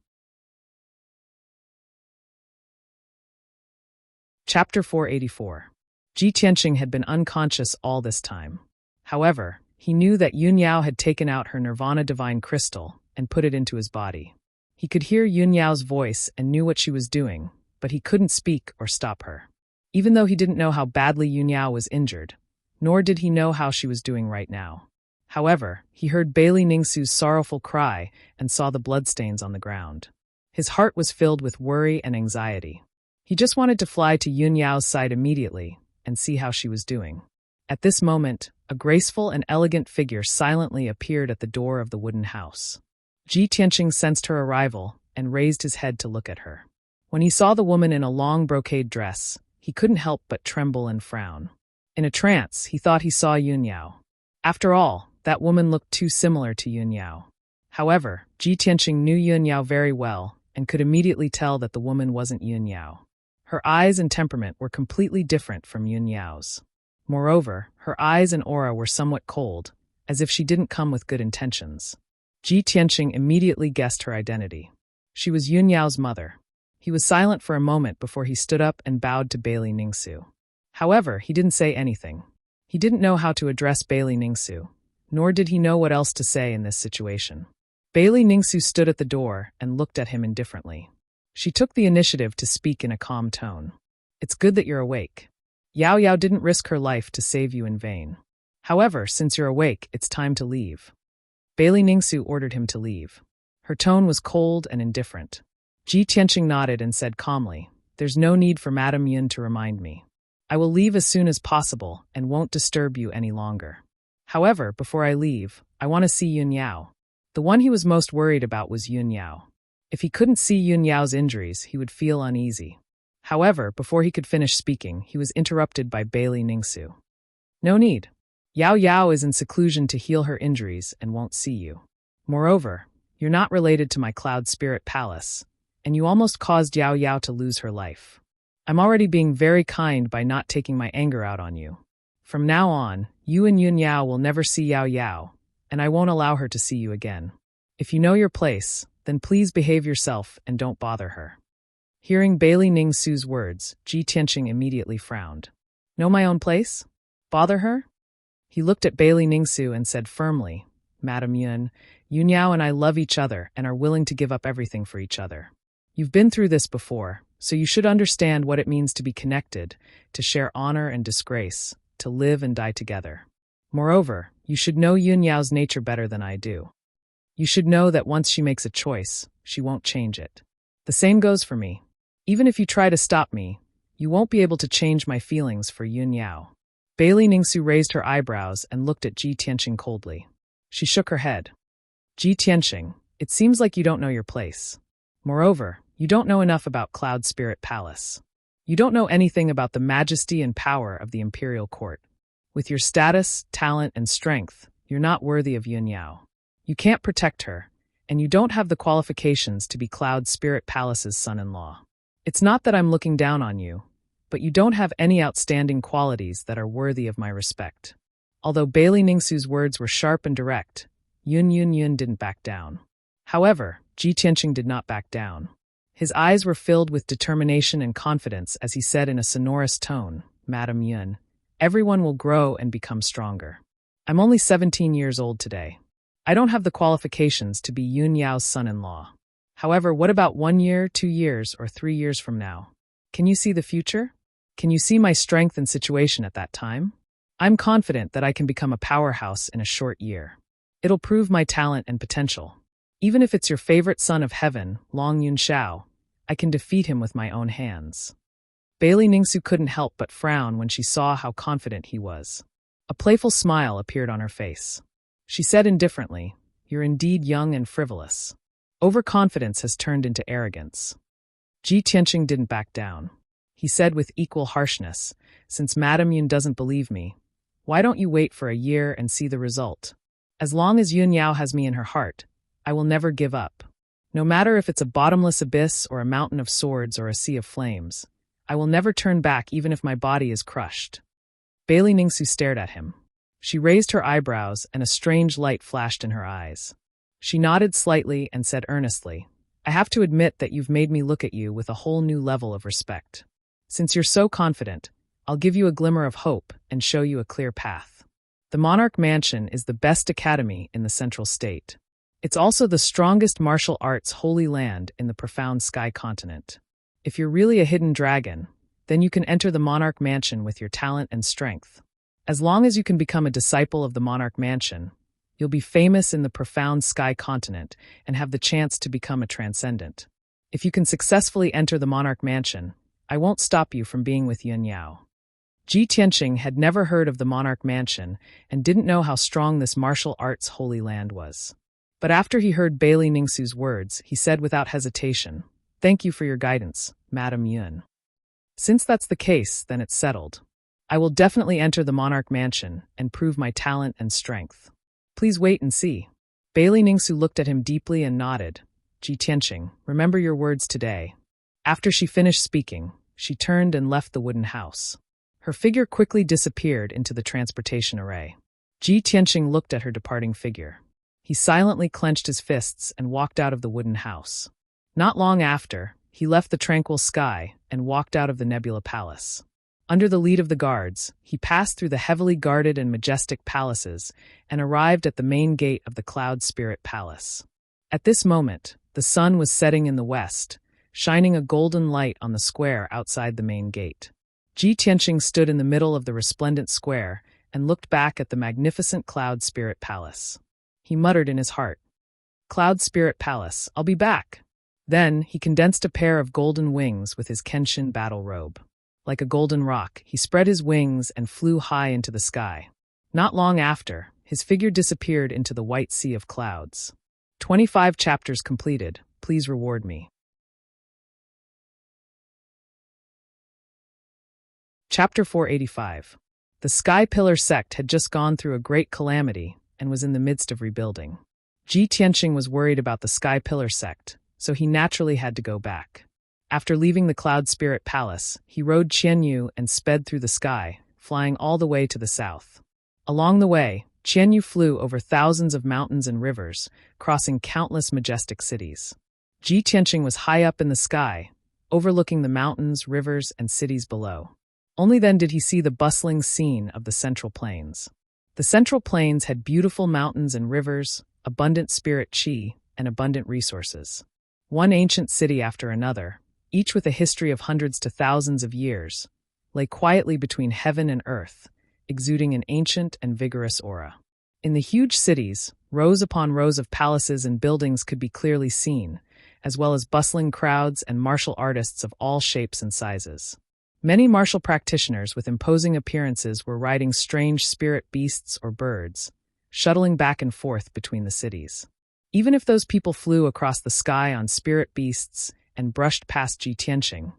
Chapter 484. Ji Tianqing had been unconscious all this time. However, he knew that Yun Yao had taken out her Nirvana divine crystal and put it into his body. He could hear Yun Yao's voice and knew what she was doing, but he couldn't speak or stop her. Even though he didn't know how badly Yun Yao was injured, nor did he know how she was doing right now. However, he heard Bailey Ningsu's sorrowful cry and saw the bloodstains on the ground. His heart was filled with worry and anxiety. He just wanted to fly to Yun Yao's side immediately and see how she was doing. At this moment, a graceful and elegant figure silently appeared at the door of the wooden house. Ji Tianqing sensed her arrival and raised his head to look at her. When he saw the woman in a long brocade dress, he couldn't help but tremble and frown. In a trance, he thought he saw Yun Yao. After all, that woman looked too similar to Yun Yao. However, Ji Tianqing knew Yun Yao very well and could immediately tell that the woman wasn't Yun Yao. Her eyes and temperament were completely different from Yun Yao's. Moreover, her eyes and aura were somewhat cold, as if she didn't come with good intentions. Ji Tianqing immediately guessed her identity. She was Yun Yao's mother. He was silent for a moment before he stood up and bowed to Bailey Ningsu. However, he didn't say anything. He didn't know how to address Bailey Ningsu, nor did he know what else to say in this situation. Bailey Ningsu stood at the door and looked at him indifferently. She took the initiative to speak in a calm tone. "It's good that you're awake. Yao Yao didn't risk her life to save you in vain. However, since you're awake, it's time to leave." Bailey Ningsu ordered him to leave. Her tone was cold and indifferent. Ji Tianqing nodded and said calmly, "There's no need for Madame Yun to remind me. I will leave as soon as possible and won't disturb you any longer. However, before I leave, I want to see Yun Yao." The one he was most worried about was Yun Yao. If he couldn't see Yun Yao's injuries, he would feel uneasy. However, before he could finish speaking, he was interrupted by Bailey Ningsu. "No need. Yao Yao is in seclusion to heal her injuries and won't see you. Moreover, you're not related to my Cloud Spirit Palace, and you almost caused Yao Yao to lose her life. I'm already being very kind by not taking my anger out on you. From now on, you and Yun Yao will never see Yao Yao, and I won't allow her to see you again. If you know your place, then please behave yourself and don't bother her." Hearing Bailey Ningsu's words, Ji Tianqing immediately frowned. "Know my own place? Bother her?" He looked at Bailey Ningsu and said firmly, "Madam Yun Yao and I love each other and are willing to give up everything for each other. You've been through this before, so you should understand what it means to be connected, to share honor and disgrace, to live and die together. Moreover, you should know Yun Yao's nature better than I do. You should know that once she makes a choice, she won't change it. The same goes for me. Even if you try to stop me, you won't be able to change my feelings for Yun Yao." Bailey Ningsu raised her eyebrows and looked at Ji Tianqing coldly. She shook her head. "Ji Tianqing, it seems like you don't know your place. Moreover, you don't know enough about Cloud Spirit Palace. You don't know anything about the majesty and power of the imperial court. With your status, talent, and strength, you're not worthy of Yun Yao. You can't protect her, and you don't have the qualifications to be Cloud Spirit Palace's son-in-law. It's not that I'm looking down on you, but you don't have any outstanding qualities that are worthy of my respect." Although Bailey Ningsu's words were sharp and direct, Yun didn't back down. However, Ji Tianqing did not back down. His eyes were filled with determination and confidence as he said in a sonorous tone, "Madam Yun, everyone will grow and become stronger. I'm only 17 years old today. I don't have the qualifications to be Yun Yao's son-in-law. However, what about 1 year, 2 years, or 3 years from now? Can you see the future? Can you see my strength and situation at that time? I'm confident that I can become a powerhouse in a short year. It'll prove my talent and potential. Even if it's your favorite son of heaven, Long Yun Shao, I can defeat him with my own hands." Bailey Ningsu couldn't help but frown when she saw how confident he was. A playful smile appeared on her face. She said indifferently, "You're indeed young and frivolous. Overconfidence has turned into arrogance." Ji Tianqing didn't back down. He said with equal harshness, "Since Madam Yun doesn't believe me, why don't you wait for a year and see the result? As long as Yun Yao has me in her heart, I will never give up. No matter if it's a bottomless abyss or a mountain of swords or a sea of flames, I will never turn back even if my body is crushed." Bailey Ningsu stared at him. She raised her eyebrows and a strange light flashed in her eyes. She nodded slightly and said earnestly, "I have to admit that you've made me look at you with a whole new level of respect. Since you're so confident, I'll give you a glimmer of hope and show you a clear path. The Monarch Mansion is the best academy in the Central State. It's also the strongest martial arts holy land in the profound Sky Continent. If you're really a hidden dragon, then you can enter the Monarch Mansion with your talent and strength. As long as you can become a disciple of the Monarch Mansion, you'll be famous in the profound Sky Continent and have the chance to become a transcendent. If you can successfully enter the Monarch Mansion, I won't stop you from being with Yun Yao." Ji Tianqing had never heard of the Monarch Mansion and didn't know how strong this martial arts holy land was. But after he heard Bailey Ningsu's words, he said without hesitation, "Thank you for your guidance, Madam Yun. Since that's the case, then it's settled. I will definitely enter the Monarch Mansion and prove my talent and strength. Please wait and see." Bailey Ningsu looked at him deeply and nodded. "Ji Tianqing, remember your words today." After she finished speaking, she turned and left the wooden house. Her figure quickly disappeared into the transportation array. Ji Tianqing looked at her departing figure. He silently clenched his fists and walked out of the wooden house. Not long after, he left the tranquil sky and walked out of the Nebula Palace. Under the lead of the guards, he passed through the heavily guarded and majestic palaces and arrived at the main gate of the Cloud Spirit Palace. At this moment, the sun was setting in the west, shining a golden light on the square outside the main gate. Ji Tianqing stood in the middle of the resplendent square and looked back at the magnificent Cloud Spirit Palace. He muttered in his heart, "Cloud Spirit Palace, I'll be back." Then he condensed a pair of golden wings with his Kenshin battle robe. Like a golden rock, he spread his wings and flew high into the sky. Not long after, his figure disappeared into the white sea of clouds. 25 chapters completed. Please reward me. Chapter 485. The Sky Pillar sect had just gone through a great calamity and was in the midst of rebuilding. Ji Tianqing was worried about the Sky Pillar sect, so he naturally had to go back. After leaving the Cloud Spirit Palace, he rode Qianyu and sped through the sky, flying all the way to the south. Along the way, Qianyu flew over thousands of mountains and rivers, crossing countless majestic cities. Ji Tianqing was high up in the sky, overlooking the mountains, rivers, and cities below. Only then did he see the bustling scene of the Central Plains. The Central Plains had beautiful mountains and rivers, abundant spirit qi, and abundant resources. One ancient city after another, each with a history of hundreds to thousands of years, lay quietly between heaven and earth, exuding an ancient and vigorous aura. In the huge cities, rows upon rows of palaces and buildings could be clearly seen, as well as bustling crowds and martial artists of all shapes and sizes. Many martial practitioners with imposing appearances were riding strange spirit beasts or birds, shuttling back and forth between the cities. Even if those people flew across the sky on spirit beasts and brushed past Ji Tianqing,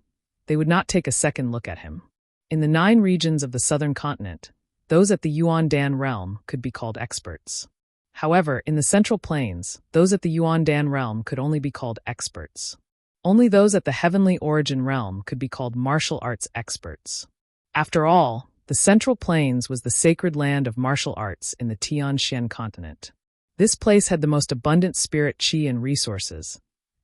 they would not take a second look at him. In the 9 regions of the southern continent, those at the Yuan-Dan realm could be called experts. However, in the Central Plains, those at the Yuan-Dan realm could only be called experts. Only those at the Heavenly Origin realm could be called martial arts experts. After all, the Central Plains was the sacred land of martial arts in the Tianxian continent. This place had the most abundant spirit qi and resources,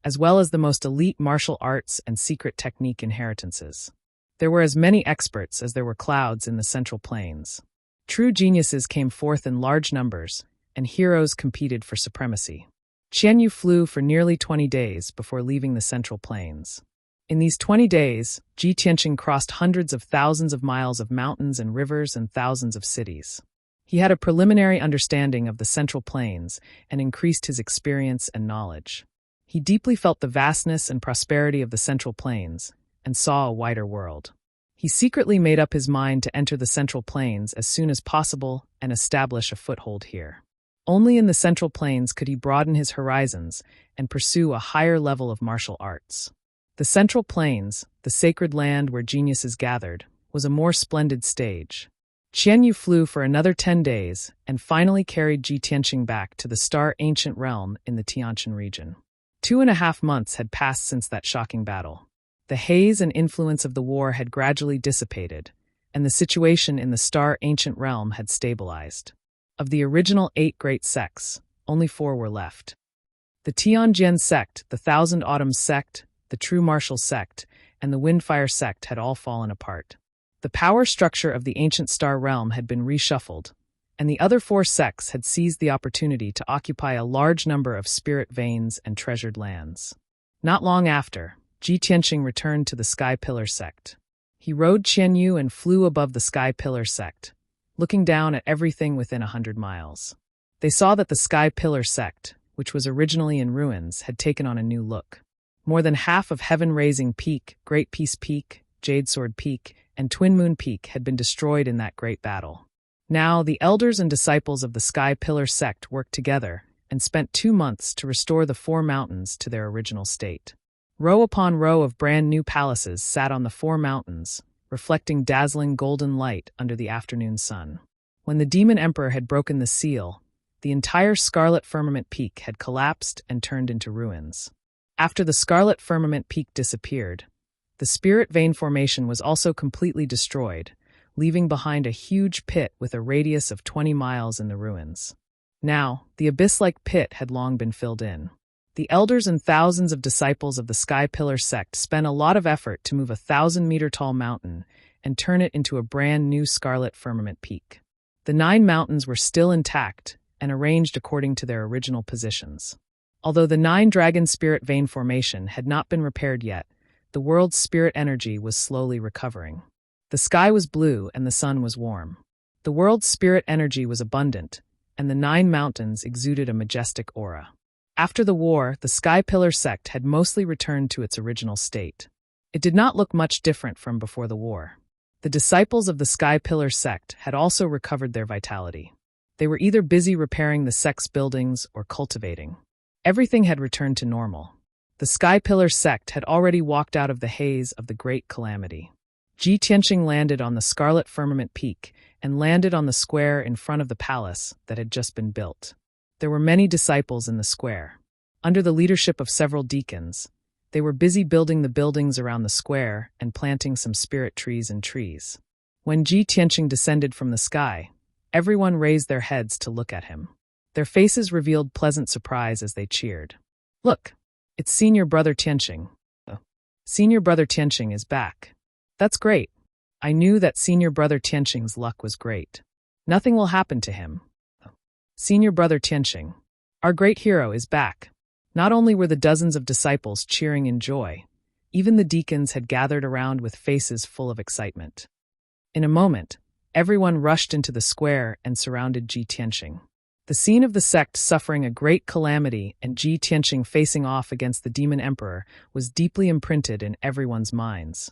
as well as the most elite martial arts and secret technique inheritances. There were as many experts as there were clouds in the Central Plains. True geniuses came forth in large numbers, and heroes competed for supremacy. Qianyu flew for nearly 20 days before leaving the Central Plains. In these 20 days, Ji Tianqing crossed hundreds of thousands of miles of mountains and rivers and thousands of cities. He had a preliminary understanding of the Central Plains and increased his experience and knowledge. He deeply felt the vastness and prosperity of the Central Plains and saw a wider world. He secretly made up his mind to enter the Central Plains as soon as possible and establish a foothold here. Only in the Central Plains could he broaden his horizons and pursue a higher level of martial arts. The Central Plains, the sacred land where geniuses gathered, was a more splendid stage. Qianyu flew for another 10 days and finally carried Ji Tianqing back to the Star Ancient Realm in the Tianqian region. 2.5 months had passed since that shocking battle. The haze and influence of the war had gradually dissipated, and the situation in the Star Ancient Realm had stabilized. Of the original 8 great sects, only 4 were left. The Tianjian sect, the Thousand Autumns sect, the True Martial sect, and the Windfire sect had all fallen apart. The power structure of the ancient star realm had been reshuffled, and the other 4 sects had seized the opportunity to occupy a large number of spirit veins and treasured lands. Not long after, Ji Tianqing returned to the Sky Pillar sect. He rode Qianyu and flew above the Sky Pillar sect, looking down at everything within 100 miles. They saw that the Sky Pillar sect, which was originally in ruins, had taken on a new look. More than half of Heaven Raising Peak, Great Peace Peak, Jade Sword Peak, and Twin Moon Peak had been destroyed in that great battle. Now, the elders and disciples of the Sky Pillar sect worked together and spent 2 months to restore the 4 mountains to their original state. Row upon row of brand new palaces sat on the 4 mountains, reflecting dazzling golden light under the afternoon sun. When the Demon Emperor had broken the seal, the entire Scarlet Firmament Peak had collapsed and turned into ruins. After the Scarlet Firmament Peak disappeared, the Spirit Vein Formation was also completely destroyed, leaving behind a huge pit with a radius of 20 miles in the ruins. Now, the abyss-like pit had long been filled in. The elders and thousands of disciples of the Sky Pillar sect spent a lot of effort to move a 1,000-meter-tall mountain and turn it into a brand new Scarlet Firmament Peak. The 9 mountains were still intact and arranged according to their original positions. Although the 9 Dragon Spirit Vein Formation had not been repaired yet, the world's spirit energy was slowly recovering. The sky was blue and the sun was warm. The world's spirit energy was abundant, and the 9 mountains exuded a majestic aura. After the war, the Sky Pillar sect had mostly returned to its original state. It did not look much different from before the war. The disciples of the Sky Pillar sect had also recovered their vitality. They were either busy repairing the sect's buildings or cultivating. Everything had returned to normal. The Sky Pillar sect had already walked out of the haze of the Great Calamity. Ji Tianqing landed on the Scarlet Firmament Peak and landed on the square in front of the palace that had just been built. There were many disciples in the square. Under the leadership of several deacons, They were busy building the buildings around the square and planting some spirit trees and trees. When Ji Tianqing descended from the sky, everyone raised their heads to look at him. Their faces revealed pleasant surprise as they cheered. "Look, it's Senior Brother Tianqing. Senior Brother Tianqing is back. That's great. I knew that Senior Brother Tianqing's luck was great. Nothing will happen to him. Senior Brother Tianqing, our great hero, is back." Not only were the dozens of disciples cheering in joy, even the deacons had gathered around with faces full of excitement. In a moment, everyone rushed into the square and surrounded Ji Tianqing. The scene of the sect suffering a great calamity and Ji Tianqing facing off against the demon emperor was deeply imprinted in everyone's minds,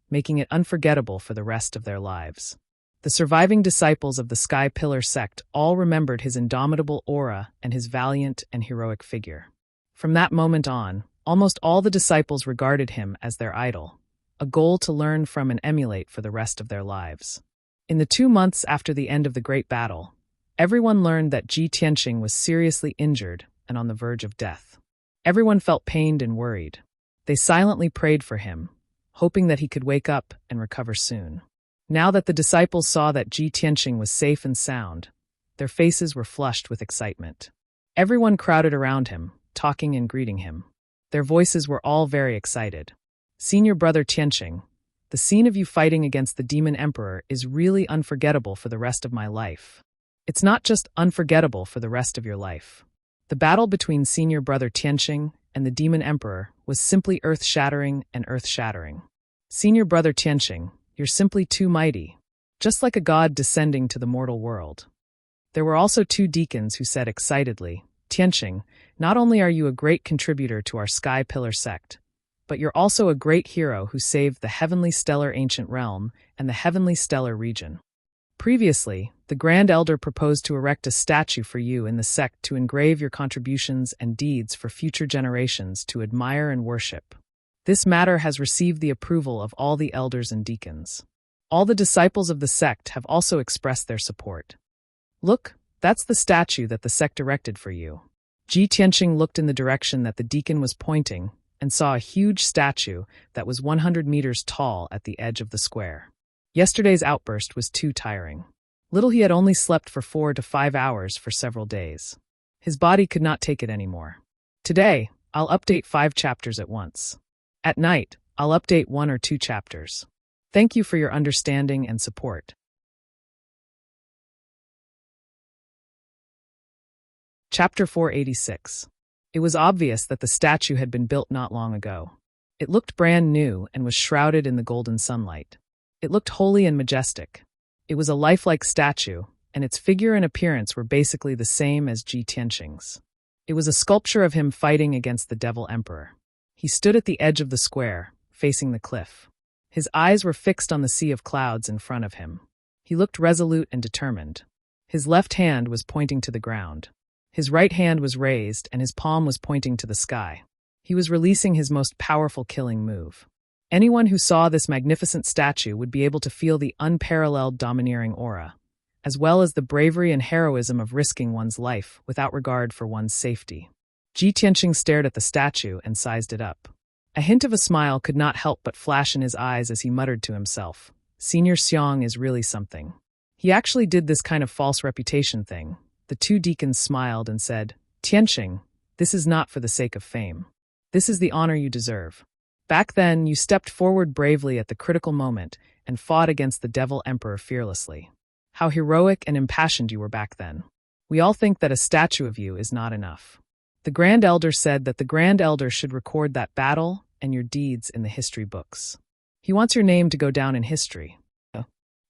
making it unforgettable for the rest of their lives. The surviving disciples of the Sky Pillar sect all remembered his indomitable aura and his valiant and heroic figure. From that moment on, almost all the disciples regarded him as their idol, a goal to learn from and emulate for the rest of their lives. In the 2 months after the end of the Great Battle, everyone learned that Ji Tianqing was seriously injured and on the verge of death. Everyone felt pained and worried. They silently prayed for him, hoping that he could wake up and recover soon. Now that the disciples saw that Ji Tianqing was safe and sound, their faces were flushed with excitement. Everyone crowded around him, talking and greeting him. Their voices were all very excited. "Senior Brother Tianqing, the scene of you fighting against the demon emperor is really unforgettable for the rest of my life. It's not just unforgettable for the rest of your life. The battle between Senior Brother Tianqing and the demon emperor was simply earth-shattering and earth-shattering. Senior Brother Tianqing, you're simply too mighty, just like a god descending to the mortal world." There were also 2 deacons who said excitedly, "Tianqing, not only are you a great contributor to our Sky Pillar sect, but you're also a great hero who saved the Heavenly Stellar Ancient Realm and the Heavenly Stellar region. Previously, the Grand Elder proposed to erect a statue for you in the sect to engrave your contributions and deeds for future generations to admire and worship. This matter has received the approval of all the elders and deacons. All the disciples of the sect have also expressed their support. Look, that's the statue that the sect erected for you." Ji Tianqing looked in the direction that the deacon was pointing and saw a huge statue that was 100 meters tall at the edge of the square. Yesterday's outburst was too tiring. Little he had only slept for 4 to 5 hours for several days. His body could not take it anymore. "Today, I'll update 5 chapters at once. At night, I'll update 1 or 2 chapters. Thank you for your understanding and support." Chapter 486. It was obvious that the statue had been built not long ago. It looked brand new and was shrouded in the golden sunlight. It looked holy and majestic. It was a lifelike statue, and its figure and appearance were basically the same as Ji Tianqing's. It was a sculpture of him fighting against the Devil Emperor. He stood at the edge of the square, facing the cliff. His eyes were fixed on the sea of clouds in front of him. He looked resolute and determined. His left hand was pointing to the ground. His right hand was raised, and his palm was pointing to the sky. He was releasing his most powerful killing move. Anyone who saw this magnificent statue would be able to feel the unparalleled domineering aura, as well as the bravery and heroism of risking one's life without regard for one's safety. Ji Tianqing stared at the statue and sized it up. A hint of a smile could not help but flash in his eyes as he muttered to himself, "Senior Xiong is really something. He actually did this kind of false reputation thing." The 2 deacons smiled and said, "Tianqing, this is not for the sake of fame. This is the honor you deserve. Back then, you stepped forward bravely at the critical moment and fought against the Devil Emperor fearlessly. How heroic and impassioned you were back then. We all think that a statue of you is not enough. The Grand Elder said that the Grand Elder should record that battle and your deeds in the history books. He wants your name to go down in history."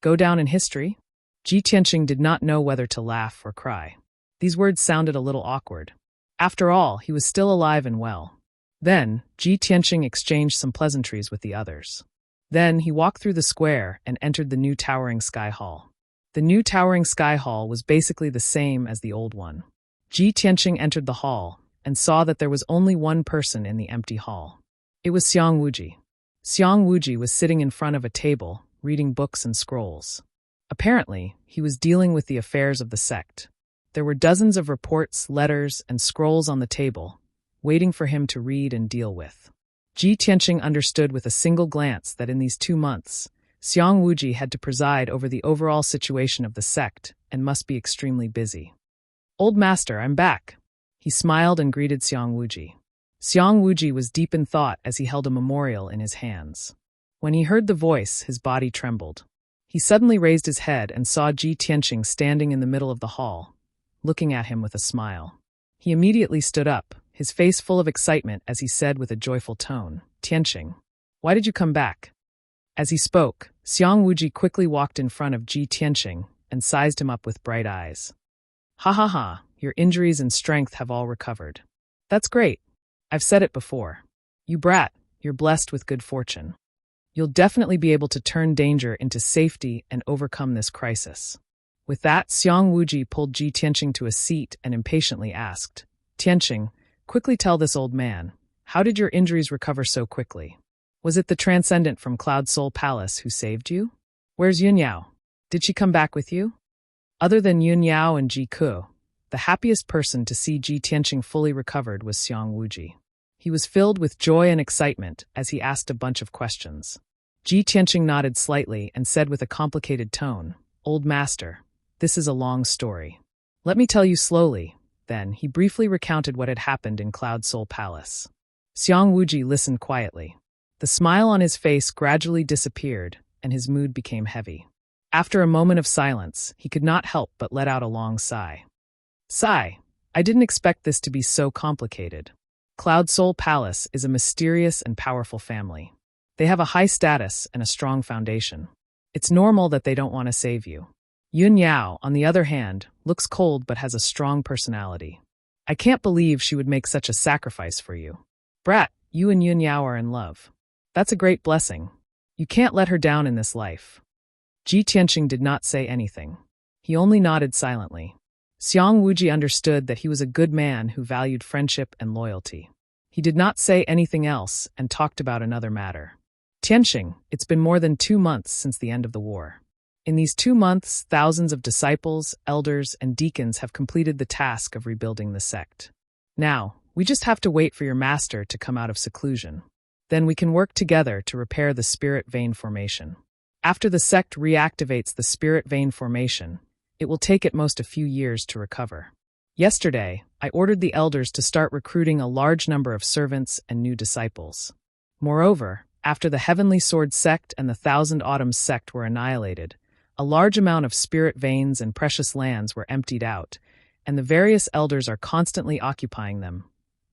Go down in history? Ji Tianqing did not know whether to laugh or cry. These words sounded a little awkward. After all, he was still alive and well. Then, Ji Tianqing exchanged some pleasantries with the others. Then, he walked through the square and entered the new towering sky hall. The new towering sky hall was basically the same as the old one. Ji Tianqing entered the hall and saw that there was only one person in the empty hall. It was Xiang Wuji. Xiang Wuji was sitting in front of a table, reading books and scrolls. Apparently, he was dealing with the affairs of the sect. There were dozens of reports, letters, and scrolls on the table, waiting for him to read and deal with. Ji Tianqing understood with a single glance that in these 2 months, Xiang Wuji had to preside over the overall situation of the sect and must be extremely busy. "Old master, I'm back." He smiled and greeted Xiang Wuji. Xiang Wuji was deep in thought as he held a memorial in his hands. When he heard the voice, his body trembled. He suddenly raised his head and saw Ji Tianqing standing in the middle of the hall, looking at him with a smile. He immediately stood up, his face full of excitement as he said with a joyful tone, "Tianqing, why did you come back?" As he spoke, Xiang Wuji quickly walked in front of Ji Tianqing and sized him up with bright eyes. "Ha ha ha, your injuries and strength have all recovered. That's great. I've said it before. You brat, you're blessed with good fortune. You'll definitely be able to turn danger into safety and overcome this crisis." With that, Xiang Wuji pulled Ji Tianqing to a seat and impatiently asked, "Tianqing, quickly tell this old man, how did your injuries recover so quickly? Was it the transcendent from Cloud Soul Palace who saved you? Where's Yun Yao? Did she come back with you?" Other than Yun Yao and Ji Ku, the happiest person to see Ji Tianqing fully recovered was Xiang Wuji. He was filled with joy and excitement as he asked a bunch of questions. Ji Tianqing nodded slightly and said with a complicated tone, "Old master, this is a long story. Let me tell you slowly." Then he briefly recounted what had happened in Cloud Soul Palace. Xiang Wuji listened quietly. The smile on his face gradually disappeared, and his mood became heavy. After a moment of silence, he could not help but let out a long sigh. "Sigh, I didn't expect this to be so complicated. Cloud Soul Palace is a mysterious and powerful family. They have a high status and a strong foundation. It's normal that they don't want to save you. Yun Yao, on the other hand, looks cold but has a strong personality. I can't believe she would make such a sacrifice for you. Brat, you and Yun Yao are in love. That's a great blessing. You can't let her down in this life." Ji Tianqing did not say anything. He only nodded silently. Xiang Wuji understood that he was a good man who valued friendship and loyalty. He did not say anything else and talked about another matter. "Tianqing, it's been more than 2 months since the end of the war. In these 2 months, thousands of disciples, elders, and deacons have completed the task of rebuilding the sect. Now, we just have to wait for your master to come out of seclusion. Then we can work together to repair the spirit vein formation. After the sect reactivates the spirit vein formation, it will take at most a few years to recover. Yesterday, I ordered the elders to start recruiting a large number of servants and new disciples. Moreover, after the Heavenly Sword sect and the Thousand Autumns sect were annihilated, a large amount of spirit veins and precious lands were emptied out, and the various elders are constantly occupying them."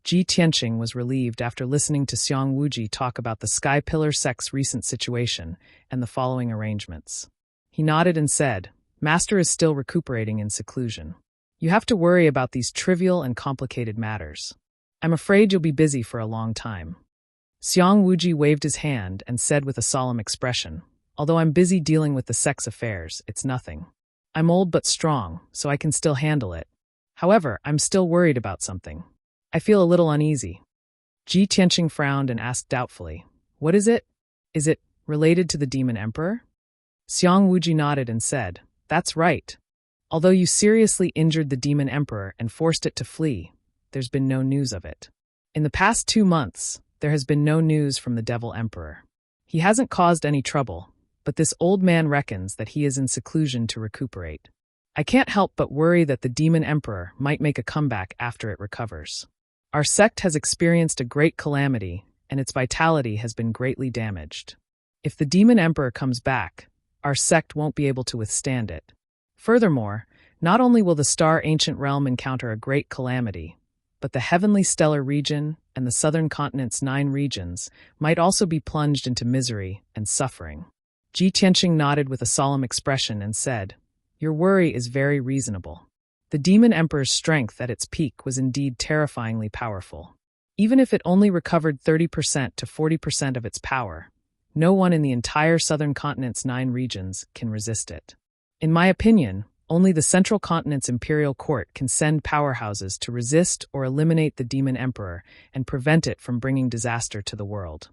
Ji Tianqing was relieved after listening to Xiang Wuji talk about the Sky Pillar sect's recent situation and the following arrangements. He nodded and said, "Master is still recuperating in seclusion. You have to worry about these trivial and complicated matters. I'm afraid you'll be busy for a long time." Xiang Wuji waved his hand and said with a solemn expression, "Although I'm busy dealing with the sect's affairs, it's nothing. I'm old but strong, so I can still handle it. However, I'm still worried about something. I feel a little uneasy." Ji Tianqing frowned and asked doubtfully, "What is it? Is it related to the Demon Emperor?" Xiang Wuji nodded and said, "That's right. Although you seriously injured the Demon Emperor and forced it to flee, there's been no news of it. In the past 2 months, there has been no news from the Devil Emperor. He hasn't caused any trouble, but this old man reckons that he is in seclusion to recuperate. I can't help but worry that the Demon Emperor might make a comeback after it recovers. Our sect has experienced a great calamity, and its vitality has been greatly damaged. If the Demon Emperor comes back, our sect won't be able to withstand it. Furthermore, not only will the Star Ancient Realm encounter a great calamity, but the Heavenly Stellar region and the Southern Continent's 9 regions might also be plunged into misery and suffering." Ji Tianqing nodded with a solemn expression and said, "Your worry is very reasonable. The Demon Emperor's strength at its peak was indeed terrifyingly powerful. Even if it only recovered 30% to 40% of its power, no one in the entire Southern Continent's 9 regions can resist it. In my opinion, only the Central Continent's Imperial Court can send powerhouses to resist or eliminate the Demon Emperor and prevent it from bringing disaster to the world."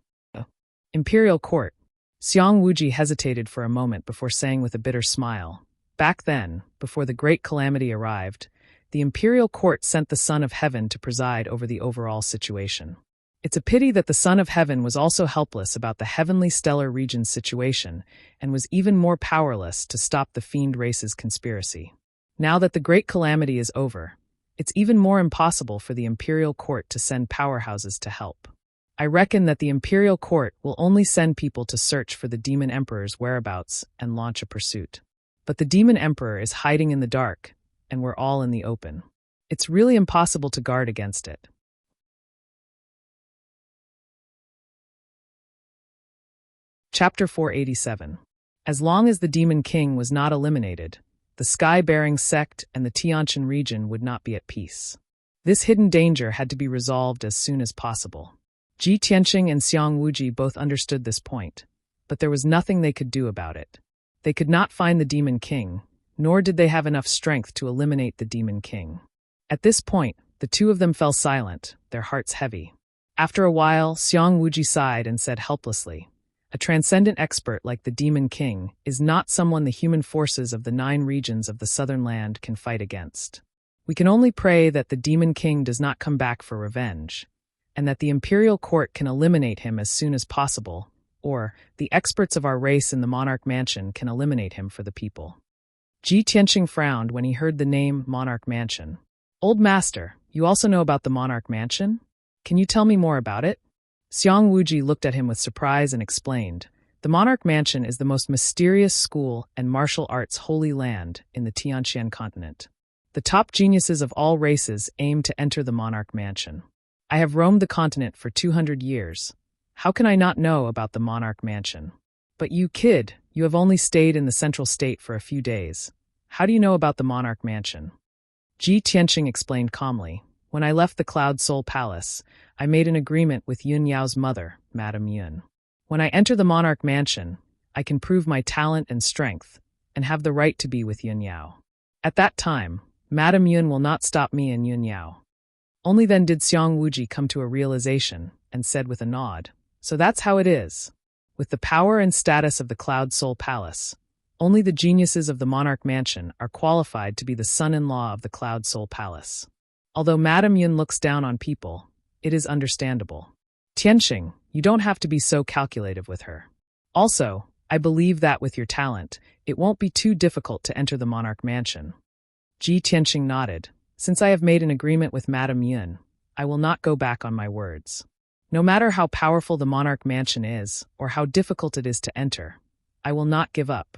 Imperial Court. Xiang Wuji hesitated for a moment before saying with a bitter smile, "Back then, before the great calamity arrived, the Imperial Court sent the Son of Heaven to preside over the overall situation. It's a pity that the Son of Heaven was also helpless about the heavenly stellar region's situation and was even more powerless to stop the fiend race's conspiracy. Now that the great calamity is over, it's even more impossible for the Imperial Court to send powerhouses to help. I reckon that the Imperial Court will only send people to search for the Demon Emperor's whereabouts and launch a pursuit. But the Demon Emperor is hiding in the dark, and we're all in the open. It's really impossible to guard against it. Chapter 487. As long as the Demon King was not eliminated, the Sky-bearing sect and the Tianqian region would not be at peace. This hidden danger had to be resolved as soon as possible. Ji Tianqing and Xiang Wuji both understood this point, but there was nothing they could do about it. They could not find the Demon King, nor did they have enough strength to eliminate the Demon King. At this point, the two of them fell silent, their hearts heavy. After a while, Xiang Wuji sighed and said helplessly, "A transcendent expert like the Demon King is not someone the human forces of the 9 regions of the southern land can fight against. We can only pray that the Demon King does not come back for revenge, and that the Imperial Court can eliminate him as soon as possible, or the experts of our race in the Monarch Mansion can eliminate him for the people." Ji Tianqing frowned when he heard the name Monarch Mansion. "Old Master, you also know about the Monarch Mansion? Can you tell me more about it?" Xiang Wuji looked at him with surprise and explained, "The Monarch Mansion is the most mysterious school and martial arts holy land in the Tianqian continent. The top geniuses of all races aim to enter the Monarch Mansion. I have roamed the continent for 200 years. How can I not know about the Monarch Mansion? But you, kid, you have only stayed in the central state for a few days. How do you know about the Monarch Mansion?" Ji Tianqing explained calmly, "When I left the Cloud Soul Palace, I made an agreement with Yun Yao's mother, Madame Yun. When I enter the Monarch Mansion, I can prove my talent and strength, and have the right to be with Yun Yao. At that time, Madame Yun will not stop me and Yun Yao." Only then did Xiang Wuji come to a realization, and said with a nod, "So that's how it is. With the power and status of the Cloud Soul Palace, only the geniuses of the Monarch Mansion are qualified to be the son-in-law of the Cloud Soul Palace. Although Madame Yun looks down on people, it is understandable. Tianqing, you don't have to be so calculative with her. Also, I believe that with your talent, it won't be too difficult to enter the Monarch Mansion." Ji Tianqing nodded. "Since I have made an agreement with Madame Yun, I will not go back on my words. No matter how powerful the Monarch Mansion is, or how difficult it is to enter, I will not give up."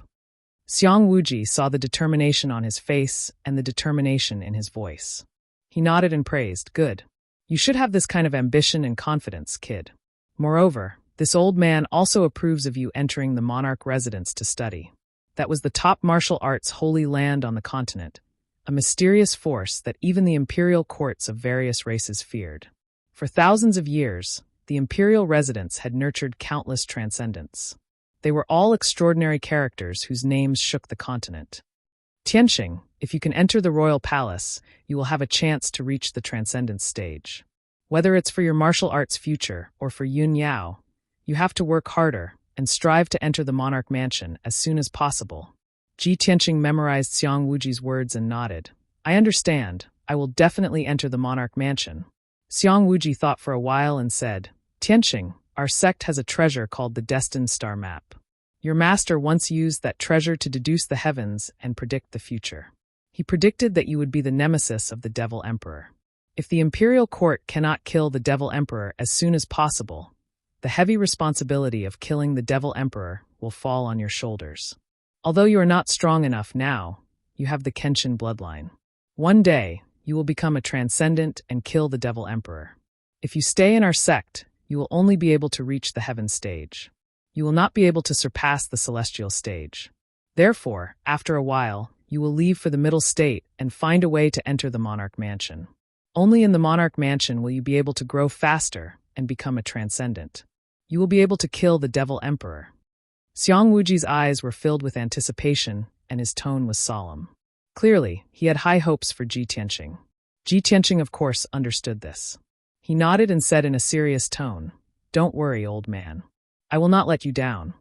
Xiang Wuji saw the determination on his face and the determination in his voice. He nodded and praised, "Good. You should have this kind of ambition and confidence, kid. Moreover, this old man also approves of you entering the monarch residence to study. That was the top martial arts holy land on the continent, a mysterious force that even the imperial courts of various races feared. For thousands of years, the imperial residence had nurtured countless transcendents. They were all extraordinary characters whose names shook the continent. Tianqing, if you can enter the royal palace, you will have a chance to reach the transcendence stage. Whether it's for your martial arts future or for Yun Yao, you have to work harder and strive to enter the Monarch Mansion as soon as possible." Ji Tianqing memorized Xiang Wuji's words and nodded. "I understand. I will definitely enter the Monarch Mansion." Xiang Wuji thought for a while and said, "Tianqing, our sect has a treasure called the Destined Star Map. Your master once used that treasure to deduce the heavens and predict the future. He predicted that you would be the nemesis of the Devil Emperor. If the Imperial Court cannot kill the Devil Emperor as soon as possible, the heavy responsibility of killing the Devil Emperor will fall on your shoulders. Although you are not strong enough now, you have the Kenshin bloodline. One day, you will become a transcendent and kill the Devil Emperor. If you stay in our sect, you will only be able to reach the heaven stage. You will not be able to surpass the celestial stage. Therefore, after a while, you will leave for the middle state and find a way to enter the Monarch Mansion. Only in the Monarch Mansion will you be able to grow faster and become a transcendent. You will be able to kill the Devil Emperor." Xiang Wuji's eyes were filled with anticipation, and his tone was solemn. Clearly, he had high hopes for Ji Tianqing. Ji Tianqing, of course, understood this. He nodded and said in a serious tone, "Don't worry, old man. I will not let you down."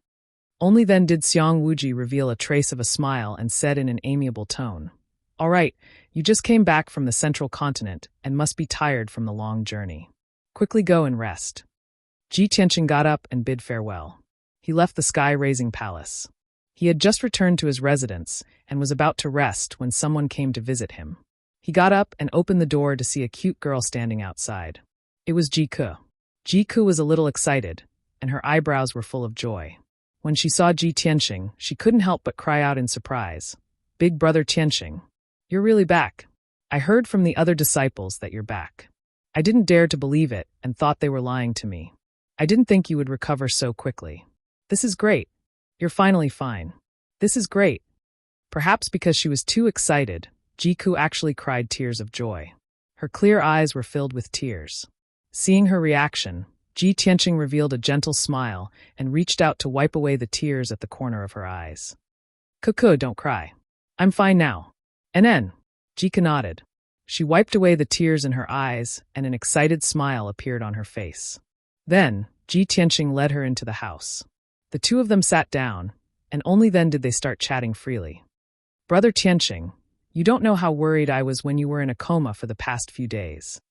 Only then did Xiang Wuji reveal a trace of a smile and said in an amiable tone, "All right, you just came back from the central continent and must be tired from the long journey. Quickly go and rest. Ji Tianqing got up and bid farewell. He left the sky-raising palace. He had just returned to his residence and was about to rest when someone came to visit him. He got up and opened the door to see a cute girl standing outside. It was Ji Ke. Ji Ke was a little excited, and her eyebrows were full of joy. When she saw Ji Tianqing, she couldn't help but cry out in surprise. "Big brother Tianqing, you're really back. I heard from the other disciples that you're back. I didn't dare to believe it and thought they were lying to me. I didn't think you would recover so quickly. This is great. You're finally fine. This is great." Perhaps because she was too excited, Ji Ke actually cried tears of joy. Her clear eyes were filled with tears. Seeing her reaction, Ji Tianqing revealed a gentle smile and reached out to wipe away the tears at the corner of her eyes. "Ke, don't cry. I'm fine now." "Nen." Ji Ke nodded. She wiped away the tears in her eyes, and an excited smile appeared on her face. Then, Ji Tianqing led her into the house. The two of them sat down, and only then did they start chatting freely. "Brother Tianqing, you don't know how worried I was when you were in a coma for the past few days.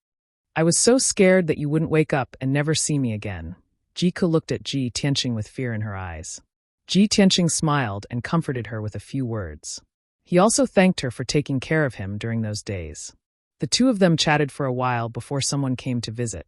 I was so scared that you wouldn't wake up and never see me again." Ji Ke looked at Ji Tianqing with fear in her eyes. Ji Tianqing smiled and comforted her with a few words. He also thanked her for taking care of him during those days. The two of them chatted for a while before someone came to visit.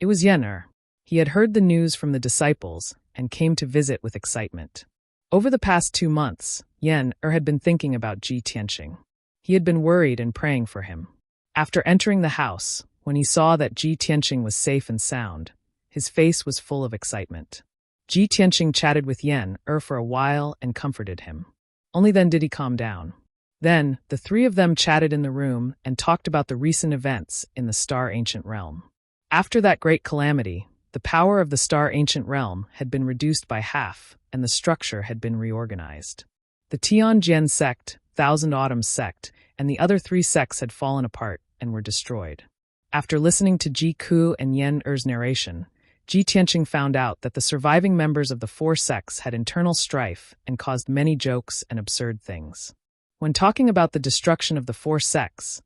It was Yen. He had heard the news from the disciples and came to visit with excitement. Over the past 2 months, Yen had been thinking about Ji Tianqing. He had been worried and praying for him. After entering the house, when he saw that Ji Tianqing was safe and sound, his face was full of excitement. Ji Tianqing chatted with Yen for a while and comforted him. Only then did he calm down. Then, the three of them chatted in the room and talked about the recent events in the Star Ancient Realm. After that great calamity, the power of the Star Ancient Realm had been reduced by half, and the structure had been reorganized. The Tianjian sect, Thousand Autumns sect, and the other 3 sects had fallen apart and were destroyed. After listening to Ji Ke and Yen-er's narration, Ji Tianqing found out that the surviving members of the 4 sects had internal strife and caused many jokes and absurd things. When talking about the destruction of the 4 sects,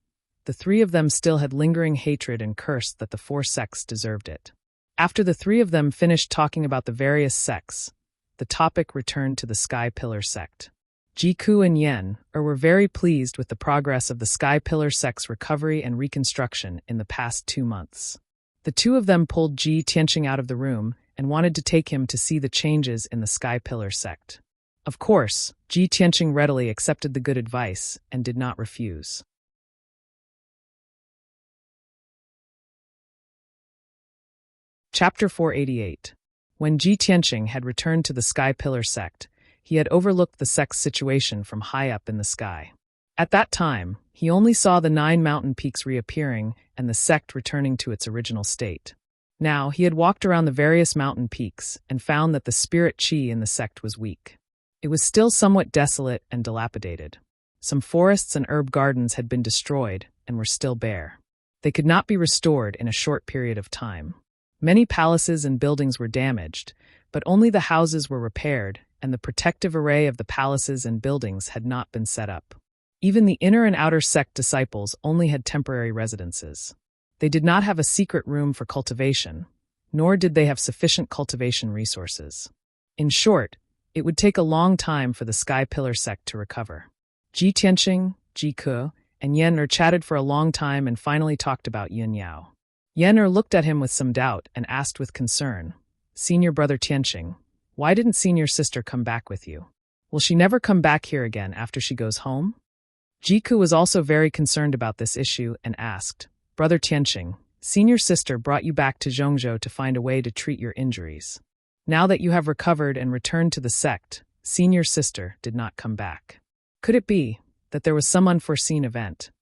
the 3 of them still had lingering hatred and cursed that the 4 sects deserved it. After the 3 of them finished talking about the various sects, the topic returned to the Sky Pillar sect. Ji Ke and Yen were very pleased with the progress of the Sky Pillar sect's recovery and reconstruction in the past 2 months. The 2 of them pulled Ji Tianqing out of the room and wanted to take him to see the changes in the Sky Pillar sect. Of course, Ji Tianqing readily accepted the good advice and did not refuse. Chapter 488. When Ji Tianqing had returned to the Sky Pillar sect, he had overlooked the sect's situation from high up in the sky. At that time, he only saw the 9 mountain peaks reappearing and the sect returning to its original state. Now, he had walked around the various mountain peaks and found that the spirit qi in the sect was weak. It was still somewhat desolate and dilapidated. Some forests and herb gardens had been destroyed and were still bare. They could not be restored in a short period of time. Many palaces and buildings were damaged, but only the houses were repaired, and the protective array of the palaces and buildings had not been set up. Even the inner and outer sect disciples only had temporary residences. They did not have a secret room for cultivation, nor did they have sufficient cultivation resources. In short, it would take a long time for the Sky Pillar sect to recover. Ji Tianqing, Ji Ke, and Yen chatted for a long time and finally talked about Yun Yao. Yen looked at him with some doubt and asked with concern, "Senior brother Tianqing, why didn't senior sister come back with you? Will she never come back here again after she goes home?" Ji Ke was also very concerned about this issue and asked, "Brother Tianqing, senior sister brought you back to Zhongzhou to find a way to treat your injuries. Now that you have recovered and returned to the sect, senior sister did not come back. Could it be that there was some unforeseen event?"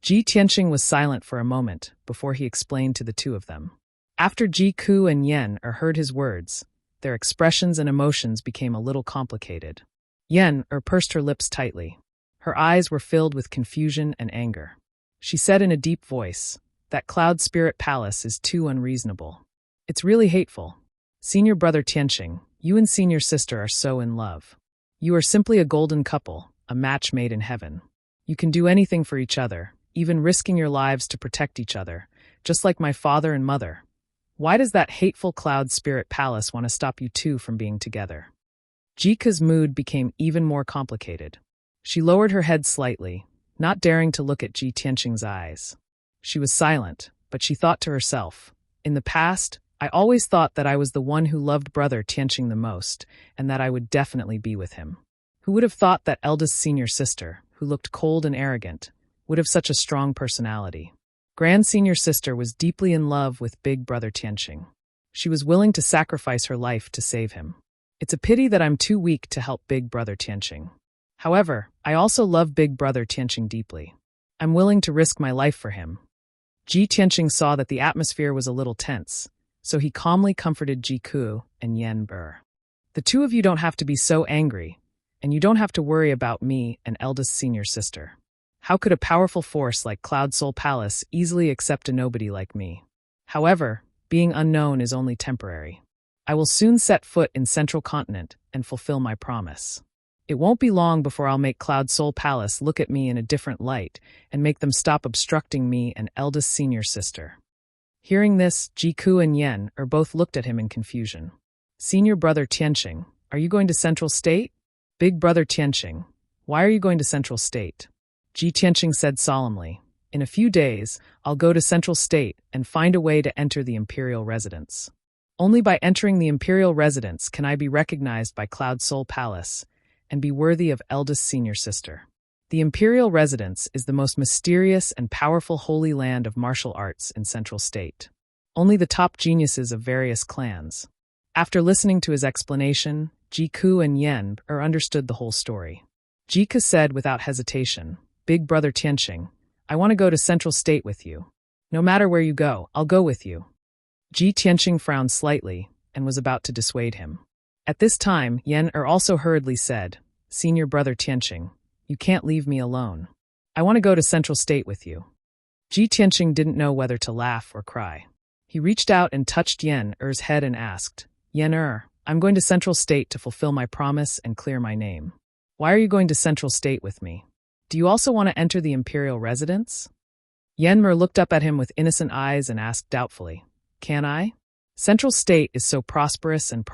Ji Tianqing was silent for a moment before he explained to the 2 of them. After Ji Ke and Yen heard his words, their expressions and emotions became a little complicated. Yen pursed her lips tightly. Her eyes were filled with confusion and anger. She said in a deep voice, "That Cloud Spirit Palace is too unreasonable. It's really hateful. Senior brother Tianqing, you and senior sister are so in love. You are simply a golden couple, a match made in heaven. You can do anything for each other, even risking your lives to protect each other, just like my father and mother. Why does that hateful cloud spirit palace want to stop you two from being together? Jika's mood became even more complicated. She lowered her head slightly, not daring to look at Ji Tianqing's eyes. She was silent, but she thought to herself, in the past, I always thought that I was the one who loved brother Tianqing the most, and that I would definitely be with him. Who would have thought that eldest senior sister, who looked cold and arrogant, would have such a strong personality? Grand senior sister was deeply in love with big brother Tianqing. She was willing to sacrifice her life to save him. It's a pity that I'm too weak to help big brother Tianqing. However, I also love big brother Tianqing deeply. I'm willing to risk my life for him. Ji Tianqing saw that the atmosphere was a little tense, so he calmly comforted Ji Ku and Yan Ber. The two of you don't have to be so angry, and you don't have to worry about me and eldest senior sister. How could a powerful force like Cloud Soul Palace easily accept a nobody like me? However, being unknown is only temporary. I will soon set foot in Central Continent and fulfill my promise. It won't be long before I'll make Cloud Soul Palace look at me in a different light and make them stop obstructing me and eldest senior sister. Hearing this, Ji Ku and Yen both looked at him in confusion. Senior brother Tianqing, are you going to Central State? Big brother Tianqing, why are you going to Central State? Ji Tianqing said solemnly, in a few days, I'll go to Central State and find a way to enter the Imperial Residence. Only by entering the Imperial Residence can I be recognized by Cloud Soul Palace and be worthy of eldest senior sister. The Imperial Residence is the most mysterious and powerful holy land of martial arts in Central State. Only the top geniuses of various clans. After listening to his explanation, Ji Ku and Yen understood the whole story. Jika said without hesitation, Big brother Tianqing, I want to go to Central State with you. No matter where you go, I'll go with you. Ji Tianqing frowned slightly and was about to dissuade him. At this time, Yen also hurriedly said, Senior brother Tianqing, you can't leave me alone. I want to go to Central State with you. Ji Tianqing didn't know whether to laugh or cry. He reached out and touched Yen's head and asked, Yen I'm going to Central State to fulfill my promise and clear my name. Why are you going to Central State with me? Do you also want to enter the Imperial Residence? Yenmer looked up at him with innocent eyes and asked doubtfully, Can I? Central State is so prosperous, and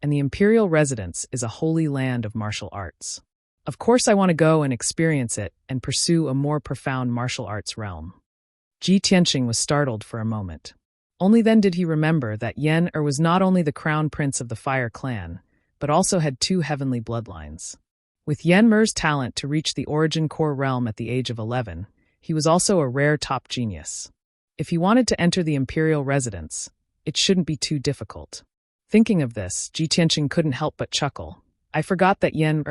the Imperial Residence is a holy land of martial arts. Of course I want to go and experience it and pursue a more profound martial arts realm. Ji Tianqing was startled for a moment. Only then did he remember that Yen was not only the crown prince of the Fire Clan, but also had two heavenly bloodlines. With Yenmer's talent to reach the Origin Core realm at the age of 11, he was also a rare top genius. If he wanted to enter the Imperial Residence, it shouldn't be too difficult. Thinking of this, Ji Tianqing couldn't help but chuckle. I forgot that Yen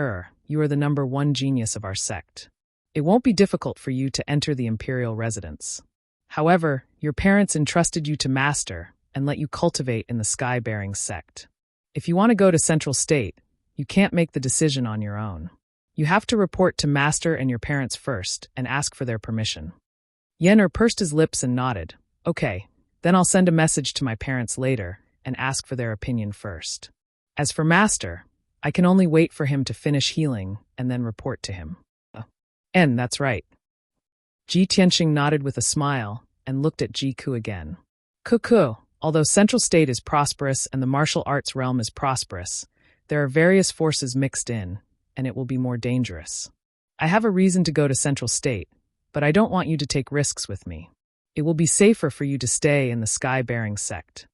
you are the number one genius of our sect. It won't be difficult for you to enter the Imperial Residence. However, your parents entrusted you to master and let you cultivate in the Sky-bearing sect. If you want to go to Central State, you can't make the decision on your own. You have to report to Master and your parents first and ask for their permission. Yen pursed his lips and nodded. Okay, then I'll send a message to my parents later and ask for their opinion first. As for Master, I can only wait for him to finish healing and then report to him. That's right. Ji Tianqing nodded with a smile and looked at Ji Ku again. Ku, although Central State is prosperous and the martial arts realm is prosperous, there are various forces mixed in, and it will be more dangerous. I have a reason to go to Central State, but I don't want you to take risks with me. It will be safer for you to stay in the Sky-bearing sect.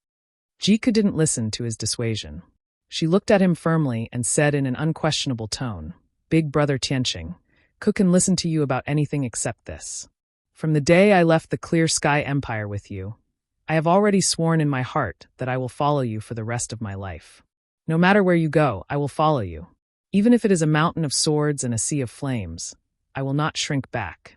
Jika didn't listen to his dissuasion. She looked at him firmly and said in an unquestionable tone, Big brother Tianqing, Ku can listen to you about anything except this. From the day I left the Clear Sky Empire with you, I have already sworn in my heart that I will follow you for the rest of my life. No matter where you go, I will follow you. Even if it is a mountain of swords and a sea of flames, I will not shrink back.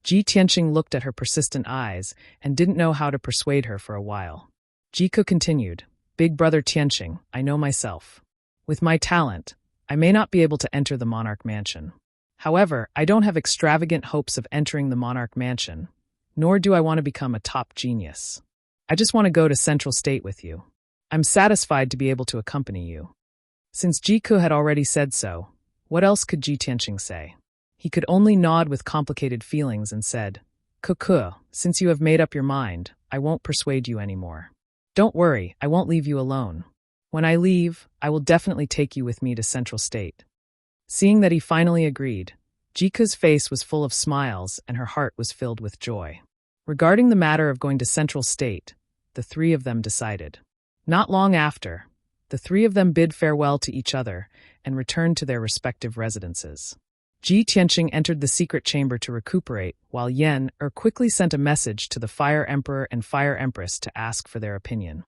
Ji Tianqing looked at her persistent eyes and didn't know how to persuade her for a while. Jika continued, Big brother Tianqing, I know myself. With my talent, I may not be able to enter the Monarch Mansion. However, I don't have extravagant hopes of entering the Monarch Mansion, nor do I want to become a top genius. I just want to go to Central State with you. I'm satisfied to be able to accompany you. Since Jiku had already said so, what else could Ji Tianqing say? He could only nod with complicated feelings and said, Cuckoo, since you have made up your mind, I won't persuade you anymore. Don't worry, I won't leave you alone. When I leave, I will definitely take you with me to Central State. Seeing that he finally agreed, Jika's face was full of smiles and her heart was filled with joy. Regarding the matter of going to Central State, the three of them decided. Not long after, the three of them bid farewell to each other and returned to their respective residences. Ji Tianqing entered the secret chamber to recuperate, while Yen quickly sent a message to the Fire Emperor and Fire Empress to ask for their opinion.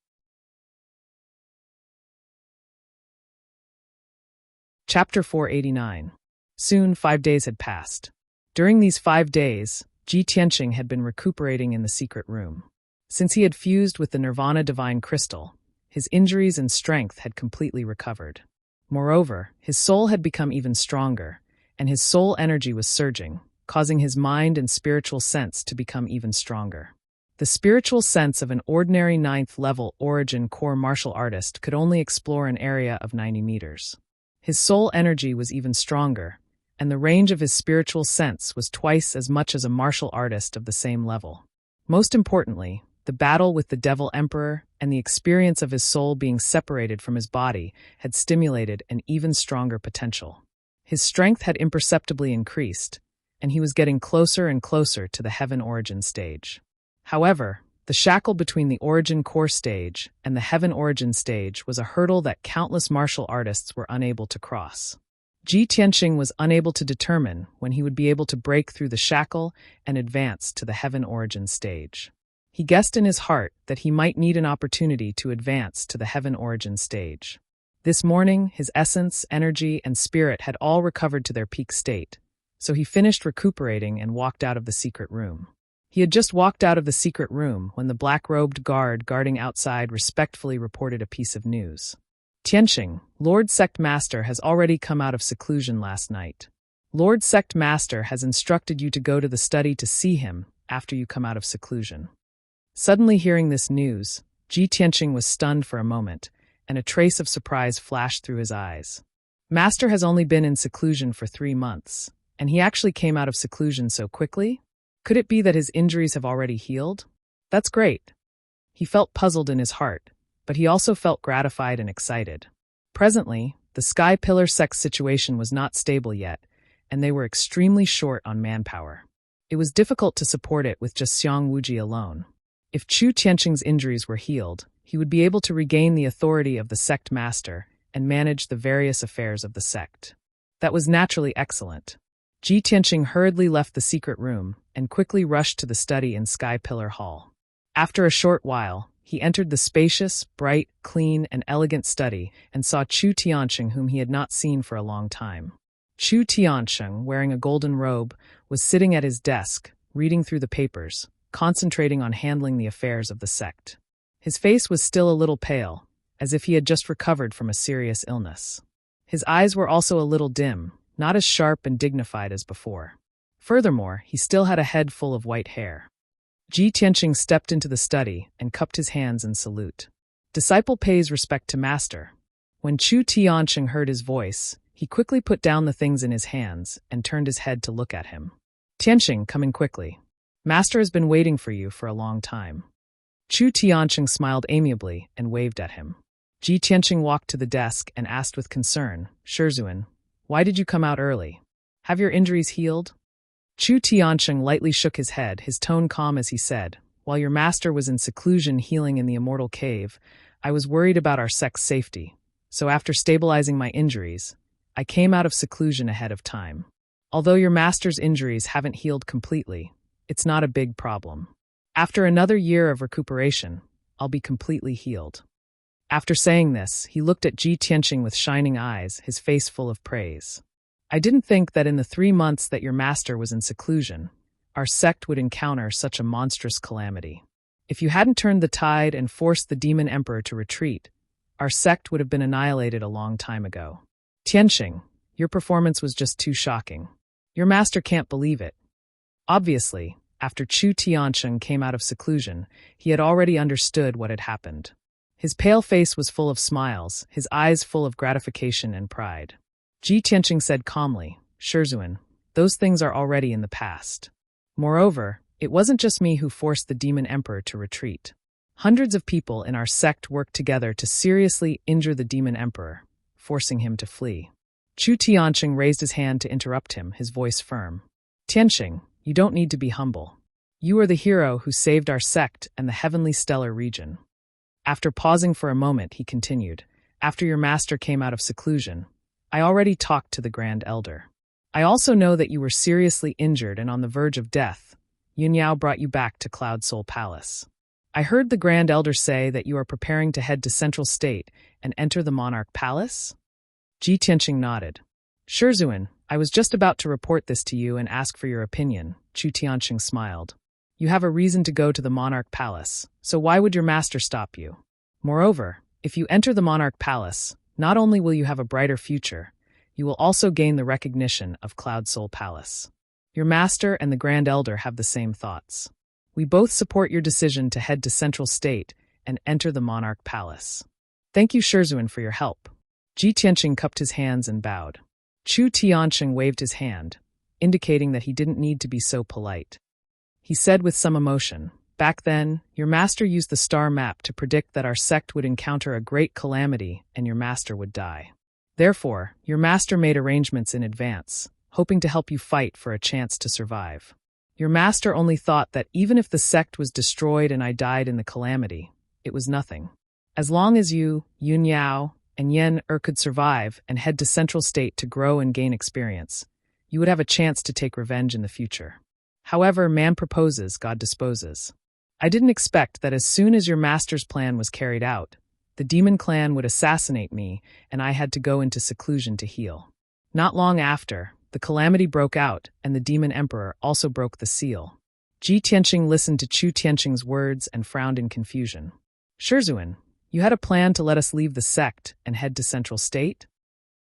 Chapter 489. Soon 5 days had passed. During these 5 days, Ji Tianqing had been recuperating in the secret room. Since he had fused with the Nirvana Divine Crystal, his injuries and strength had completely recovered. Moreover, his soul had become even stronger, and his soul energy was surging, causing his mind and spiritual sense to become even stronger. The spiritual sense of an ordinary 9th-level origin core martial artist could only explore an area of 90 meters. His soul energy was even stronger, and the range of his spiritual sense was twice as much as a martial artist of the same level. Most importantly, the battle with the Devil Emperor and the experience of his soul being separated from his body had stimulated an even stronger potential. His strength had imperceptibly increased, and he was getting closer and closer to the Heaven Origin stage. However, the shackle between the Origin Core stage and the Heaven Origin stage was a hurdle that countless martial artists were unable to cross. Ji Tianqing was unable to determine when he would be able to break through the shackle and advance to the Heaven Origin stage. He guessed in his heart that he might need an opportunity to advance to the Heaven Origin stage. This morning, his essence, energy, and spirit had all recovered to their peak state, so he finished recuperating and walked out of the secret room. He had just walked out of the secret room when the black-robed guard guarding outside respectfully reported a piece of news. Tianqing, Lord Sect Master has already come out of seclusion last night. Lord Sect Master has instructed you to go to the study to see him after you come out of seclusion. Suddenly hearing this news, Ji Tianqing was stunned for a moment, and a trace of surprise flashed through his eyes. Master has only been in seclusion for 3 months, and he actually came out of seclusion so quickly? Could it be that his injuries have already healed? That's great. He felt puzzled in his heart, but he also felt gratified and excited. Presently, the Sky Pillar Sect's situation was not stable yet, and they were extremely short on manpower. It was difficult to support it with just Xiang Wuji alone. If Chu Tianqing's injuries were healed, he would be able to regain the authority of the sect master and manage the various affairs of the sect. That was naturally excellent. Ji Tianqing hurriedly left the secret room and quickly rushed to the study in Sky Pillar Hall. After a short while, he entered the spacious, bright, clean, and elegant study and saw Chu Tianqing, whom he had not seen for a long time. Chu Tianqing, wearing a golden robe, was sitting at his desk, reading through the papers, concentrating on handling the affairs of the sect. His face was still a little pale, as if he had just recovered from a serious illness. His eyes were also a little dim, not as sharp and dignified as before. Furthermore, he still had a head full of white hair. Ji Tianqing stepped into the study and cupped his hands in salute. Disciple pays respect to master. When Chu Tianqing heard his voice, he quickly put down the things in his hands and turned his head to look at him. Tianqing, come in quickly. Master has been waiting for you for a long time. Chu Tianqing smiled amiably and waved at him. Ji Tianqing walked to the desk and asked with concern, Shizhuan, why did you come out early? Have your injuries healed? Chu Tianqing lightly shook his head, his tone calm as he said, while your master was in seclusion healing in the immortal cave, I was worried about our sect's safety, so after stabilizing my injuries, I came out of seclusion ahead of time. Although your master's injuries haven't healed completely, it's not a big problem. After another year of recuperation, I'll be completely healed. After saying this, he looked at Ji Tianqing with shining eyes, his face full of praise. I didn't think that in the 3 months that your master was in seclusion, our sect would encounter such a monstrous calamity. If you hadn't turned the tide and forced the demon emperor to retreat, our sect would have been annihilated a long time ago. Tianqing, your performance was just too shocking. Your master can't believe it. Obviously, after Chu Tianqing came out of seclusion, he had already understood what had happened. His pale face was full of smiles, his eyes full of gratification and pride. Ji Tianqing said calmly, Shizhuan, those things are already in the past. Moreover, It wasn't just me who forced the demon emperor to retreat. Hundreds of people in our sect worked together to seriously injure the demon emperor, forcing him to flee. Chu Tianqing raised his hand to interrupt him, his voice firm. Tianqing, you don't need to be humble. You are the hero who saved our sect and the heavenly stellar region. After pausing for a moment, he continued, after your master came out of seclusion, I already talked to the Grand Elder. I also know that you were seriously injured and on the verge of death. Yunyao brought you back to Cloud Soul Palace. I heard the Grand Elder say that you are preparing to head to Central State and enter the Monarch Palace? Ji Tianqing nodded. Shizhuan, I was just about to report this to you and ask for your opinion. Chu Tianqing smiled. You have a reason to go to the Monarch Palace, so why would your master stop you? Moreover, if you enter the Monarch Palace, not only will you have a brighter future, you will also gain the recognition of Cloud Soul Palace. Your master and the Grand Elder have the same thoughts. We both support your decision to head to Central State and enter the Monarch Palace. Thank you, Shizhuan, for your help. Ji Tianqing cupped his hands and bowed. Chu Tianqing waved his hand, indicating that he didn't need to be so polite. He said with some emotion, back then, your master used the star map to predict that our sect would encounter a great calamity and your master would die. Therefore, your master made arrangements in advance, hoping to help you fight for a chance to survive. Your master only thought that even if the sect was destroyed and I died in the calamity, it was nothing. As long as you, Yunyao, and Yen could survive and head to Central State to grow and gain experience, you would have a chance to take revenge in the future. However, man proposes, God disposes. I didn't expect that as soon as your master's plan was carried out, the demon clan would assassinate me and I had to go into seclusion to heal. Not long after, the calamity broke out and the demon emperor also broke the seal. Ji Tianqing listened to Chu Tianqing's words and frowned in confusion. Shizhuan, you had a plan to let us leave the sect and head to Central State?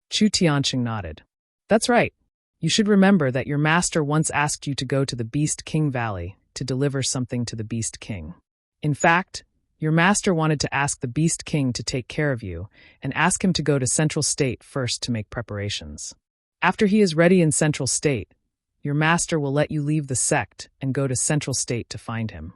Chu Tianqing nodded. That's right. You should remember that your master once asked you to go to the Beast King Valley to deliver something to the Beast King. In fact, your master wanted to ask the Beast King to take care of you and ask him to go to Central State first to make preparations. After he is ready in Central State, your master will let you leave the sect and go to Central State to find him.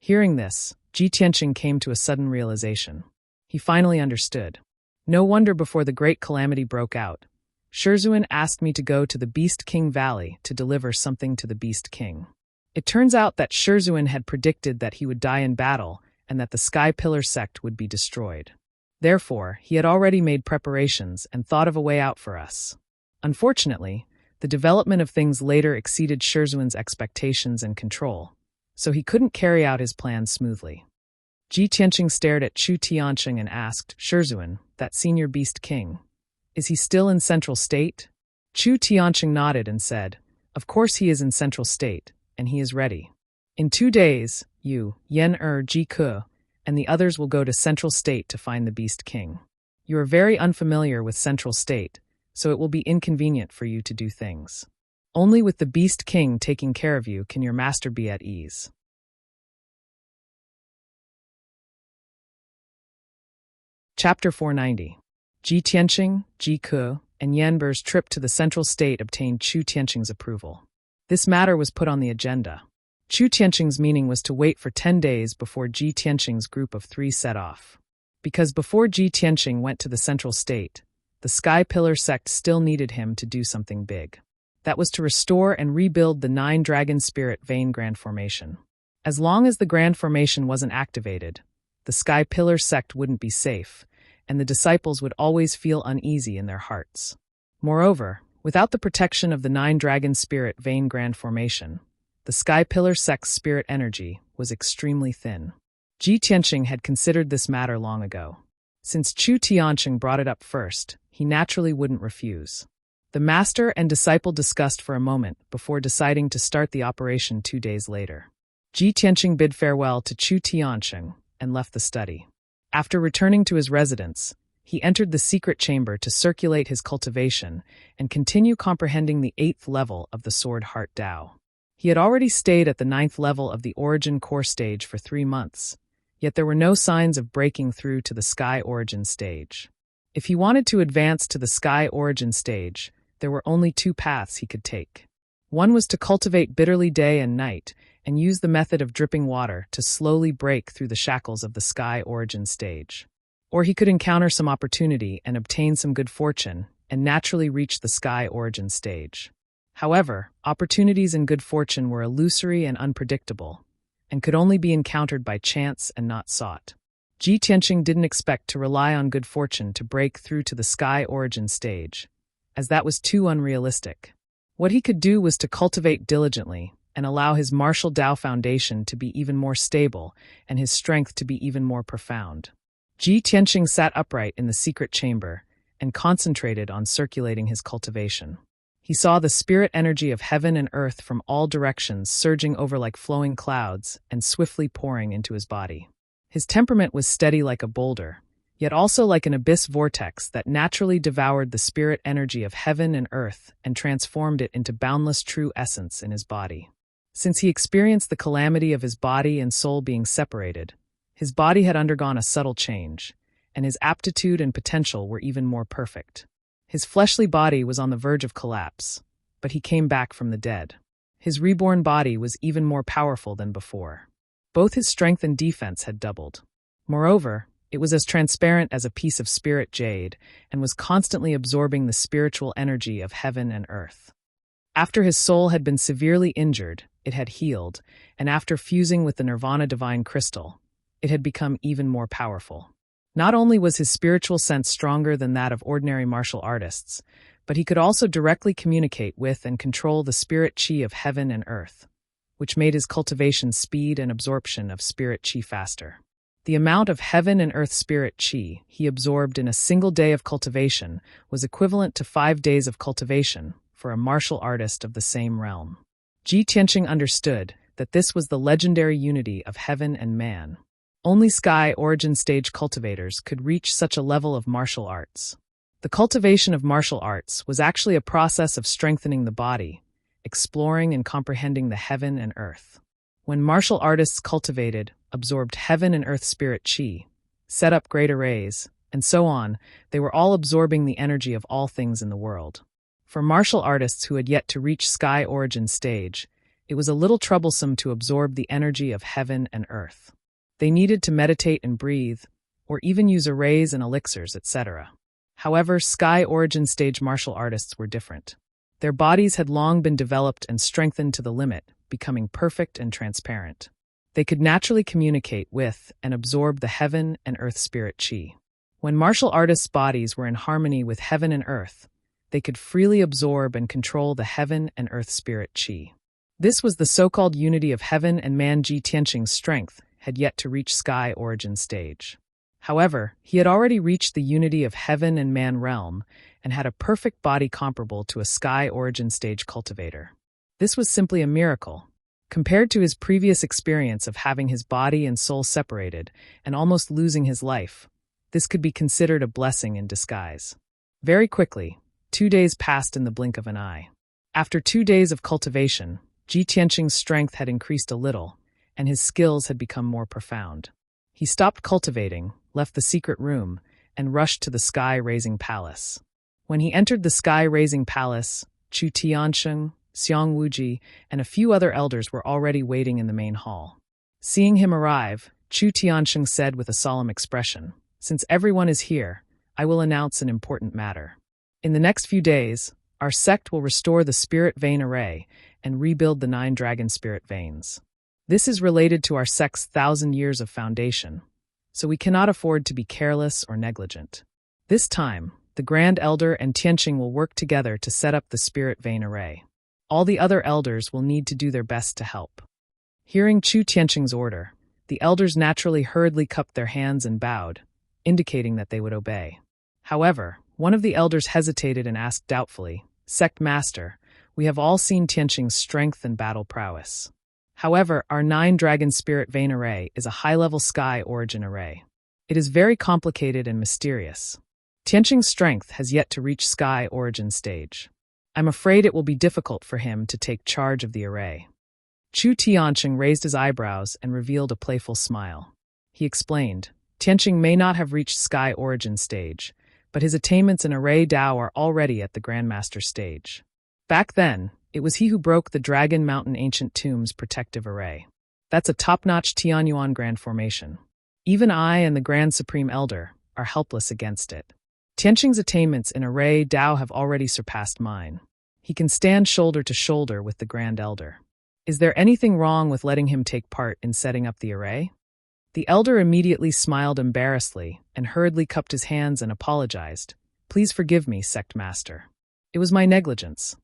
Hearing this, Ji Tianqing came to a sudden realization. He finally understood. No wonder before the great calamity broke out, Shizhuan asked me to go to the Beast King Valley to deliver something to the Beast King. It turns out that Shizhuan had predicted that he would die in battle and that the Sky Pillar sect would be destroyed. Therefore, he had already made preparations and thought of a way out for us. Unfortunately, the development of things later exceeded Shizhuan's expectations and control, so he couldn't carry out his plans smoothly. Ji Tianqing stared at Chu Tianqing and asked, Shizhuan, that senior Beast King, is he still in Central State? Chu Tianqing nodded and said, of course he is in Central State, and he is ready. In 2 days, you, Yen Ji Ke, and the others will go to Central State to find the Beast King. You are very unfamiliar with Central State, so it will be inconvenient for you to do things. Only with the Beast King taking care of you can your master be at ease. Chapter 490. Ji Tianqing, Ji Ke, and Yan Ber's trip to the Central State obtained Chu Tianqing's approval. This matter was put on the agenda. Chu Tianqing's meaning was to wait for 10 days before Ji Tianqing's group of 3 set off. Because before Ji Tianqing went to the Central State, the Sky Pillar sect still needed him to do something big. That was to restore and rebuild the 9 Dragon Spirit Vein Grand Formation. As long as the Grand Formation wasn't activated, the Sky Pillar sect wouldn't be safe, and the disciples would always feel uneasy in their hearts. Moreover, without the protection of the 9 Dragon Spirit Vein Grand Formation, the Sky Pillar sect's spirit energy was extremely thin. Ji Tianqing had considered this matter long ago. Since Chu Tianqing brought it up first, he naturally wouldn't refuse. The master and disciple discussed for a moment before deciding to start the operation 2 days later. Ji Tianqing bid farewell to Chu Tianqing and left the study. After returning to his residence, he entered the secret chamber to circulate his cultivation and continue comprehending the 8th level of the Sword Heart Tao. He had already stayed at the 9th level of the Origin Core stage for 3 months, yet there were no signs of breaking through to the Sky Origin stage. If he wanted to advance to the Sky Origin stage, there were only 2 paths he could take. One was to cultivate bitterly day and night, and use the method of dripping water to slowly break through the shackles of the sky origin stage. Or he could encounter some opportunity and obtain some good fortune, and naturally reach the sky origin stage. However, opportunities and good fortune were illusory and unpredictable, and could only be encountered by chance and not sought. Ji Tianqing didn't expect to rely on good fortune to break through to the sky origin stage, as that was too unrealistic. What he could do was to cultivate diligently and allow his martial Tao foundation to be even more stable and his strength to be even more profound. Ji Tianqing sat upright in the secret chamber and concentrated on circulating his cultivation. He saw the spirit energy of heaven and earth from all directions surging over like flowing clouds and swiftly pouring into his body. His temperament was steady like a boulder, yet also like an abyss vortex that naturally devoured the spirit energy of heaven and earth and transformed it into boundless true essence in his body. Since he experienced the calamity of his body and soul being separated, his body had undergone a subtle change, and his aptitude and potential were even more perfect. His fleshly body was on the verge of collapse, but he came back from the dead. His reborn body was even more powerful than before. Both his strength and defense had doubled. Moreover, it was as transparent as a piece of spirit jade and was constantly absorbing the spiritual energy of heaven and earth. After his soul had been severely injured, it had healed, and after fusing with the Nirvana divine crystal, it had become even more powerful. Not only was his spiritual sense stronger than that of ordinary martial artists, but he could also directly communicate with and control the spirit chi of heaven and earth, which made his cultivation speed and absorption of spirit chi faster. The amount of heaven and earth spirit chi he absorbed in a single day of cultivation was equivalent to 5 days of cultivation for a martial artist of the same realm. Ji Tianqing understood that this was the legendary unity of heaven and man. Only sky origin stage cultivators could reach such a level of martial arts. The cultivation of martial arts was actually a process of strengthening the body, exploring and comprehending the heaven and earth. When martial artists cultivated, absorbed heaven and earth spirit chi, set up great arrays, and so on, they were all absorbing the energy of all things in the world. For martial artists who had yet to reach sky origin stage, it was a little troublesome to absorb the energy of heaven and earth. They needed to meditate and breathe, or even use arrays and elixirs, etc. However, sky origin stage martial artists were different. Their bodies had long been developed and strengthened to the limit, becoming perfect and transparent. They could naturally communicate with and absorb the heaven and earth spirit chi. When martial artists' bodies were in harmony with heaven and earth, they could freely absorb and control the heaven and earth spirit chi. This was the so-called unity of heaven and man. Ji Tianqing's strength had yet to reach sky origin stage. However, he had already reached the unity of heaven and man realm and had a perfect body comparable to a sky origin stage cultivator. This was simply a miracle. Compared to his previous experience of having his body and soul separated and almost losing his life, this could be considered a blessing in disguise. Very quickly, 2 days passed in the blink of an eye. After 2 days of cultivation, Ji Tianqing's strength had increased a little, and his skills had become more profound. He stopped cultivating, left the secret room, and rushed to the sky-raising palace. When he entered the sky-raising palace, Chu Tiansheng, Xiang Wuji, and a few other elders were already waiting in the main hall. Seeing him arrive, Chu Tiansheng said with a solemn expression, "Since everyone is here, I will announce an important matter. In the next few days, our sect will restore the spirit vein array and rebuild the 9 dragon spirit veins. This is related to our sect's 1,000 years of foundation, so we cannot afford to be careless or negligent. This time, the Grand Elder and Tianqing will work together to set up the spirit vein array. All the other elders will need to do their best to help." Hearing Chu Tianqing's order, the elders naturally hurriedly cupped their hands and bowed, indicating that they would obey. However, one of the elders hesitated and asked doubtfully, "Sect Master, we have all seen Tianqing's strength and battle prowess. However, our 9 dragon spirit vein array is a high-level sky origin array. It is very complicated and mysterious. Tianqing's strength has yet to reach sky origin stage. I'm afraid it will be difficult for him to take charge of the array." Chu Tianqing raised his eyebrows and revealed a playful smile. He explained, "Tianqing may not have reached sky origin stage, but his attainments in array Dao are already at the Grandmaster stage. Back then, It was he who broke the Dragon Mountain Ancient Tomb's protective array. That's a top-notch Tianyuan Grand formation. Even I and the Grand Supreme Elder are helpless against it. Tianqing's attainments in array Dao have already surpassed mine. He can stand shoulder to shoulder with the Grand Elder. Is there anything wrong with letting him take part in setting up the array? The elder immediately smiled embarrassedly and hurriedly cupped his hands and apologized. Please forgive me, sect master. It was my negligence.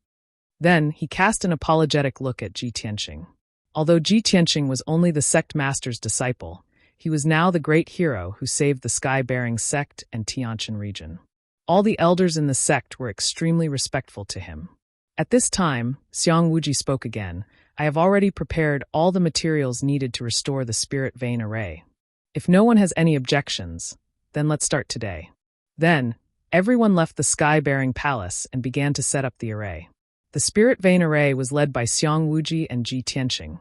Then he cast an apologetic look at Ji Tianqing. Although Ji Tianqing was only the sect master's disciple, he was now the great hero who saved the sky-bearing sect and Tianqian region. All the elders in the sect were extremely respectful to him. At this time, Xiang Wuji spoke again. I have already prepared all the materials needed to restore the spirit vein array. If no one has any objections, then let's start today. Then, everyone left the sky-bearing palace and began to set up the array. The spirit vein array was led by Xiang Wuji and Ji Tianqing,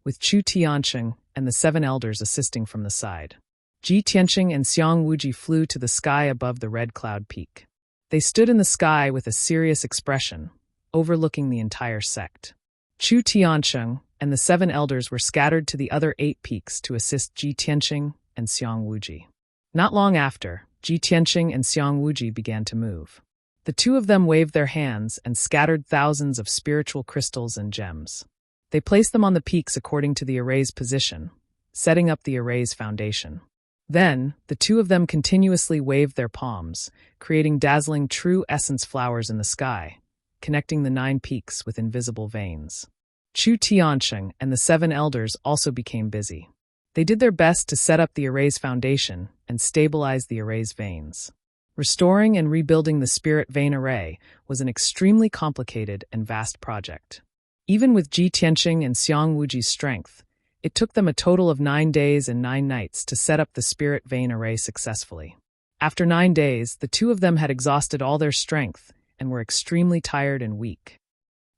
with Chu Tianqing and the 7 elders assisting from the side. Ji Tianqing and Xiang Wuji flew to the sky above the red cloud peak. They stood in the sky with a serious expression, overlooking the entire sect. Chu Tianqing and the 7 elders were scattered to the other 8 peaks to assist Ji Tianqing and Xiang Wuji. Not long after, Ji Tianqing and Xiang Wuji began to move. The two of them waved their hands and scattered thousands of spiritual crystals and gems. They placed them on the peaks according to the array's position, setting up the array's foundation. Then, the two of them continuously waved their palms, creating dazzling true essence flowers in the sky, connecting the 9 peaks with invisible veins. Chu Tianqing and the 7 elders also became busy. They did their best to set up the array's foundation and stabilize the array's veins. Restoring and rebuilding the spirit vein array was an extremely complicated and vast project. Even with Ji Tianqing and Xiang Wuji's strength, it took them a total of 9 days and 9 nights to set up the spirit vein array successfully. After 9 days, the two of them had exhausted all their strength and were extremely tired and weak.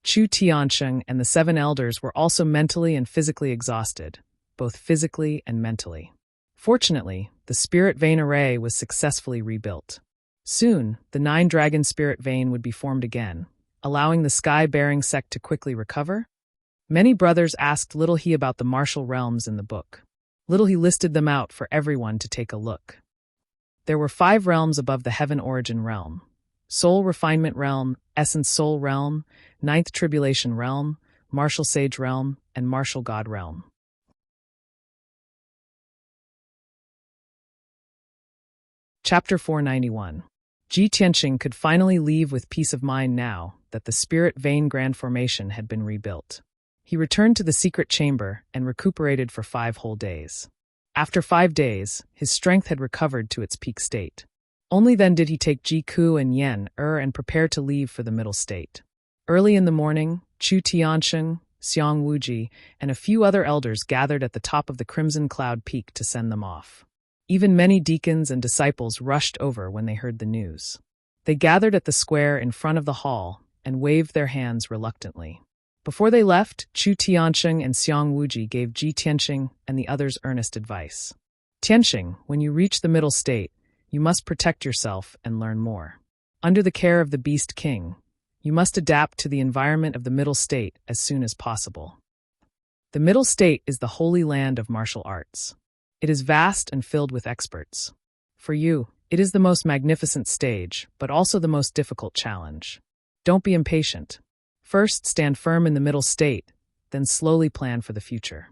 Chu Tianqing and the 7 elders were also mentally and physically exhausted, both physically and mentally. Fortunately, the spirit vein array was successfully rebuilt. Soon, the 9 dragon spirit vein would be formed again, allowing the sky-bearing sect to quickly recover. Many brothers asked Little He about the martial realms in the book. Little He listed them out for everyone to take a look. There were 5 realms above the Heaven Origin realm: Soul Refinement Realm, Essence Soul Realm, 9th Tribulation Realm, Martial Sage Realm, and Martial God Realm. Chapter 491. Ji Tianqing could finally leave with peace of mind now that the spirit vein grand formation had been rebuilt. He returned to the secret chamber and recuperated for 5 whole days. After 5 days, his strength had recovered to its peak state. Only then did he take Ji Ku and Yen and prepare to leave for the middle state. Early in the morning, Chu Tianqing, Xiang Wuji, and a few other elders gathered at the top of the Crimson Cloud Peak to send them off. Even many deacons and disciples rushed over when they heard the news. They gathered at the square in front of the hall and waved their hands reluctantly. Before they left, Chu Tianqing and Xiang Wuji gave Ji Tianqing and the others earnest advice. Tianqing, when you reach the middle state, you must protect yourself and learn more. Under the care of the Beast King, you must adapt to the environment of the middle state as soon as possible. The middle state is the holy land of martial arts. It is vast and filled with experts. For you, it is the most magnificent stage, but also the most difficult challenge. Don't be impatient. First, stand firm in the middle state, then slowly plan for the future.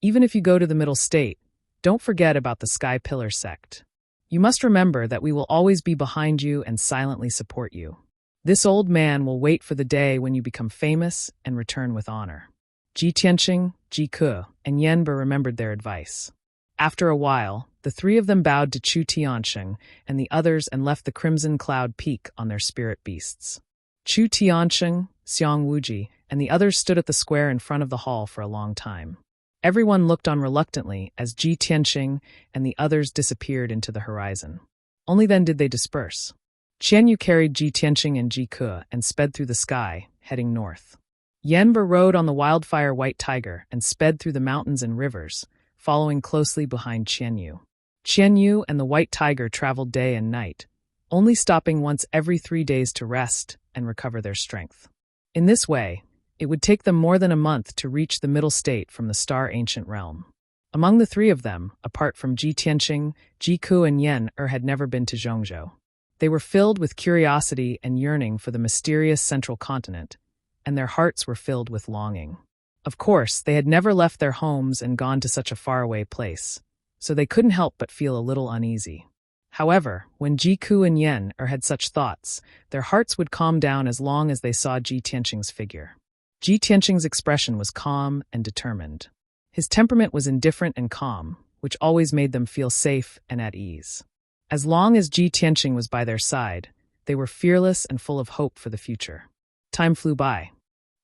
Even if you go to the middle state, don't forget about the Sky Pillar sect. You must remember that we will always be behind you and silently support you. This old man will wait for the day when you become famous and return with honor. Ji Tianqing, Ji Ke, and Yen remembered their advice. After a while, the 3 of them bowed to Chu Tianqing and the others and left the Crimson Cloud Peak on their spirit beasts. Chu Tianqing, Xiang Wuji, and the others stood at the square in front of the hall for a long time. Everyone looked on reluctantly as Ji Tianqing and the others disappeared into the horizon. Only then did they disperse. Qianyu carried Ji Tianqing and Ji Ke and sped through the sky, heading north. Yanber rode on the wildfire white tiger and sped through the mountains and rivers, following closely behind Qianyu. Qianyu and the white tiger traveled day and night, only stopping once every 3 days to rest and recover their strength. In this way, it would take them more than a month to reach the middle state from the star ancient realm. Among the three of them, apart from Ji Tianqing, Ji Ku and Yen had never been to Zhongzhou. They were filled with curiosity and yearning for the mysterious central continent, and their hearts were filled with longing. Of course, they had never left their homes and gone to such a faraway place, so they couldn't help but feel a little uneasy. However, when Ji Ku and Yen had such thoughts, their hearts would calm down as long as they saw Ji Tianqing's figure. Ji Tianqing's expression was calm and determined. His temperament was indifferent and calm, which always made them feel safe and at ease. As long as Ji Tianqing was by their side, they were fearless and full of hope for the future. Time flew by.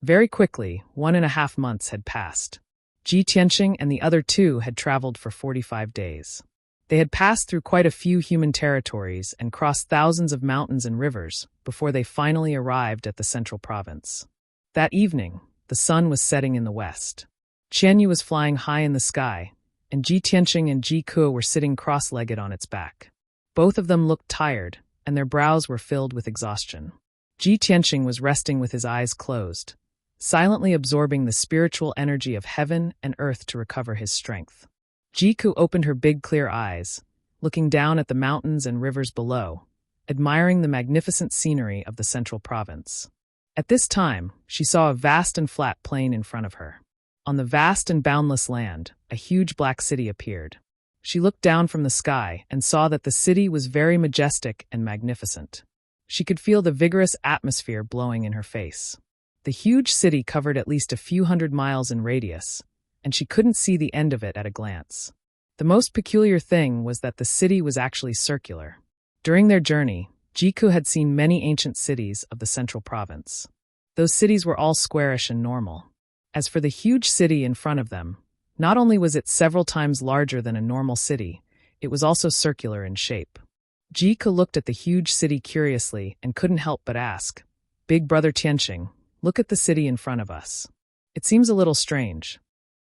Very quickly, 1.5 months had passed. Ji Tianqing and the other two had traveled for 45 days. They had passed through quite a few human territories and crossed thousands of mountains and rivers before they finally arrived at the central province. That evening, the sun was setting in the west. Qianyu was flying high in the sky, and Ji Tianqing and Ji Ku were sitting cross-legged on its back. Both of them looked tired, and their brows were filled with exhaustion. Ji Tianqing was resting with his eyes closed, silently absorbing the spiritual energy of heaven and earth to recover his strength. Ji Ku opened her big clear eyes, looking down at the mountains and rivers below, admiring the magnificent scenery of the central province. At this time, she saw a vast and flat plain in front of her. On the vast and boundless land, a huge black city appeared. She looked down from the sky and saw that the city was very majestic and magnificent. She could feel the vigorous atmosphere blowing in her face. The huge city covered at least a few hundred miles in radius, and she couldn't see the end of it at a glance. The most peculiar thing was that the city was actually circular. During their journey, Ji Ku had seen many ancient cities of the central province. Those cities were all squarish and normal. As for the huge city in front of them, not only was it several times larger than a normal city, it was also circular in shape. Ji Ku looked at the huge city curiously and couldn't help but ask, "Big brother Tianqing, look at the city in front of us. It seems a little strange."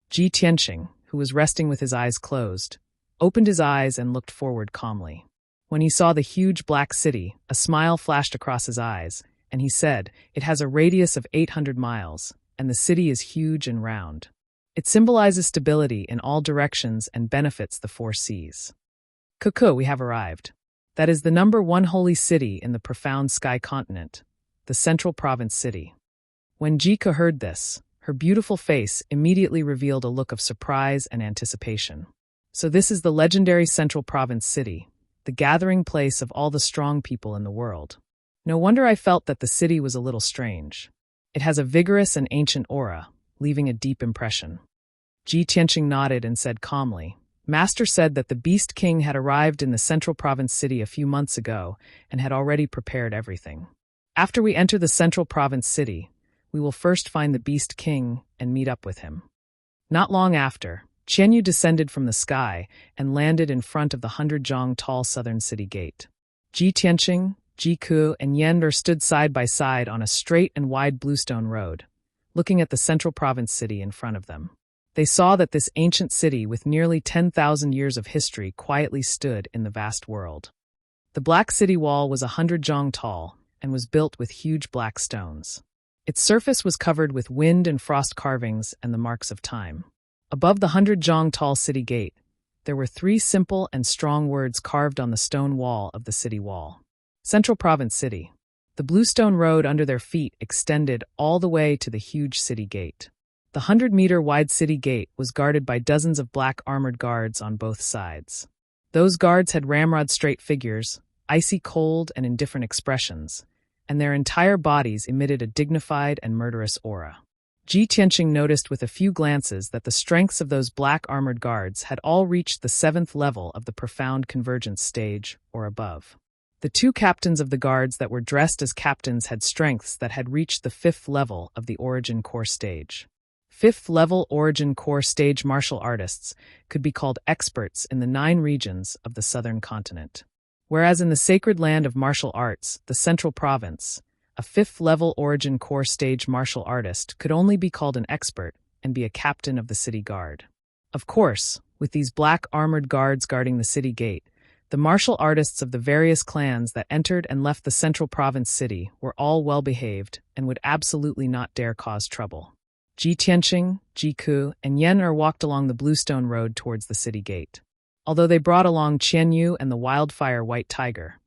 Ji Tianqing, who was resting with his eyes closed, opened his eyes and looked forward calmly. When he saw the huge black city, a smile flashed across his eyes, and he said, "It has a radius of 800 miles, and the city is huge and round. It symbolizes stability in all directions and benefits the 4 seas. Cuckoo, we have arrived. That is the number 1 holy city in the profound sky continent, the central province city." When Ji Ku heard this, her beautiful face immediately revealed a look of surprise and anticipation. So this is the legendary central province city, the gathering place of all the strong people in the world. No wonder I felt that the city was a little strange. It has a vigorous and ancient aura, leaving a deep impression. Ji Tianqing nodded and said calmly, "Master said that the Beast King had arrived in the central province city a few months ago and had already prepared everything. After we enter the central province city, we will first find the Beast King and meet up with him." Not long after, Qianyu descended from the sky and landed in front of the 100-zhang tall southern city gate. Ji Tianqing, Ji Ku, and Yen stood side by side on a straight and wide bluestone road, looking at the central province city in front of them. They saw that this ancient city with nearly 10,000 years of history quietly stood in the vast world. The black city wall was 100-zhang tall and was built with huge black stones. Its surface was covered with wind and frost carvings and the marks of time. Above the 100-zhang tall city gate, there were 3 simple and strong words carved on the stone wall of the city wall. Central Province City. The bluestone road under their feet extended all the way to the huge city gate. The 100-meter-wide city gate was guarded by dozens of black armored guards on both sides. Those guards had ramrod-straight figures, icy cold and indifferent expressions, and their entire bodies emitted a dignified and murderous aura. Ji Tianqing noticed with a few glances that the strengths of those black armored guards had all reached the 7th level of the profound convergence stage, or above. The 2 captains of the guards that were dressed as captains had strengths that had reached the 5th level of the Origin Core stage. 5th level Origin Core stage martial artists could be called experts in the 9 regions of the southern continent. Whereas in the sacred land of martial arts, the Central Province, a 5th level Origin Core stage martial artist could only be called an expert and be a captain of the city guard. Of course, with these black armored guards guarding the city gate, The martial artists of the various clans that entered and left the central province city were all well-behaved and would absolutely not dare cause trouble. Ji Tianqing, Ji Ku, and Yan Er walked along the bluestone road towards the city gate. Although they brought along Qian Yu and the wildfire white tiger,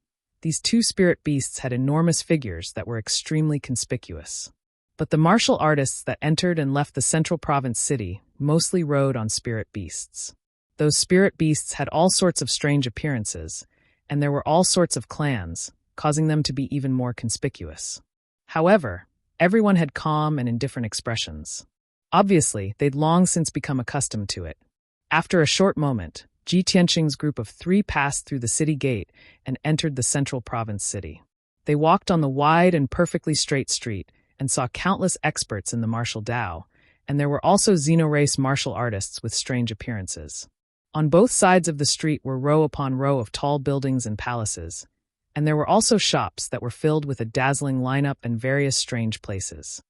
these two spirit beasts had enormous figures that were extremely conspicuous. But the martial artists that entered and left the central province city mostly rode on spirit beasts. Those spirit beasts had all sorts of strange appearances, and there were all sorts of clans, causing them to be even more conspicuous. However, everyone had calm and indifferent expressions. Obviously, they'd long since become accustomed to it. After a short moment, Ji Tianqing's group of 3 passed through the city gate and entered the central province city. They walked on the wide and perfectly straight street and saw countless experts in the martial Dao, and there were also xeno-race martial artists with strange appearances. On both sides of the street were row upon row of tall buildings and palaces, and there were also shops that were filled with a dazzling lineup and various strange places.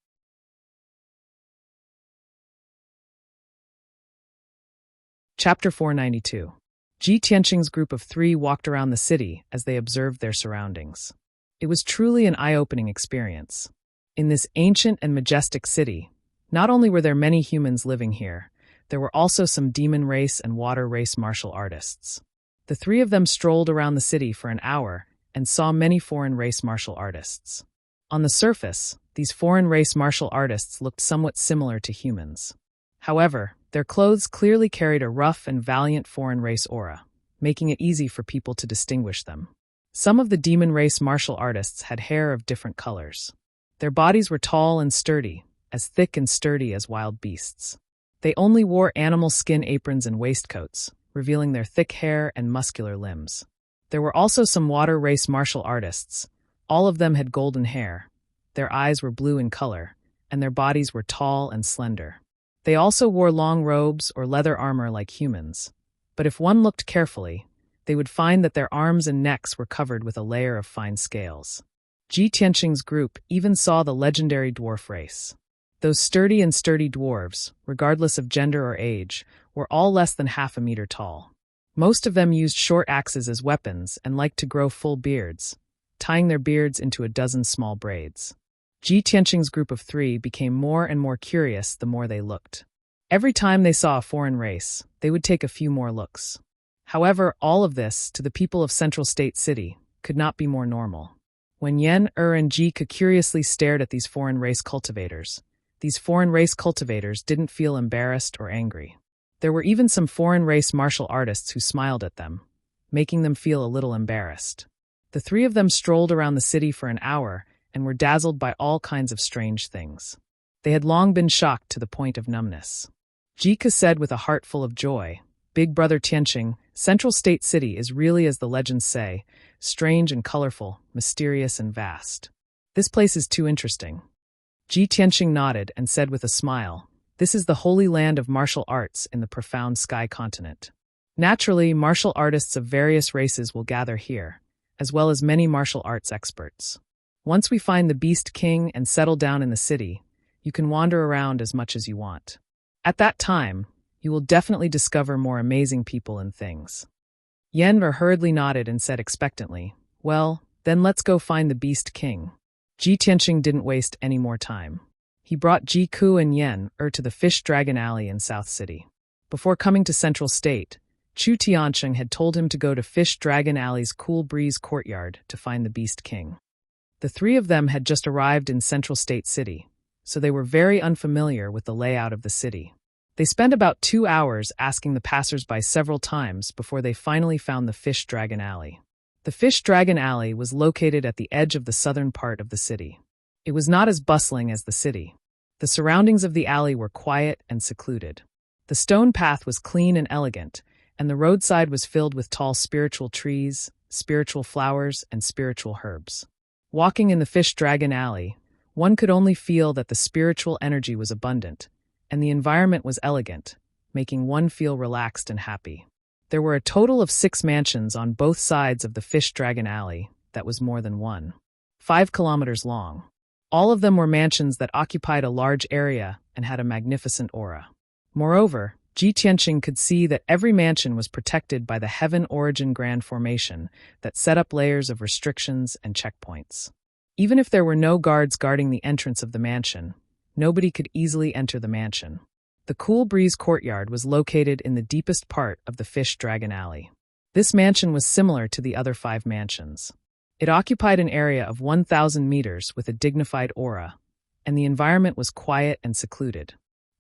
Chapter 492. Ji Tianqing's group of 3 walked around the city as they observed their surroundings. It was truly an eye-opening experience. In this ancient and majestic city, not only were there many humans living here, there were also some demon race and water race martial artists. The 3 of them strolled around the city for an hour and saw many foreign race martial artists. On the surface, these foreign race martial artists looked somewhat similar to humans. However, their clothes clearly carried a rough and valiant foreign race aura, making it easy for people to distinguish them. Some of the demon race martial artists had hair of different colors. Their bodies were tall and sturdy, as thick and sturdy as wild beasts. They only wore animal skin aprons and waistcoats, revealing their thick hair and muscular limbs. There were also some water race martial artists. All of them had golden hair. Their eyes were blue in color, and their bodies were tall and slender. They also wore long robes or leather armor like humans, but if one looked carefully, they would find that their arms and necks were covered with a layer of fine scales. Ji Tianqing's group even saw the legendary dwarf race. Those sturdy dwarves, regardless of gender or age, were all less than half a meter tall. Most of them used short axes as weapons and liked to grow full beards, tying their beards into a dozen small braids. Ji Tianqing's group of 3 became more and more curious the more they looked. Every time they saw a foreign race, they would take a few more looks. However, all of this, to the people of Central State City, could not be more normal. When Yan, and Ji Ke curiously stared at these foreign race cultivators didn't feel embarrassed or angry. There were even some foreign race martial artists who smiled at them, making them feel a little embarrassed. The 3 of them strolled around the city for an hour and were dazzled by all kinds of strange things. They had long been shocked to the point of numbness. Ji Ke said with a heart full of joy, "Big Brother Tianqing, Central State City is really, as the legends say, strange and colorful, mysterious and vast. This place is too interesting." Ji Tianqing nodded and said with a smile, "This is the holy land of martial arts in the profound sky continent. Naturally, martial artists of various races will gather here, as well as many martial arts experts. Once we find the Beast King and settle down in the city, you can wander around as much as you want. At that time, you will definitely discover more amazing people and things." Yan hurriedly nodded and said expectantly, "Well, then let's go find the Beast King." Ji Tianqing didn't waste any more time. He brought Ji Ku and Yan to the Fish Dragon Alley in South City. Before coming to Central State, Chu Tianqing had told him to go to Fish Dragon Alley's Cool Breeze Courtyard to find the Beast King. The 3 of them had just arrived in Central State City, so they were very unfamiliar with the layout of the city. They spent about 2 hours asking the passers-by several times before they finally found the Fish Dragon Alley. The Fish Dragon Alley was located at the edge of the southern part of the city. It was not as bustling as the city. The surroundings of the alley were quiet and secluded. The stone path was clean and elegant, and the roadside was filled with tall spiritual trees, spiritual flowers, and spiritual herbs. Walking in the Fish Dragon Alley, one could only feel that the spiritual energy was abundant, and the environment was elegant, making one feel relaxed and happy. There were a total of 6 mansions on both sides of the Fish Dragon Alley that was more than 5 kilometers long. All of them were mansions that occupied a large area and had a magnificent aura. Moreover, Ji Tianqing could see that every mansion was protected by the Heaven Origin Grand Formation that set up layers of restrictions and checkpoints. Even if there were no guards guarding the entrance of the mansion, nobody could easily enter the mansion. The Cool Breeze courtyard was located in the deepest part of the Fish Dragon Alley. This mansion was similar to the other 5 mansions. It occupied an area of 1,000 meters with a dignified aura, and the environment was quiet and secluded.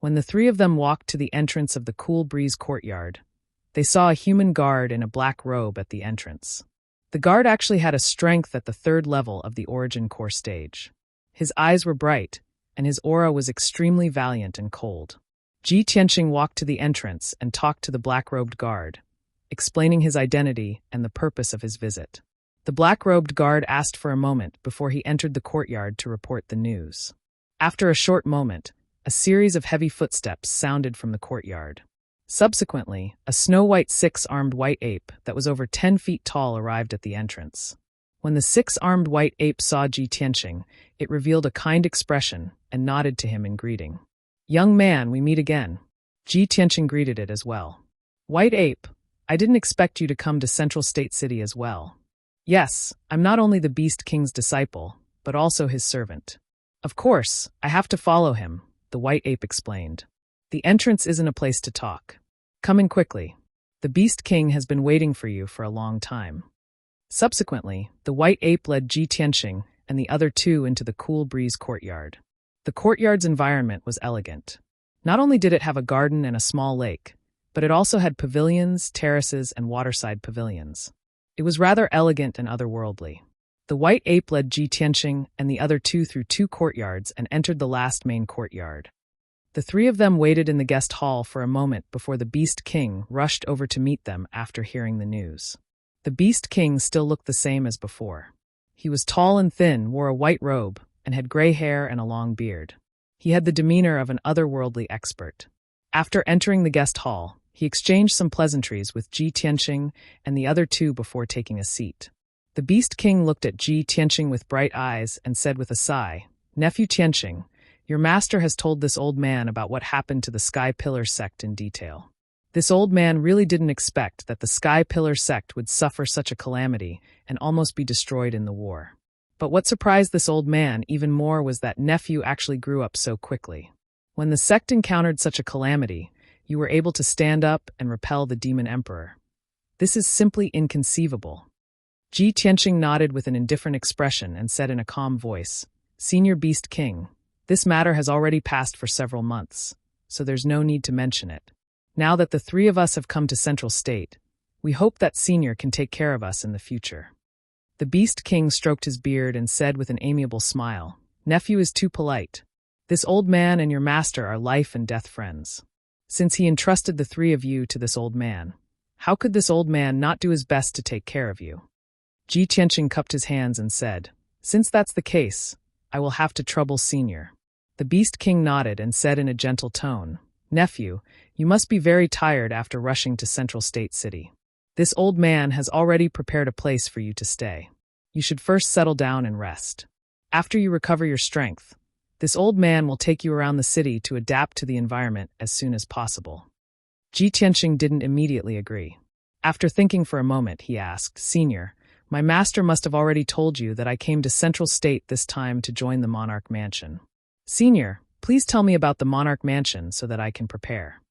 When the 3 of them walked to the entrance of the Cool Breeze courtyard, they saw a human guard in a black robe at the entrance. The guard actually had a strength at the 3rd level of the Origin Core stage. His eyes were bright, and his aura was extremely valiant and cold. Ji Tianqing walked to the entrance and talked to the black-robed guard, explaining his identity and the purpose of his visit. The black-robed guard asked for a moment before he entered the courtyard to report the news. After a short moment, a series of heavy footsteps sounded from the courtyard. Subsequently, a snow-white 6-armed white ape that was over 10 feet tall arrived at the entrance. When the 6-armed white ape saw Ji Tianqing, it revealed a kind expression and nodded to him in greeting. "Young man, we meet again." Ji Tianqing greeted it as well. "White ape, I didn't expect you to come to Central State City as well." "Yes, I'm not only the Beast King's disciple, but also his servant." "Of course, I have to follow him," the white ape explained. "The entrance isn't a place to talk. Come in quickly. The Beast King has been waiting for you for a long time." Subsequently, the white ape led Ji Tianqing and the other 2 into the Cool Breeze courtyard. The courtyard's environment was elegant. Not only did it have a garden and a small lake, but it also had pavilions, terraces, and waterside pavilions. It was rather elegant and otherworldly. The white ape led Ji Tianqing and the other 2 through 2 courtyards and entered the last main courtyard. The 3 of them waited in the guest hall for a moment before the Beast King rushed over to meet them after hearing the news. The Beast King still looked the same as before. He was tall and thin, wore a white robe, and had gray hair and a long beard. He had the demeanor of an otherworldly expert. After entering the guest hall, he exchanged some pleasantries with Ji Tianqing and the other 2 before taking a seat. The Beast King looked at Ji Tianqing with bright eyes and said with a sigh, "Nephew Tianqing, your master has told this old man about what happened to the Sky Pillar sect in detail. This old man really didn't expect that the Sky Pillar sect would suffer such a calamity and almost be destroyed in the war. But what surprised this old man even more was that nephew actually grew up so quickly. When the sect encountered such a calamity, you were able to stand up and repel the demon emperor. This is simply inconceivable." Ji Tianqing nodded with an indifferent expression and said in a calm voice, "Senior Beast King, this matter has already passed for several months, so there's no need to mention it. Now that the 3 of us have come to Central State, we hope that Senior can take care of us in the future." The Beast King stroked his beard and said with an amiable smile, "Nephew is too polite. This old man and your master are life and death friends. Since he entrusted the 3 of you to this old man, how could this old man not do his best to take care of you?" Ji Tianqing cupped his hands and said, "Since that's the case, I will have to trouble Senior." The Beast King nodded and said in a gentle tone, "Nephew, you must be very tired after rushing to Central State City. This old man has already prepared a place for you to stay. You should first settle down and rest. After you recover your strength, this old man will take you around the city to adapt to the environment as soon as possible." Ji Tianqing didn't immediately agree. After thinking for a moment, he asked, "Senior, my master must have already told you that I came to Central State this time to join the Monarch Mansion. Senior, please tell me about the Monarch Mansion so that I can prepare."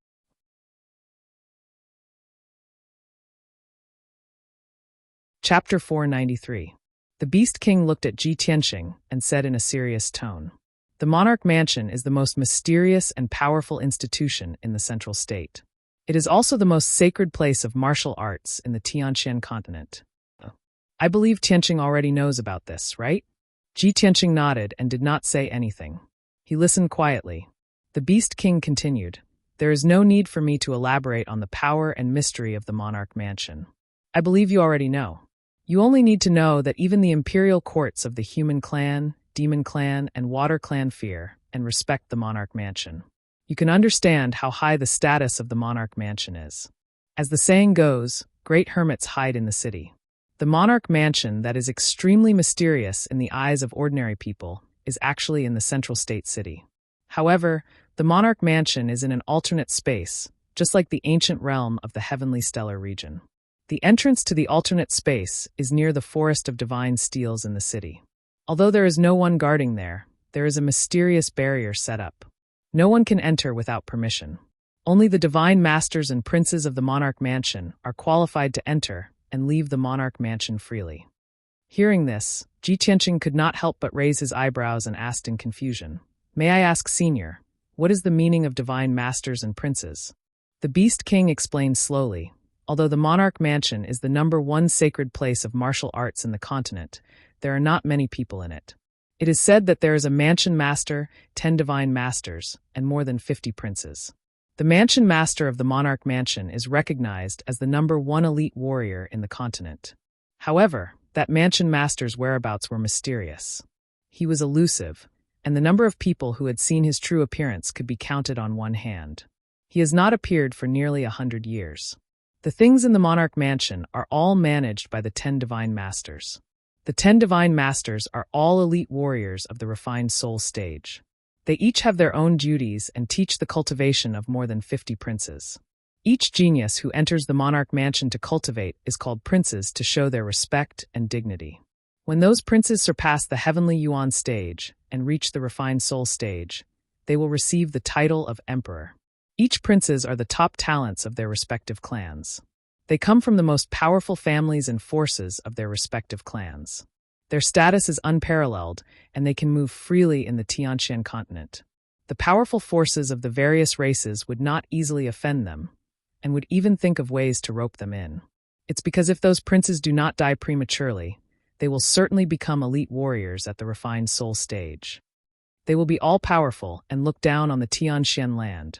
Chapter 493. The Beast King looked at Ji Tianqing and said in a serious tone, "The Monarch Mansion is the most mysterious and powerful institution in the Central State. It is also the most sacred place of martial arts in the Tianqian continent. I believe Tianqing already knows about this, right?" Ji Tianqing nodded and did not say anything. He listened quietly. The Beast King continued, "There is no need for me to elaborate on the power and mystery of the Monarch Mansion. I believe you already know. You only need to know that even the imperial courts of the Human Clan, Demon Clan, and Water Clan fear and respect the Monarch Mansion. You can understand how high the status of the Monarch Mansion is. As the saying goes, great hermits hide in the city. The Monarch Mansion that is extremely mysterious in the eyes of ordinary people is actually in the Central State City. However, the Monarch Mansion is in an alternate space, just like the ancient realm of the heavenly stellar region. The entrance to the alternate space is near the Forest of Divine Steels in the city. Although there is no one guarding there is a mysterious barrier set up. No one can enter without permission. Only the divine masters and princes of the Monarch Mansion are qualified to enter and leave the Monarch Mansion freely. Hearing this, Ji Tianqing could not help but raise his eyebrows and asked in confusion, "May I ask, Senior, what is the meaning of divine masters and princes?" The Beast King explained slowly, although the Monarch Mansion is the #1 sacred place of martial arts in the continent, there are not many people in it. It is said that there is a Mansion Master, 10 divine masters, and more than 50 princes. The Mansion Master of the Monarch Mansion is recognized as the #1 elite warrior in the continent. However, that Mansion Master's whereabouts were mysterious. He was elusive, and the number of people who had seen his true appearance could be counted on one hand. He has not appeared for nearly 100 years. The things in the Monarch Mansion are all managed by the 10 Divine Masters. The 10 Divine Masters are all elite warriors of the refined soul stage. They each have their own duties and teach the cultivation of more than 50 princes. Each genius who enters the Monarch Mansion to cultivate is called princes to show their respect and dignity. When those princes surpass the heavenly Yuan stage and reach the refined soul stage, they will receive the title of emperor. Each princes are the top talents of their respective clans. They come from the most powerful families and forces of their respective clans. Their status is unparalleled, and they can move freely in the Tianqian continent. The powerful forces of the various races would not easily offend them, and would even think of ways to rope them in. It's because if those princes do not die prematurely, they will certainly become elite warriors at the refined soul stage. They will be all-powerful and look down on the Tianqian land.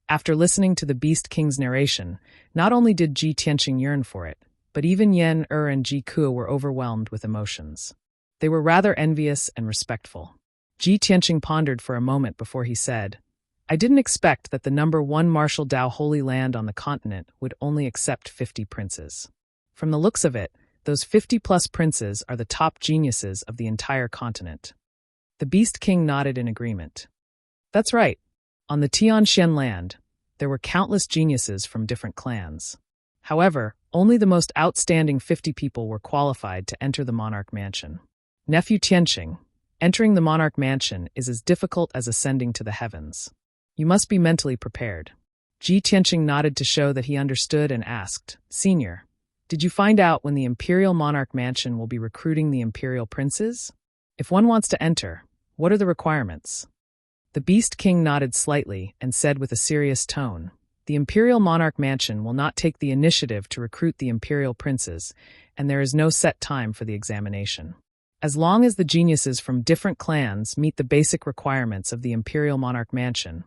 After listening to the Beast King's narration, not only did Ji Tianqing yearn for it, but even Yan and Ji Kuo were overwhelmed with emotions. They were rather envious and respectful. Ji Tianqing pondered for a moment before he said, "I didn't expect that the #1 martial Dao Holy Land on the continent would only accept 50 princes. From the looks of it, those 50-plus princes are the top geniuses of the entire continent." The Beast King nodded in agreement. That's right. On the Tianqian land, there were countless geniuses from different clans. However, only the most outstanding 50 people were qualified to enter the Monarch Mansion. Nephew Tianqing, entering the Monarch Mansion is as difficult as ascending to the heavens. You must be mentally prepared. Ji Tianqing nodded to show that he understood and asked, "Senior, did you find out when the Imperial Monarch Mansion will be recruiting the Imperial Princes? If one wants to enter, what are the requirements?" The Beast King nodded slightly and said with a serious tone, "The Imperial Monarch Mansion will not take the initiative to recruit the Imperial Princes, and there is no set time for the examination. As long as the geniuses from different clans meet the basic requirements of the Imperial Monarch Mansion,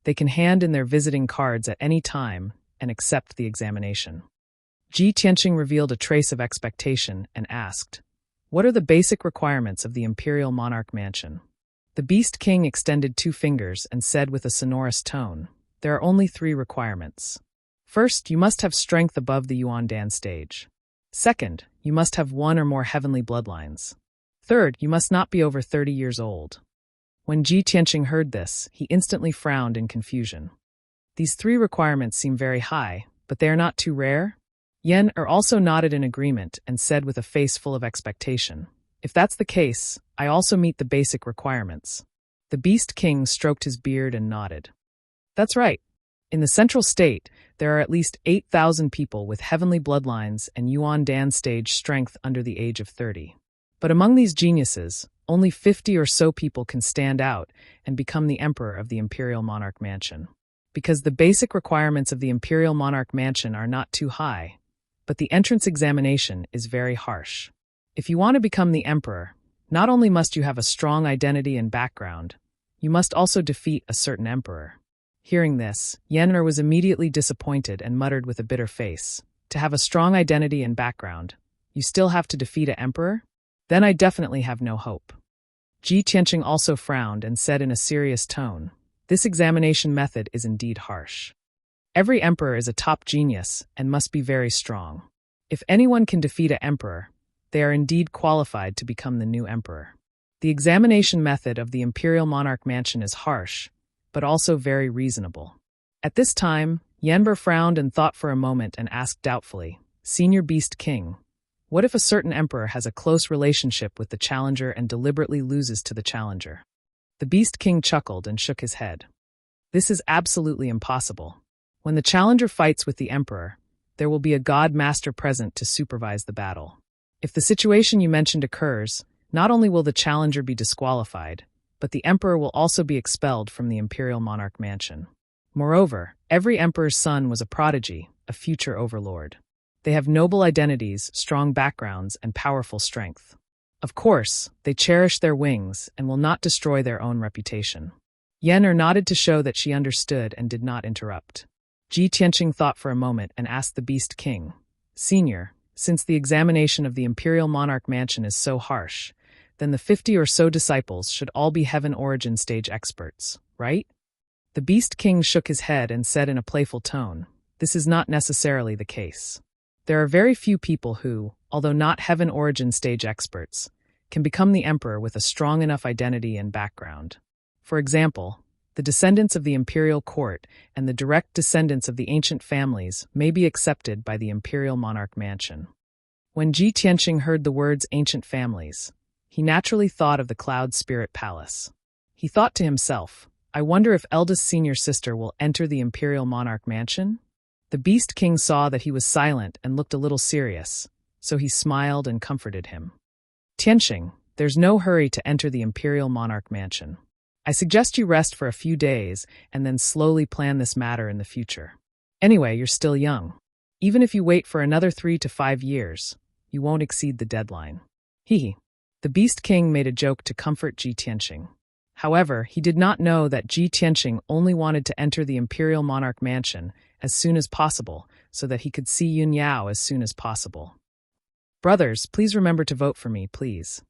they can hand in their visiting cards at any time and accept the examination." Ji Tianqing revealed a trace of expectation and asked, "What are the basic requirements of the Imperial Monarch Mansion?" The Beast King extended 2 fingers and said with a sonorous tone, "There are only 3 requirements. First, you must have strength above the Yuan Dan stage. Second, you must have 1 or more heavenly bloodlines. Third, you must not be over 30 years old." When Ji Tianqing heard this, he instantly frowned in confusion. These 3 requirements seem very high, but they are not too rare? Yan also nodded in agreement and said with a face full of expectation, "If that's the case, I also meet the basic requirements." The Beast King stroked his beard and nodded. "That's right. In the Central State, there are at least 8,000 people with heavenly bloodlines and Yuan Dan stage strength under the age of 30. But among these geniuses, only 50 or so people can stand out and become the emperor of the Imperial Monarch Mansion. Because the basic requirements of the Imperial Monarch Mansion are not too high, but the entrance examination is very harsh. If you want to become the emperor, not only must you have a strong identity and background, you must also defeat a certain emperor." Hearing this, Yan was immediately disappointed and muttered with a bitter face, "To have a strong identity and background, you still have to defeat an emperor? Then I definitely have no hope." Ji Tianqing also frowned and said in a serious tone, "This examination method is indeed harsh. Every emperor is a top genius and must be very strong. If anyone can defeat an emperor, they are indeed qualified to become the new emperor. The examination method of the Imperial Monarch Mansion is harsh, but also very reasonable." At this time, Yanber frowned and thought for a moment and asked doubtfully, Senior Beast King, what if a certain emperor has a close relationship with the challenger and deliberately loses to the challenger? The Beast King chuckled and shook his head. This is absolutely impossible. When the challenger fights with the emperor, there will be a god master present to supervise the battle. If the situation you mentioned occurs, not only will the challenger be disqualified, but the emperor will also be expelled from the imperial monarch mansion. Moreover, every emperor's son was a prodigy, a future overlord. They have noble identities, strong backgrounds, and powerful strength. Of course, they cherish their wings and will not destroy their own reputation. Yen'er nodded to show that she understood and did not interrupt. Ji Tianqing thought for a moment and asked the Beast King, Senior, since the examination of the imperial monarch mansion is so harsh, then the 50 or so disciples should all be heaven origin stage experts, right? The Beast King shook his head and said in a playful tone, This is not necessarily the case. There are very few people who, although not heaven origin stage experts, can become the emperor with a strong enough identity and background. For example, the descendants of the imperial court and the direct descendants of the ancient families may be accepted by the imperial monarch mansion. When Ji Tianqing heard the words ancient families, he naturally thought of the Cloud Spirit Palace. He thought to himself, I wonder if eldest senior sister will enter the imperial monarch mansion? The Beast King saw that he was silent and looked a little serious, so he smiled and comforted him. Tianqing, there's no hurry to enter the imperial monarch mansion. I suggest you rest for a few days and then slowly plan this matter in the future. Anyway, you're still young. Even if you wait for another 3 to 5 years, you won't exceed the deadline. Hee. The Beast King made a joke to comfort Ji Tianqing. However, he did not know that Ji Tianqing only wanted to enter the imperial monarch mansion as soon as possible so that he could see Yun Yao as soon as possible. Brothers, please remember to vote for me, please.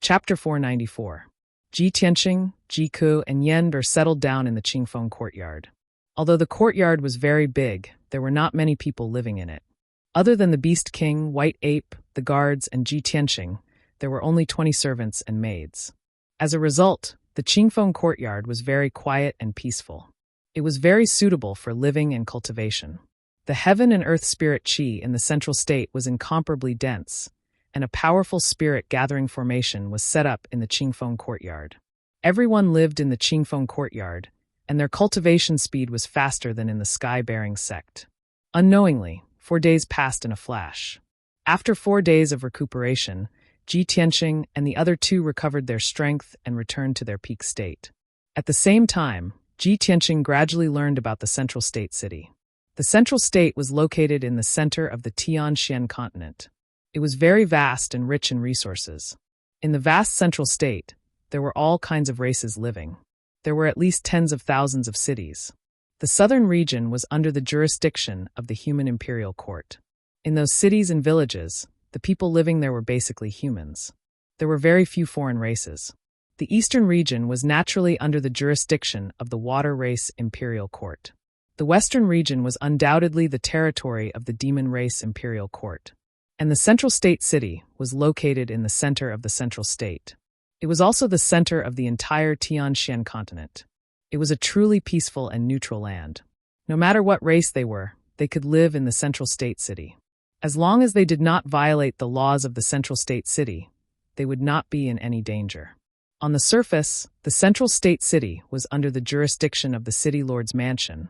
Chapter 494. Ji Tianqing, Ji Ku, and Yanber settled down in the Qingfeng courtyard. Although the courtyard was very big, there were not many people living in it. Other than the Beast King, White Ape, the guards, and Ji Tianqing, there were only 20 servants and maids. As a result, the Qingfeng courtyard was very quiet and peaceful. It was very suitable for living and cultivation. The heaven and earth spirit qi in the central state was incomparably dense, and a powerful spirit gathering formation was set up in the Qingfeng courtyard. Everyone lived in the Qingfeng courtyard, and their cultivation speed was faster than in the sky-bearing sect. Unknowingly, 4 days passed in a flash. After 4 days of recuperation, Ji Tianqing and the other 2 recovered their strength and returned to their peak state. At the same time, Ji Tianqing gradually learned about the central state city. The central state was located in the center of the Tianxian continent. It was very vast and rich in resources. In the vast central state, there were all kinds of races living. There were at least tens of thousands of cities. The southern region was under the jurisdiction of the human imperial court. In those cities and villages, the people living there were basically humans. There were very few foreign races. The eastern region was naturally under the jurisdiction of the water race imperial court. The western region was undoubtedly the territory of the demon race imperial court. And the central state city was located in the center of the central state. It was also the center of the entire Tianxian continent. It was a truly peaceful and neutral land. No matter what race they were, they could live in the central state city. As long as they did not violate the laws of the central state city, they would not be in any danger. On the surface, the central state city was under the jurisdiction of the city lord's mansion,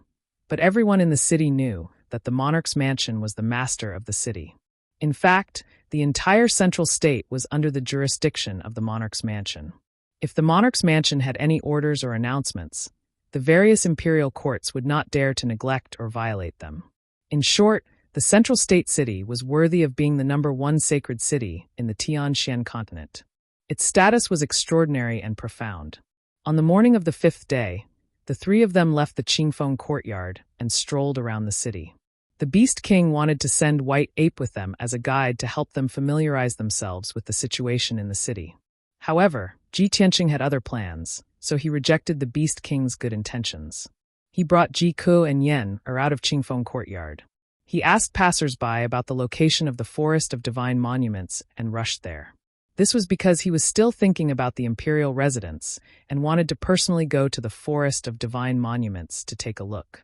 but everyone in the city knew that the monarch's mansion was the master of the city. In fact, the entire central state was under the jurisdiction of the monarch's mansion. If the monarch's mansion had any orders or announcements, the various imperial courts would not dare to neglect or violate them. In short, the central state city was worthy of being the #1 sacred city in the Tianxian continent. Its status was extraordinary and profound. On the morning of the 5th day, the 3 of them left the Qingfeng courtyard and strolled around the city. The Beast King wanted to send White Ape with them as a guide to help them familiarize themselves with the situation in the city. However, Ji Tianqing had other plans, so he rejected the Beast King's good intentions. He brought Ji Ku and Yanber out of Qingfeng courtyard. He asked passers-by about the location of the Forest of Divine Monuments and rushed there. This was because he was still thinking about the imperial residence and wanted to personally go to the Forest of Divine Monuments to take a look.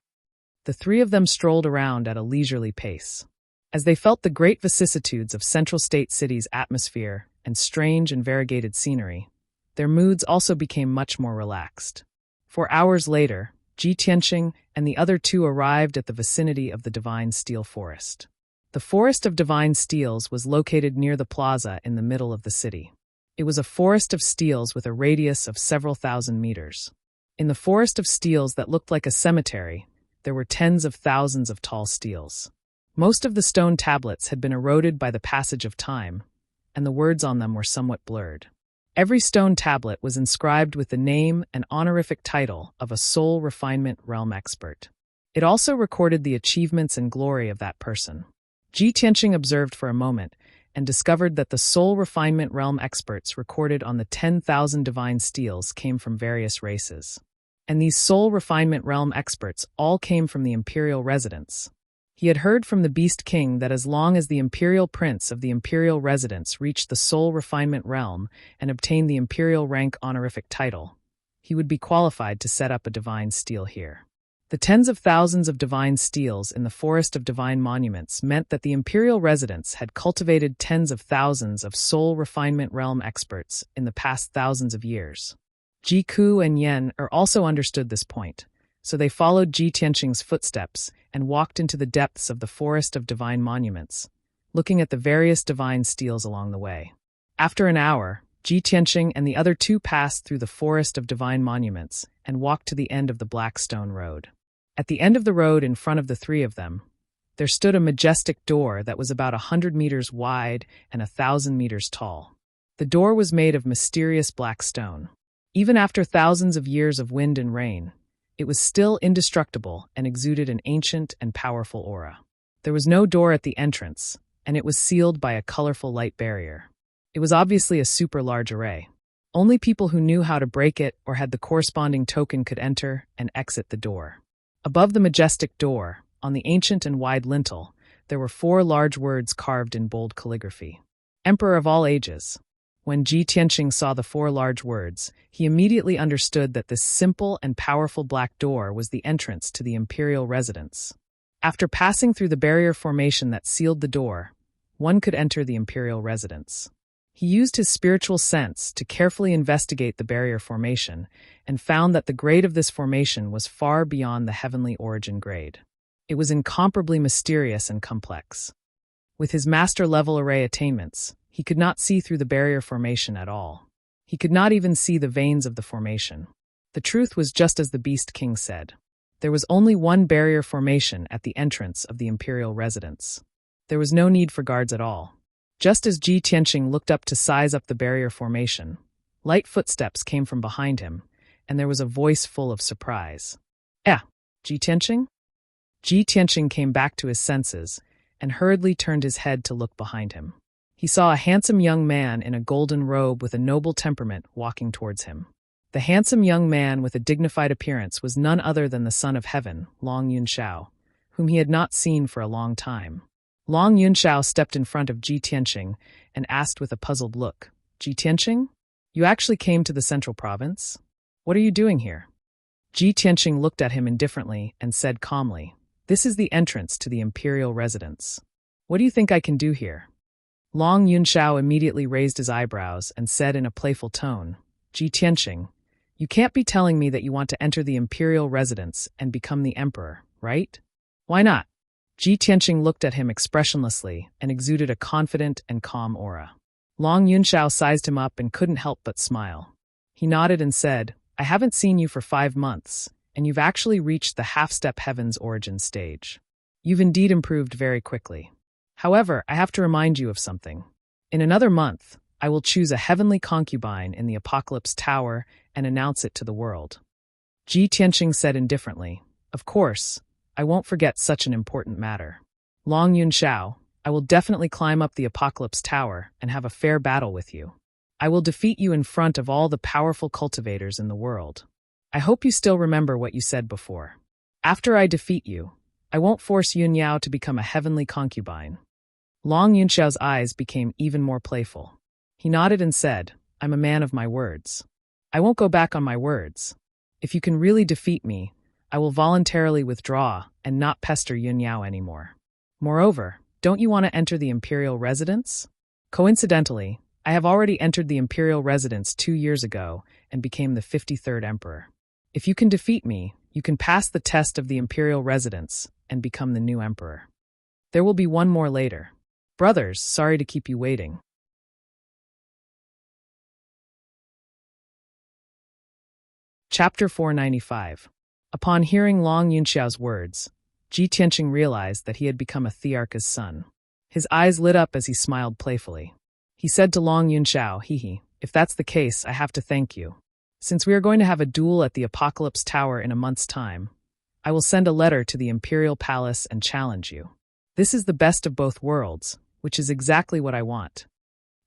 The three of them strolled around at a leisurely pace. As they felt the great vicissitudes of Central State City's atmosphere and strange and variegated scenery, their moods also became much more relaxed. 4 hours later, Ji Tianqing and the other two arrived at the vicinity of the Divine Steel Forest. The Forest of Divine Steels was located near the plaza in the middle of the city. It was a forest of steels with a radius of several thousand meters. In the forest of steels that looked like a cemetery, there were tens of thousands of tall steels. Most of the stone tablets had been eroded by the passage of time, and the words on them were somewhat blurred. Every stone tablet was inscribed with the name and honorific title of a soul refinement realm expert. It also recorded the achievements and glory of that person. Ji Tianqing observed for a moment and discovered that the soul refinement realm experts recorded on the 10,000 divine steels came from various races. And these soul refinement realm experts all came from the imperial residence. He had heard from the Beast King that as long as the imperial prince of the imperial residence reached the soul refinement realm and obtained the imperial rank honorific title, he would be qualified to set up a divine steel here. The tens of thousands of divine steels in the Forest of Divine Monuments meant that the imperial residence had cultivated tens of thousands of soul refinement realm experts in the past thousands of years. Ji Ku and Yen also understood this point, so they followed Ji Tianqing's footsteps and walked into the depths of the Forest of Divine Monuments, looking at the various divine steels along the way. After an hour, Ji Tianqing and the other two passed through the Forest of Divine Monuments and walked to the end of the Black Stone Road. At the end of the road in front of the three of them, there stood a majestic door that was about 100 meters wide and 1,000 meters tall. The door was made of mysterious black stone. Even after thousands of years of wind and rain, it was still indestructible and exuded an ancient and powerful aura. There was no door at the entrance, and it was sealed by a colorful light barrier. It was obviously a super large array. Only people who knew how to break it or had the corresponding token could enter and exit the door. Above the majestic door, on the ancient and wide lintel, there were 4 large words carved in bold calligraphy. Emperor of all ages. When Ji Tianqing saw the 4 large words, he immediately understood that this simple and powerful black door was the entrance to the imperial residence. After passing through the barrier formation that sealed the door, one could enter the imperial residence. He used his spiritual sense to carefully investigate the barrier formation and found that the grade of this formation was far beyond the heavenly origin grade. It was incomparably mysterious and complex. With his master-level array attainments, he could not see through the barrier formation at all. He could not even see the veins of the formation. The truth was just as the Beast King said. There was only one barrier formation at the entrance of the imperial residence. There was no need for guards at all. Just as Ji Tianqing looked up to size up the barrier formation, light footsteps came from behind him, and there was a voice full of surprise. Ji Tianqing? Ji Tianqing came back to his senses and hurriedly turned his head to look behind him. He saw a handsome young man in a golden robe with a noble temperament walking towards him. The handsome young man with a dignified appearance was none other than the Son of Heaven, Long Yunshao, whom he had not seen for a long time. Long Yunshao stepped in front of Ji Tianqing and asked with a puzzled look, "Ji Tianqing? You actually came to the central province? What are you doing here?" Ji Tianqing looked at him indifferently and said calmly, "This is the entrance to the imperial residence. What do you think I can do here?" Long Yunshao immediately raised his eyebrows and said in a playful tone, "Ji Tianqing, you can't be telling me that you want to enter the imperial residence and become the emperor, right? Why not?" Ji Tianqing looked at him expressionlessly and exuded a confident and calm aura. Long Yunshao sized him up and couldn't help but smile. He nodded and said, "I haven't seen you for 5 months, and you've actually reached the half-step heaven's origin stage. You've indeed improved very quickly. However, I have to remind you of something. In another month, I will choose a heavenly concubine in the Apocalypse Tower and announce it to the world." Ji Tianqing said indifferently, "Of course, I won't forget such an important matter. Long Yunshao, I will definitely climb up the Apocalypse Tower and have a fair battle with you. I will defeat you in front of all the powerful cultivators in the world. I hope you still remember what you said before. After I defeat you, I won't force Yun Yao to become a heavenly concubine." Long Yunshao's eyes became even more playful. He nodded and said, I'm a man of my words. I won't go back on my words. If you can really defeat me, I will voluntarily withdraw and not pester Yun Yao anymore. Moreover, don't you want to enter the imperial residence? Coincidentally, I have already entered the imperial residence 2 years ago and became the 53rd emperor. If you can defeat me, you can pass the test of the imperial residence and become the new emperor. There will be one more later. Brothers, sorry to keep you waiting. Chapter 495. Upon hearing Long Yunxiao's words, Ji Tianqing realized that he had become a Thearcha's son. His eyes lit up as he smiled playfully. He said to Long Yunxiao, "Hehe, if that's the case, I have to thank you. Since we are going to have a duel at the Apocalypse Tower in a month's time, I will send a letter to the Imperial Palace and challenge you. This is the best of both worlds, which is exactly what I want."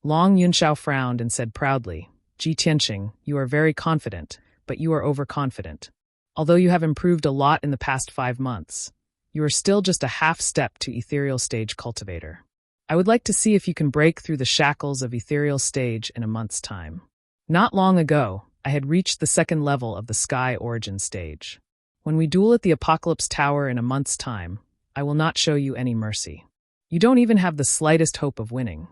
Long Yunxiao frowned and said proudly, "Ji Tianqing, you are very confident, but you are overconfident. Although you have improved a lot in the past 5 months, you are still just a half step to ethereal stage cultivator. I would like to see if you can break through the shackles of ethereal stage in a month's time. Not long ago, I had reached the 2nd level of the sky origin stage. When we duel at the Apocalypse Tower in a month's time, I will not show you any mercy. You don't even have the slightest hope of winning."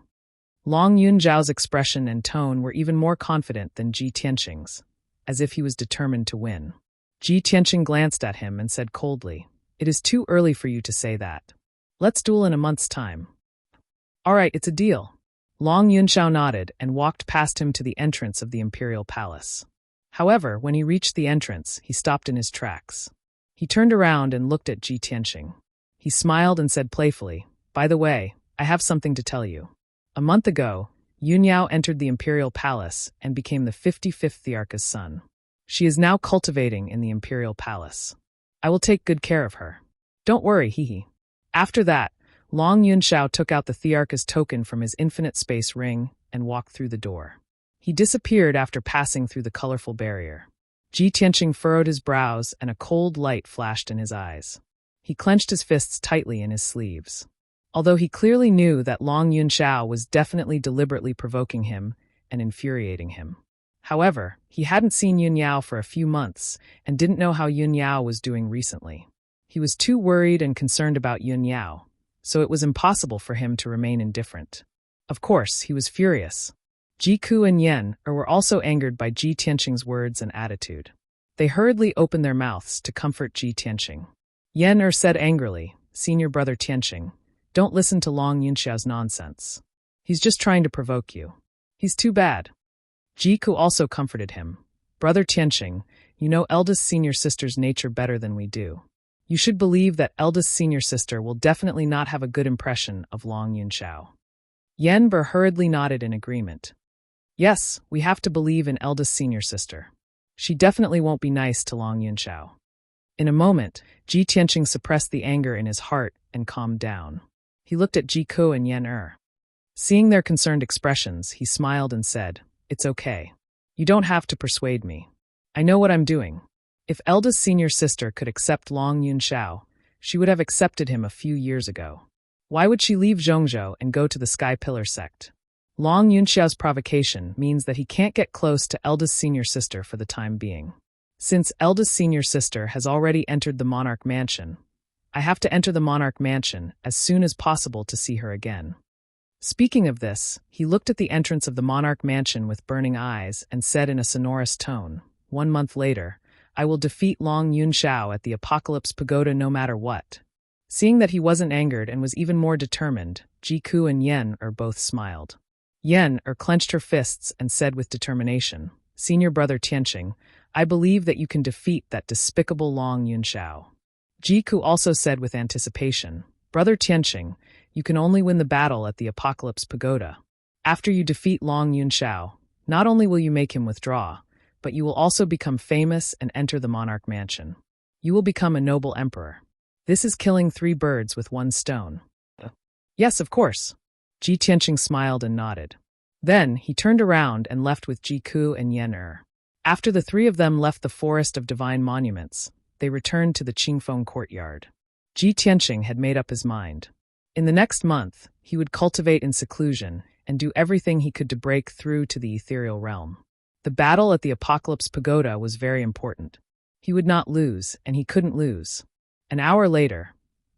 Long Yunjiao's expression and tone were even more confident than Ji Tianqing's, as if he was determined to win. Ji Tianqing glanced at him and said coldly, "It is too early for you to say that. Let's duel in a month's time." "All right, it's a deal." Long Yunxiao nodded and walked past him to the entrance of the Imperial Palace. However, when he reached the entrance, he stopped in his tracks. He turned around and looked at Ji Tianqing. He smiled and said playfully, "By the way, I have something to tell you. A month ago, Yun Yao entered the Imperial Palace and became the 55th Thearcha's son. She is now cultivating in the Imperial Palace. I will take good care of her. Don't worry, hehe." After that, Long Yunxiao took out the Thearcha's token from his infinite space ring and walked through the door. He disappeared after passing through the colorful barrier. Ji Tianqing furrowed his brows and a cold light flashed in his eyes. He clenched his fists tightly in his sleeves. Although he clearly knew that Long Yunxiao was definitely deliberately provoking him and infuriating him. However, he hadn't seen Yun Yao for a few months and didn't know how Yun Yao was doing recently. He was too worried and concerned about Yun Yao, so it was impossible for him to remain indifferent. Of course, he was furious. Ji Ku and Yen were also angered by Ji Tianqing's words and attitude. They hurriedly opened their mouths to comfort Ji Tianqing. Yen said angrily, "Senior brother Tianqing, don't listen to Long Yunxiao's nonsense. He's just trying to provoke you. He's too bad." Ji Ku also comforted him. "Brother Tianqing, you know eldest senior sister's nature better than we do. You should believe that eldest senior sister will definitely not have a good impression of Long Yunxiao." Yen hurriedly nodded in agreement. "Yes, we have to believe in eldest senior sister. She definitely won't be nice to Long Yunxiao." In a moment, Ji Tianqing suppressed the anger in his heart and calmed down. He looked at Ji Ku and Yen. Seeing their concerned expressions, he smiled and said, "It's okay. You don't have to persuade me. I know what I'm doing. If eldest senior sister could accept Long Yunxiao, she would have accepted him a few years ago. Why would she leave Zhongzhou and go to the Sky Pillar sect? Long Yunxiao's provocation means that he can't get close to eldest senior sister for the time being. Since eldest senior sister has already entered the Monarch Mansion, I have to enter the Monarch Mansion as soon as possible to see her again." Speaking of this, he looked at the entrance of the Monarch Mansion with burning eyes and said in a sonorous tone, "1 month later, I will defeat Long Yunxiao at the Apocalypse Pagoda no matter what." Seeing that he wasn't angered and was even more determined, Ji Ku and Yen both smiled. Yen clenched her fists and said with determination, "Senior brother Tianqing, I believe that you can defeat that despicable Long Yunxiao." Ji Ku also said with anticipation, "Brother Tianqing, you can only win the battle at the Apocalypse Pagoda. After you defeat Long Yunxiao, not only will you make him withdraw, but you will also become famous and enter the Monarch Mansion. You will become a noble emperor. This is killing 3 birds with 1 stone." "Yes, of course." Ji Tianqing smiled and nodded. Then he turned around and left with Ji Ku and Yen. After the 3 of them left the Forest of Divine Monuments, they returned to the Qingfeng courtyard. Ji Tianqing had made up his mind. In the next month, he would cultivate in seclusion and do everything he could to break through to the ethereal realm. The battle at the Apocalypse Pagoda was very important. He would not lose, and he couldn't lose. An hour later,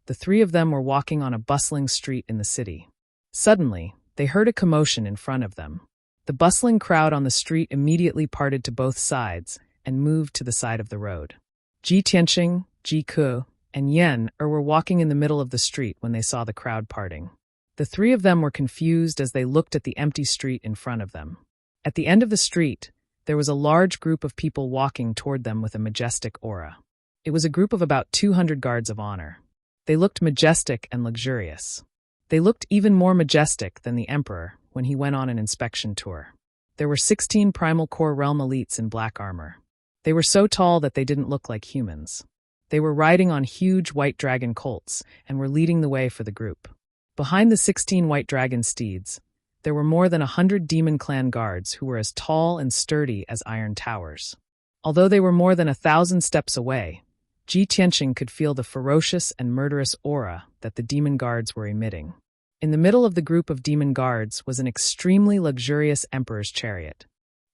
the three of them were walking on a bustling street in the city. Suddenly, they heard a commotion in front of them. The bustling crowd on the street immediately parted to both sides and moved to the side of the road. Ji Tianqing, Ji Ke, and Yan were walking in the middle of the street when they saw the crowd parting. The three of them were confused as they looked at the empty street in front of them. At the end of the street, there was a large group of people walking toward them with a majestic aura. It was a group of about 200 guards of honor. They looked majestic and luxurious. They looked even more majestic than the emperor when he went on an inspection tour. There were 16 Primal Core Realm elites in black armor. They were so tall that they didn't look like humans. They were riding on huge white dragon colts and were leading the way for the group. Behind the 16 white dragon steeds, there were more than 100 demon clan guards who were as tall and sturdy as iron towers. Although they were more than 1,000 steps away, Ji Tianqing could feel the ferocious and murderous aura that the demon guards were emitting. In the middle of the group of demon guards was an extremely luxurious emperor's chariot.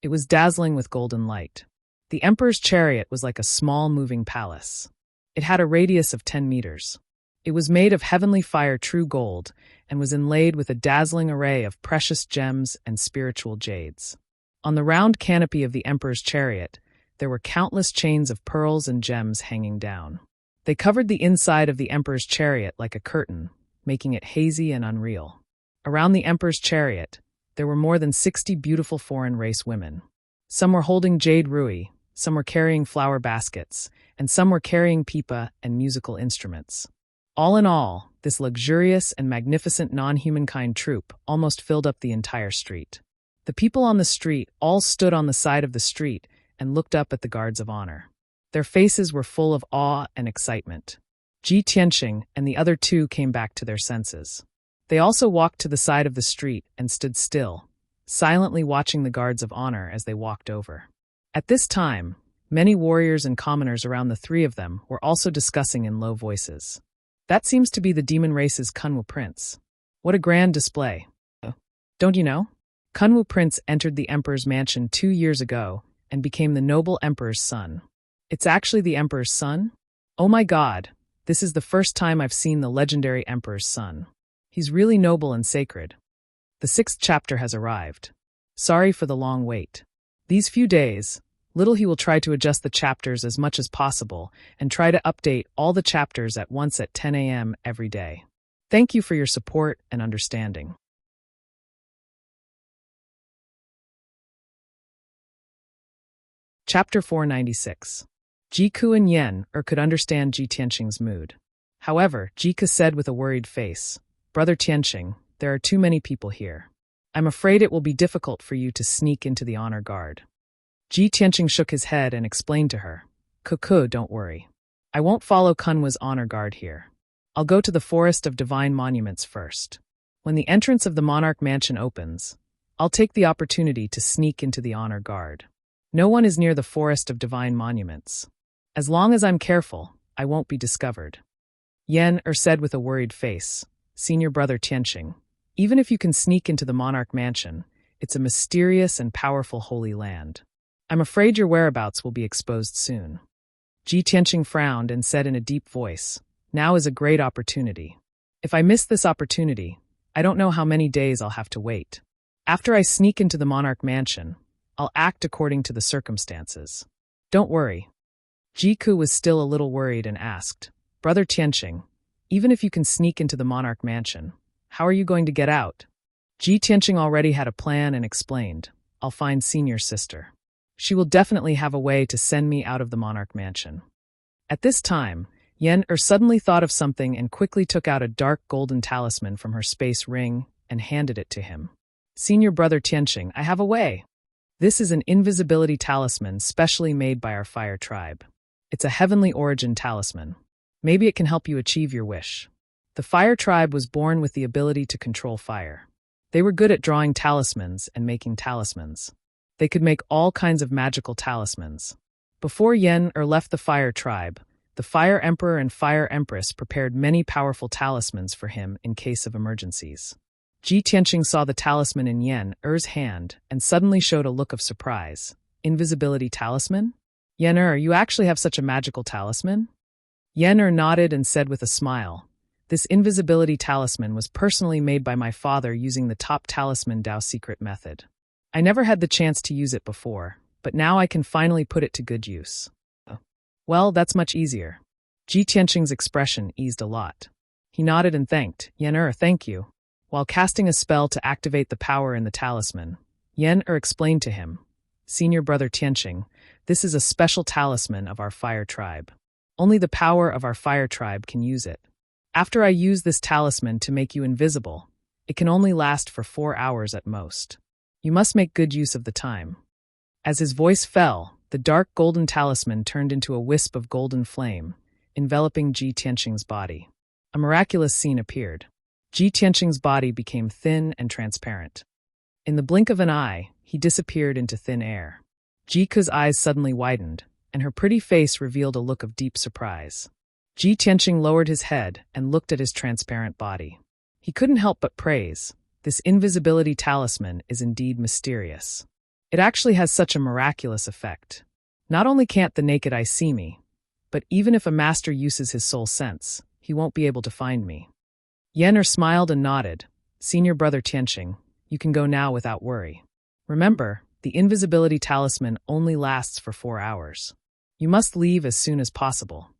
It was dazzling with golden light. The emperor's chariot was like a small moving palace. It had a radius of 10 meters. It was made of heavenly fire true gold and was inlaid with a dazzling array of precious gems and spiritual jades. On the round canopy of the emperor's chariot, there were countless chains of pearls and gems hanging down. They covered the inside of the emperor's chariot like a curtain, making it hazy and unreal. Around the emperor's chariot, there were more than 60 beautiful foreign race women. Some were holding jade rui, some were carrying flower baskets, and some were carrying pipa and musical instruments. All in all, this luxurious and magnificent non-humankind troupe almost filled up the entire street. The people on the street all stood on the side of the street and looked up at the guards of honor. Their faces were full of awe and excitement. Ji Tianqing and the other two came back to their senses. They also walked to the side of the street and stood still, silently watching the guards of honor as they walked over. At this time, many warriors and commoners around the three of them were also discussing in low voices. That seems to be the demon race's Kunwu Prince. What a grand display. Don't you know? Kunwu Prince entered the emperor's mansion 2 years ago and became the noble emperor's son. It's actually the emperor's son? Oh my god, this is the first time I've seen the legendary emperor's son. He's really noble and sacred. The 6th chapter has arrived. Sorry for the long wait. These few days, Little he will try to adjust the chapters as much as possible and try to update all the chapters at once at 10 a.m. every day. Thank you for your support and understanding. Chapter 496. Jiku and Yan could understand Ji Tianqing's mood. However, Jika said with a worried face, "Brother Tianqing, there are too many people here. I'm afraid it will be difficult for you to sneak into the honor guard." Ji Tianqing shook his head and explained to her, "Kuku, don't worry. I won't follow Kunwa's honor guard here. I'll go to the Forest of Divine Monuments first. When the entrance of the Monarch Mansion opens, I'll take the opportunity to sneak into the honor guard. No one is near the Forest of Divine Monuments. As long as I'm careful, I won't be discovered." Yan said with a worried face, "Senior brother Tianqing, even if you can sneak into the Monarch Mansion, it's a mysterious and powerful holy land. I'm afraid your whereabouts will be exposed soon." Ji Tianqing frowned and said in a deep voice, "Now is a great opportunity. If I miss this opportunity, I don't know how many days I'll have to wait. After I sneak into the Monarch Mansion, I'll act according to the circumstances. Don't worry." Jiku was still a little worried and asked, "Brother Tianqing, even if you can sneak into the Monarch Mansion, how are you going to get out?" Ji Tianqing already had a plan and explained, "I'll find senior sister. She will definitely have a way to send me out of the Monarch Mansion." At this time, Yan suddenly thought of something and quickly took out a dark golden talisman from her space ring and handed it to him. "Senior brother Tianqing, I have a way. This is an invisibility talisman specially made by our fire tribe. It's a heavenly origin talisman. Maybe it can help you achieve your wish." The fire tribe was born with the ability to control fire. They were good at drawing talismans and making talismans. They could make all kinds of magical talismans. Before Yen left the fire tribe, the Fire Emperor and Fire Empress prepared many powerful talismans for him in case of emergencies. Ji Tianqing saw the talisman in Yen Er's hand and suddenly showed a look of surprise. Invisibility talisman? Yen Er, you actually have such a magical talisman? Yen Er nodded and said with a smile, "This invisibility talisman was personally made by my father using the top talisman Dao secret method. I never had the chance to use it before, but now I can finally put it to good use." Well, that's much easier. Ji Tianqing's expression eased a lot. He nodded and thanked. "Yen Er, thank you." While casting a spell to activate the power in the talisman, Yen Er explained to him, "Senior brother Tianqing, this is a special talisman of our fire tribe. Only the power of our fire tribe can use it. After I use this talisman to make you invisible, it can only last for 4 hours at most. You must make good use of the time." As his voice fell, the dark golden talisman turned into a wisp of golden flame, enveloping Ji Tianqing's body. A miraculous scene appeared. Ji Tianqing's body became thin and transparent. In the blink of an eye, he disappeared into thin air. Ji Ke's eyes suddenly widened, and her pretty face revealed a look of deep surprise. Ji Tianqing lowered his head and looked at his transparent body. He couldn't help but praise, "This invisibility talisman is indeed mysterious. It actually has such a miraculous effect. Not only can't the naked eye see me, but even if a master uses his soul sense, he won't be able to find me." Yen Er smiled and nodded. "Senior brother Tianqing, you can go now without worry. Remember, the invisibility talisman only lasts for 4 hours. You must leave as soon as possible."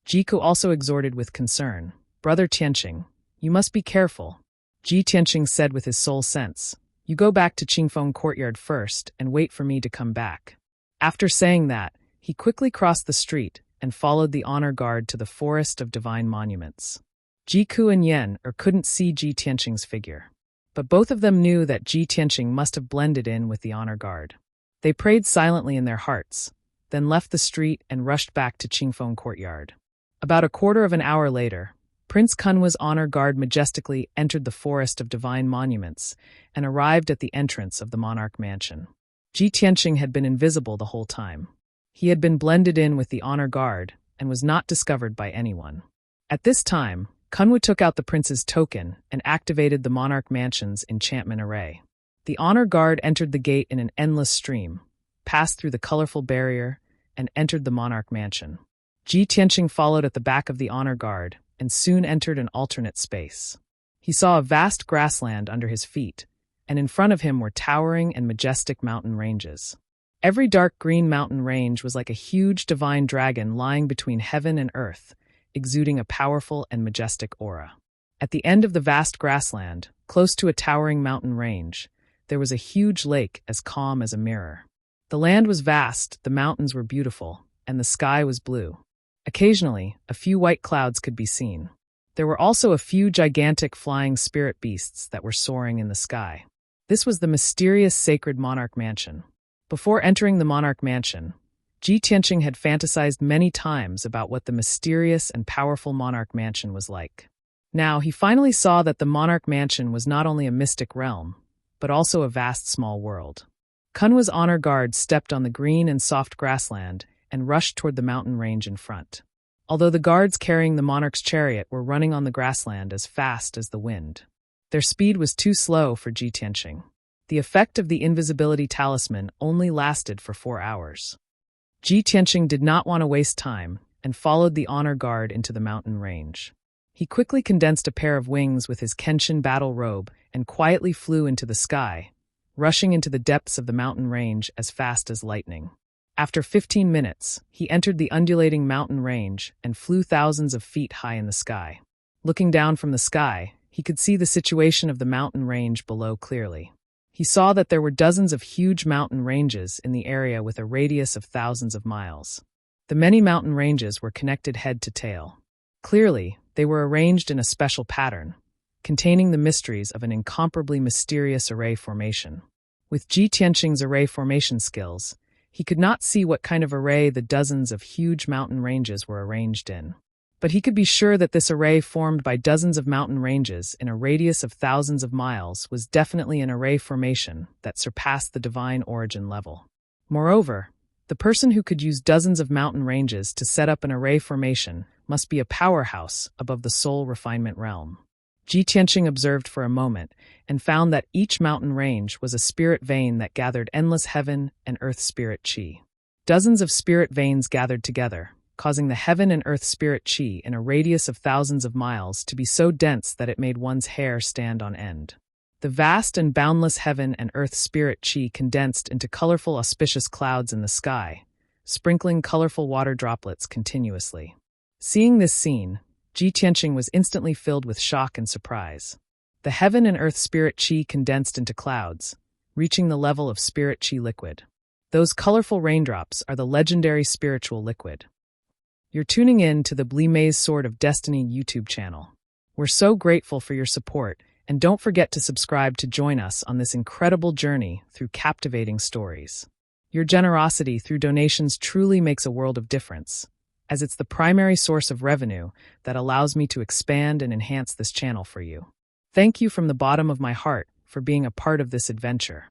Ji Ke also exhorted with concern, "Brother Tianqing, you must be careful." Ji Tianqing said with his soul sense, "You go back to Qingfeng courtyard first and wait for me to come back." After saying that, he quickly crossed the street and followed the honor guard to the forest of divine monuments. Ji Ke and Yen Er couldn't see Ji Tianqing's figure, but both of them knew that Ji Tianqing must have blended in with the honor guard. They prayed silently in their hearts, then left the street and rushed back to Qingfeng courtyard. About a quarter of an hour later, Prince Kunwa's honor guard majestically entered the forest of divine monuments and arrived at the entrance of the monarch mansion. Ji Tianqing had been invisible the whole time. He had been blended in with the honor guard and was not discovered by anyone. At this time, Kunwa took out the prince's token and activated the monarch mansion's enchantment array. The honor guard entered the gate in an endless stream, passed through the colorful barrier, and entered the monarch mansion. Ji Tianqing followed at the back of the honor guard and soon entered an alternate space. He saw a vast grassland under his feet, and in front of him were towering and majestic mountain ranges. Every dark green mountain range was like a huge divine dragon lying between heaven and earth, exuding a powerful and majestic aura. At the end of the vast grassland, close to a towering mountain range, there was a huge lake as calm as a mirror. The land was vast, the mountains were beautiful, and the sky was blue. Occasionally, a few white clouds could be seen. There were also a few gigantic flying spirit beasts that were soaring in the sky. This was the mysterious sacred monarch mansion. Before entering the monarch mansion, Ji Tianqing had fantasized many times about what the mysterious and powerful monarch mansion was like. Now he finally saw that the monarch mansion was not only a mystic realm, but also a vast small world. Kunwa's honor guard stepped on the green and soft grassland and rushed toward the mountain range in front. Although the guards carrying the monarch's chariot were running on the grassland as fast as the wind, their speed was too slow for Ji Tianqing. The effect of the invisibility talisman only lasted for 4 hours. Ji Tianqing did not want to waste time and followed the honor guard into the mountain range. He quickly condensed a pair of wings with his Kenshin battle robe and quietly flew into the sky, rushing into the depths of the mountain range as fast as lightning. After 15 minutes, he entered the undulating mountain range and flew thousands of feet high in the sky. Looking down from the sky, he could see the situation of the mountain range below clearly. He saw that there were dozens of huge mountain ranges in the area with a radius of thousands of miles. The many mountain ranges were connected head to tail. Clearly, they were arranged in a special pattern, containing the mysteries of an incomparably mysterious array formation. With Ji Tianqing's array formation skills, he could not see what kind of array the dozens of huge mountain ranges were arranged in. But he could be sure that this array formed by dozens of mountain ranges in a radius of thousands of miles was definitely an array formation that surpassed the divine origin level. Moreover, the person who could use dozens of mountain ranges to set up an array formation must be a powerhouse above the soul refinement realm. Ji Tianqing observed for a moment and found that each mountain range was a spirit vein that gathered endless heaven and earth spirit qi. Dozens of spirit veins gathered together, causing the heaven and earth spirit qi in a radius of thousands of miles to be so dense that it made one's hair stand on end. The vast and boundless heaven and earth spirit qi condensed into colorful auspicious clouds in the sky, sprinkling colorful water droplets continuously. Seeing this scene, Ji Tianqing was instantly filled with shock and surprise. The heaven and earth spirit qi condensed into clouds, reaching the level of spirit qi liquid. Those colorful raindrops are the legendary spiritual liquid. You're tuning in to the Blimay's Sword of Destiny YouTube channel. We're so grateful for your support, and don't forget to subscribe to join us on this incredible journey through captivating stories. Your generosity through donations truly makes a world of difference, as it's the primary source of revenue that allows me to expand and enhance this channel for you. Thank you from the bottom of my heart for being a part of this adventure.